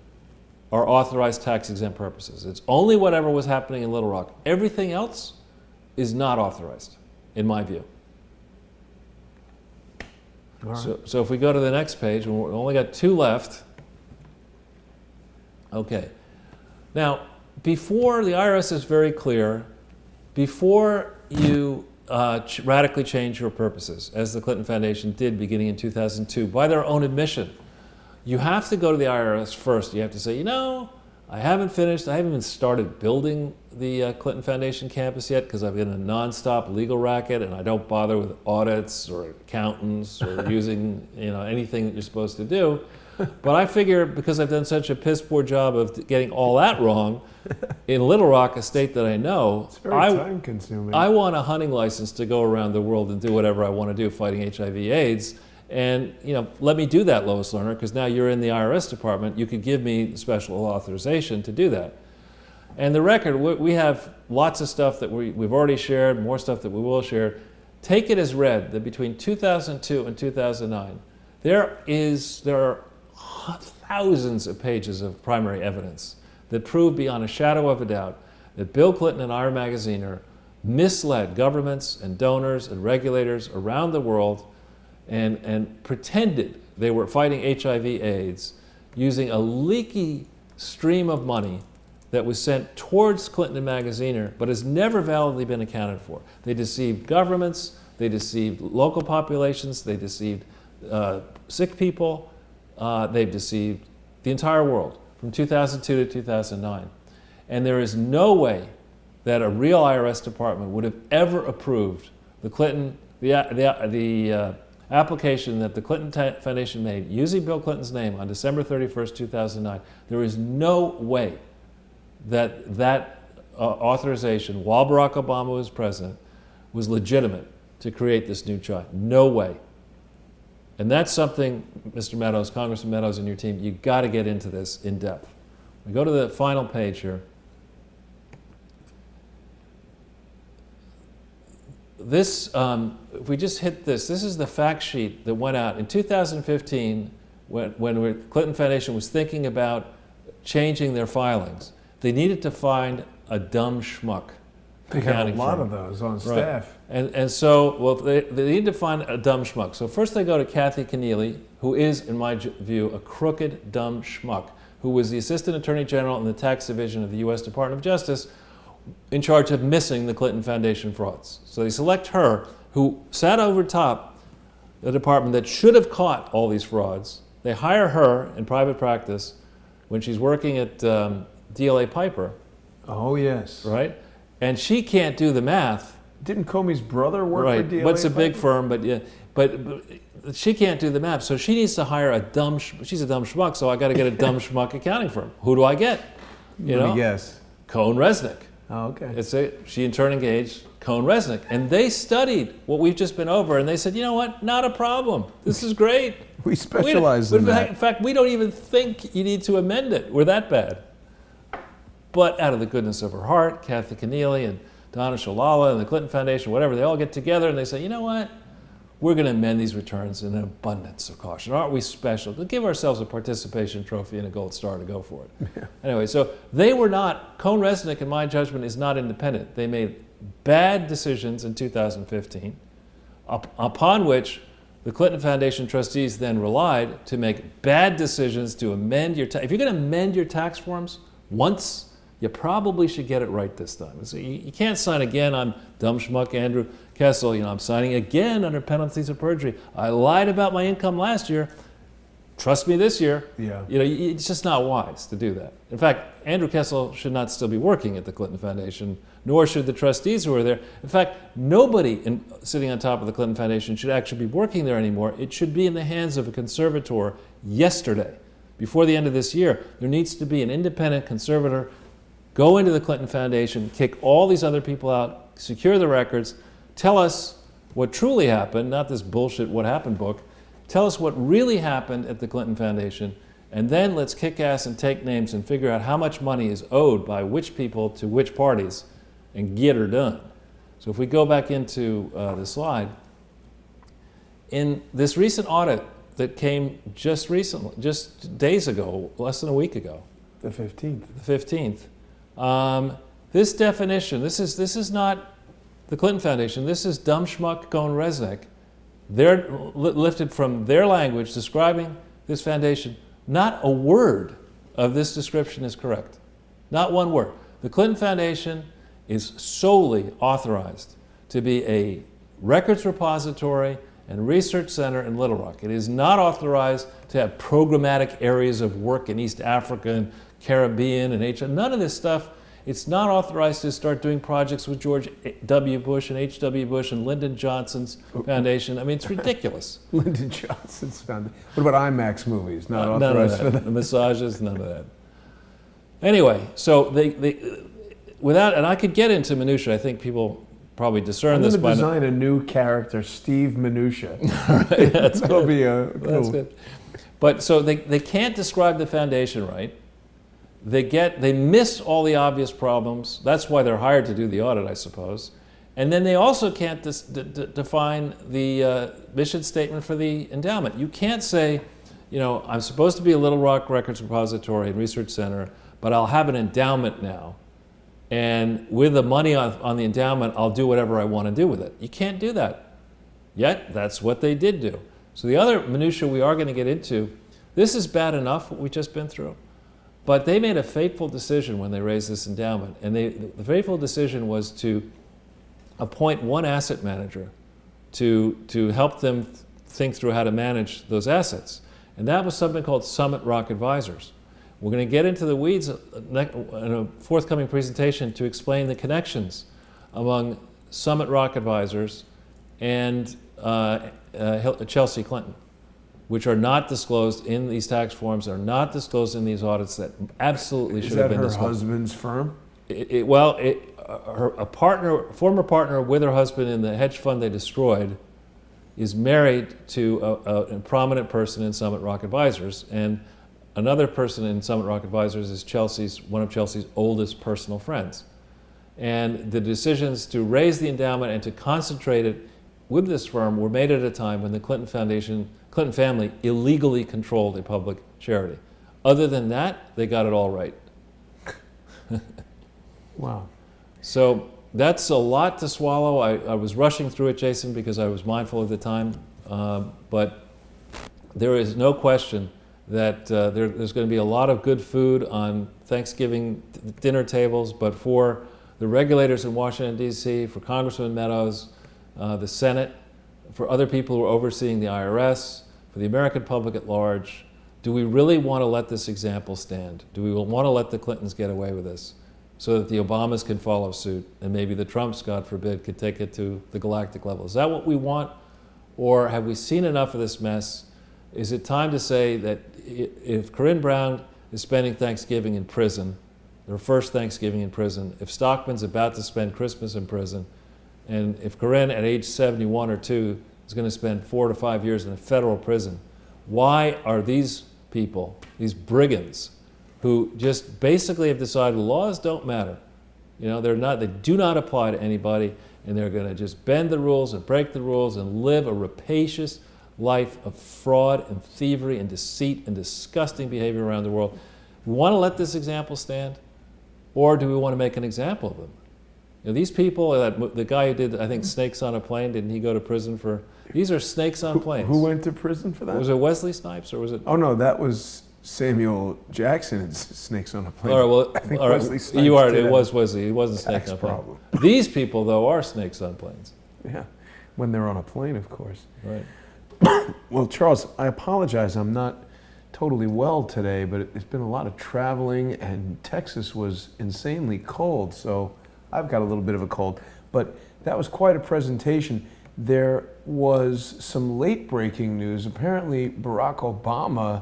are authorized tax-exempt purposes. It's only whatever was happening in Little Rock. Everything else is not authorized, in my view. All right. So if we go to the next page, we've only got 2 left. Okay. Now, before, the IRS is very clear, before you radically change your purposes, as the Clinton Foundation did beginning in 2002, by their own admission, you have to go to the IRS first. You have to say, I haven't finished, I haven't even started building the Clinton Foundation campus yet because I've been in a nonstop legal racket and I don't bother with audits or accountants or using anything that you're supposed to do. But I figure because I've done such a piss poor job of getting all that wrong in Little Rock, a state that I know, it's very time consuming. I want a hunting license to go around the world and do whatever I want to do fighting HIV/AIDS. And let me do that, Lois Lerner, because now you're in the IRS department. You could give me special authorization to do that. And the record, we have lots of stuff that we've already shared, more stuff that we will share. Take it as read that between 2002 and 2009, there are thousands of pages of primary evidence that prove beyond a shadow of a doubt that Bill Clinton and Ira Magaziner misled governments and donors and regulators around the world and pretended they were fighting HIV/AIDS using a leaky stream of money that was sent towards Clinton and Magaziner, but has never validly been accounted for. They deceived governments, they deceived local populations, they deceived sick people, they've deceived the entire world from 2002 to 2009. And there is no way that a real IRS department would have ever approved the application that the Clinton Foundation made using Bill Clinton's name on December 31st, 2009. There is no way that authorization, while Barack Obama was president, was legitimate to create this new child. No way. And that's something, Mr. Meadows, Congressman Meadows and your team, you got to get into this in depth. We go to the final page here. This, if we just hit this is the fact sheet that went out in 2015 when the Clinton Foundation was thinking about changing their filings. They needed to find a dumb schmuck. They have a lot of those on staff. Right. And so, well, they need to find a dumb schmuck. So first they go to Kathy Keneally, who is, in my view, a crooked, dumb schmuck, who was the Assistant Attorney General in the Tax Division of the U.S. Department of Justice, in charge of missing the Clinton Foundation frauds. So they select her, who sat over top the department that should have caught all these frauds. They hire her in private practice when she's working at DLA Piper. Oh, yes. Right? And she can't do the math. Didn't Comey's brother work for DLA? But it's a big firm, but she can't do the math. So she needs to hire she's a dumb schmuck, so I got to get a dumb schmuck accounting firm. Who do I get? Let me guess. Cohn Resnick. Oh, okay. She in turn engaged Cohn Resnick. And they studied what we've just been over, and they said, you know what, not a problem. This is great. We specialize in that. In fact, we don't even think you need to amend it. We're that bad. But out of the goodness of her heart, Kathy Keneally and Donna Shalala and the Clinton Foundation, whatever, they all get together and they say, you know what, we're going to amend these returns in an abundance of caution. Aren't we special? We'll give ourselves a participation trophy and a gold star to go for it. Yeah. Anyway, so they were not, Cohn Resnick, in my judgment, is not independent. They made bad decisions in 2015, upon which the Clinton Foundation trustees then relied to make bad decisions to amend your tax. If you're going to amend your tax forms once, you probably should get it right this time. So you can't sign again. I'm dumb schmuck Andrew Kessel. I'm signing again under penalties of perjury. I lied about my income last year. Trust me this year. Yeah. It's just not wise to do that. In fact, Andrew Kessel should not still be working at the Clinton Foundation, nor should the trustees who are there. In fact, nobody sitting on top of the Clinton Foundation should actually be working there anymore. It should be in the hands of a conservator yesterday. Before the end of this year, there needs to be an independent conservator. Go into the Clinton Foundation, kick all these other people out, secure the records, tell us what truly happened, not this bullshit what happened book. Tell us what really happened at the Clinton Foundation, and then let's kick ass and take names and figure out how much money is owed by which people to which parties and get her done. So if we go back into the slide, in this recent audit that came just recently, just days ago, less than a week ago. The 15th. The 15th. This definition, this is not the Clinton Foundation, this is dumb schmuck Cohn Resnick. They're lifted from their language describing this foundation. Not a word of this description is correct. Not one word. The Clinton Foundation is solely authorized to be a records repository and research center in Little Rock. It is not authorized to have programmatic areas of work in East Africa and Caribbean and Asia. None of this stuff. It's not authorized to start doing projects with George W. Bush and H.W. Bush and Lyndon Johnson's foundation. I mean, it's ridiculous. Lyndon Johnson's foundation. What about IMAX movies? Not authorized for that. The massages, none of that. Anyway, so they without, and I could get into minutia. I think people probably discern I'm this going to design a new character, Steve Minutia. Right, that's That'll good. be a That's cool. good. But so they can't describe the foundation right. They miss all the obvious problems. That's why they're hired to do the audit, I suppose. And then they also can't define the mission statement for the endowment. You can't say, I'm supposed to be a Little Rock Records Repository and Research Center, but I'll have an endowment now. And with the money on the endowment, I'll do whatever I want to do with it. You can't do that. Yet, that's what they did do. So the other minutia we are going to get into, this is bad enough, what we've just been through. But they made a fateful decision when they raised this endowment. And the fateful decision was to appoint one asset manager to help them think through how to manage those assets. And that was something called Summit Rock Advisors. We're going to get into the weeds in a forthcoming presentation to explain the connections among Summit Rock Advisors and Chelsea Clinton, which are not disclosed in these tax forms, are not disclosed in these audits that absolutely should have been disclosed. Is that her husband's firm? A former partner with her husband in the hedge fund they destroyed is married to a prominent person in Summit Rock Advisors, and another person in Summit Rock Advisors is one of Chelsea's oldest personal friends. And the decisions to raise the endowment and to concentrate it with this firm were made at a time when the Clinton family illegally controlled a public charity. Other than that, they got it all right. Wow. So that's a lot to swallow. I was rushing through it, Jason, because I was mindful of the time. But there is no question that there's going to be a lot of good food on Thanksgiving dinner tables, but for the regulators in Washington, D.C., for Congressman Meadows, the Senate, for other people who are overseeing the IRS, for the American public at large, do we really want to let this example stand? Do we want to let the Clintons get away with this so that the Obamas can follow suit and maybe the Trumps, God forbid, could take it to the galactic level? Is that what we want? Or have we seen enough of this mess? Is it time to say that if Corinne Brown is spending Thanksgiving in prison, her first Thanksgiving in prison, if Stockman's about to spend Christmas in prison, and if Corinne at age 71 or 2 is going to spend 4 to 5 years in a federal prison, why are these people, these brigands, who just basically have decided laws don't matter? They do not apply to anybody, and they're going to just bend the rules and break the rules and live a rapacious life of fraud and thievery and deceit and disgusting behavior around the world. We want to let this example stand, or do we want to make an example of them? These people, the guy who did, I think, Snakes on a Plane, didn't he go to prison for? These are snakes on planes. Who went to prison for that? Was it Wesley Snipes or was it? Oh no, that was Samuel Jackson's Snakes on a Plane. All right, well, I think all right, Wesley Snipes you are. did It was Wesley. It wasn't Snakes on a Plane. problem. These people, though, are snakes on planes. Yeah, when they're on a plane, of course. Right. Well, Charles, I apologize. I'm not totally well today, but it's been a lot of traveling, and Texas was insanely cold, so I've got a little bit of a cold. But that was quite a presentation. There was some late-breaking news. Apparently, Barack Obama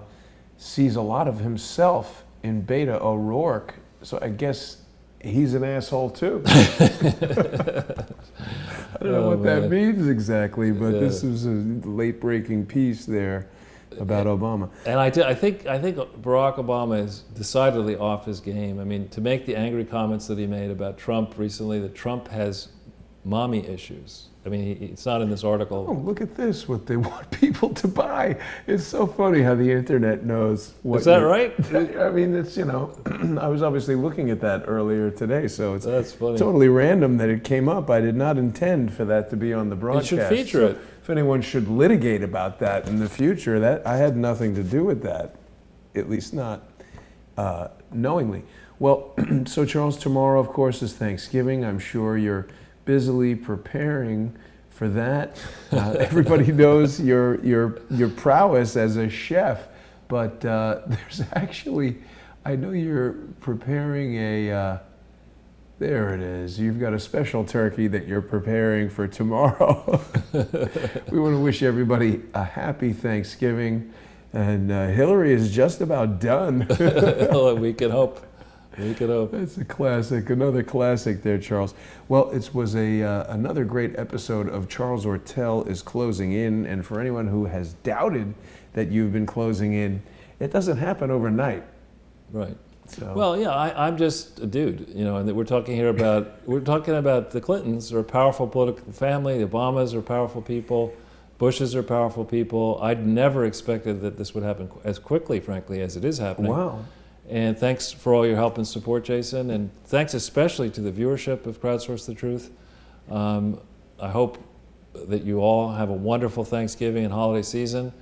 sees a lot of himself in Beta O'Rourke, so I guess he's an asshole too. I don't know what that means exactly, but this was a late-breaking piece there about Obama. And I think Barack Obama is decidedly off his game. I mean, to make the angry comments that he made about Trump recently, that Trump has mommy issues. I mean, it's not in this article. Oh, look at this, what they want people to buy. It's so funny how the internet knows what. Is that right? I mean, it's, I was obviously looking at that earlier today, so it's That's funny. totally random that it came up. I did not intend for that to be on the broadcast. It should feature it. If anyone should litigate about that in the future, that I had nothing to do with that, at least not knowingly. Well, so Charles, tomorrow, of course, is Thanksgiving. I'm sure you're busily preparing for that. Everybody knows your prowess as a chef, but there's actually, I know you're preparing a, there it is. You've got a special turkey that you're preparing for tomorrow. We want to wish everybody a happy Thanksgiving, and Hillary is just about done. We can hope. We could hope. That's a classic, another classic there, Charles. Well, it was another great episode of Charles Ortel is Closing In, and for anyone who has doubted that you've been closing in, it doesn't happen overnight. Right. So. Well, yeah, I'm just a dude, and that we're talking about the Clintons are a powerful political family, the Obamas are powerful people, Bushes are powerful people. I'd never expected that this would happen as quickly, frankly, as it is happening. Wow. And thanks for all your help and support, Jason, and thanks especially to the viewership of Crowdsource the Truth. I hope that you all have a wonderful Thanksgiving and holiday season,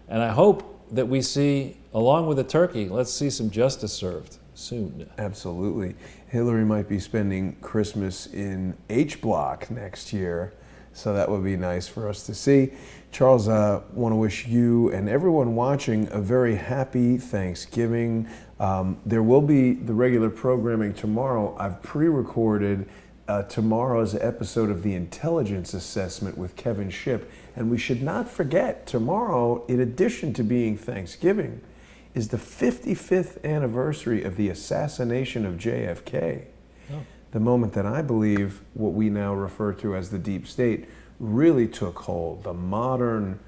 and I hope that we see, along with the turkey, let's see some justice served soon. Absolutely. Hillary might be spending Christmas in H Block next year, so that would be nice for us to see. Charles, I want to wish you and everyone watching a very happy Thanksgiving. There will be the regular programming tomorrow. I've pre-recorded tomorrow's episode of the Intelligence Assessment with Kevin Shipp, and we should not forget, tomorrow, in addition to being Thanksgiving, is the 55th anniversary of the assassination of JFK. Oh. The moment that I believe what we now refer to as the deep state really took hold. The modern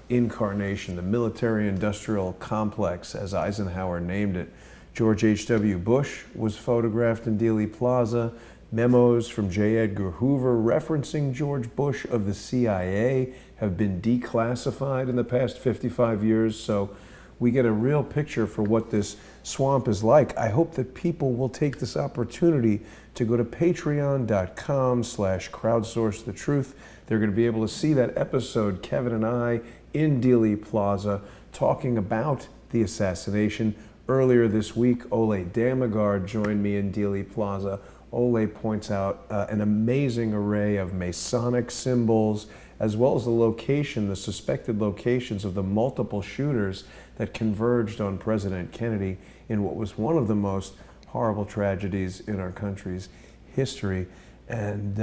incarnation, the military-industrial complex, as Eisenhower named it. George H.W. Bush was photographed in Dealey Plaza. Memos from J. Edgar Hoover referencing George Bush of the CIA have been declassified in the past 55 years, so we get a real picture for what this swamp is like. I hope that people will take this opportunity to go to patreon.com/crowdsourcethetruth. They're going to be able to see that episode, Kevin and I in Dealey Plaza, talking about the assassination. Earlier this week, Ole Damagard joined me in Dealey Plaza. Ole points out an amazing array of Masonic symbols, as well as the suspected locations of the multiple shooters that converged on President Kennedy in what was one of the most horrible tragedies in our country's history. And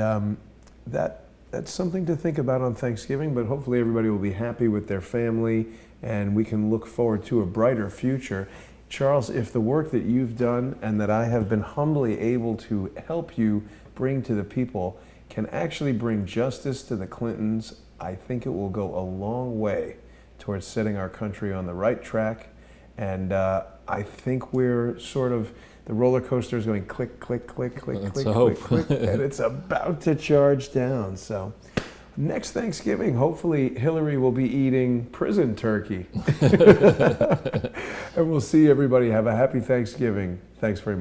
that's something to think about on Thanksgiving, but hopefully everybody will be happy with their family and we can look forward to a brighter future. Charles, if the work that you've done and that I have been humbly able to help you bring to the people can actually bring justice to the Clintons, I think it will go a long way towards setting our country on the right track. And I think we're sort of, the roller coaster is going click, click, click, click, Let's click, hope. click, click, and it's about to charge down. So next Thanksgiving, hopefully Hillary will be eating prison turkey. And we'll see everybody. Have a happy Thanksgiving. Thanks very much.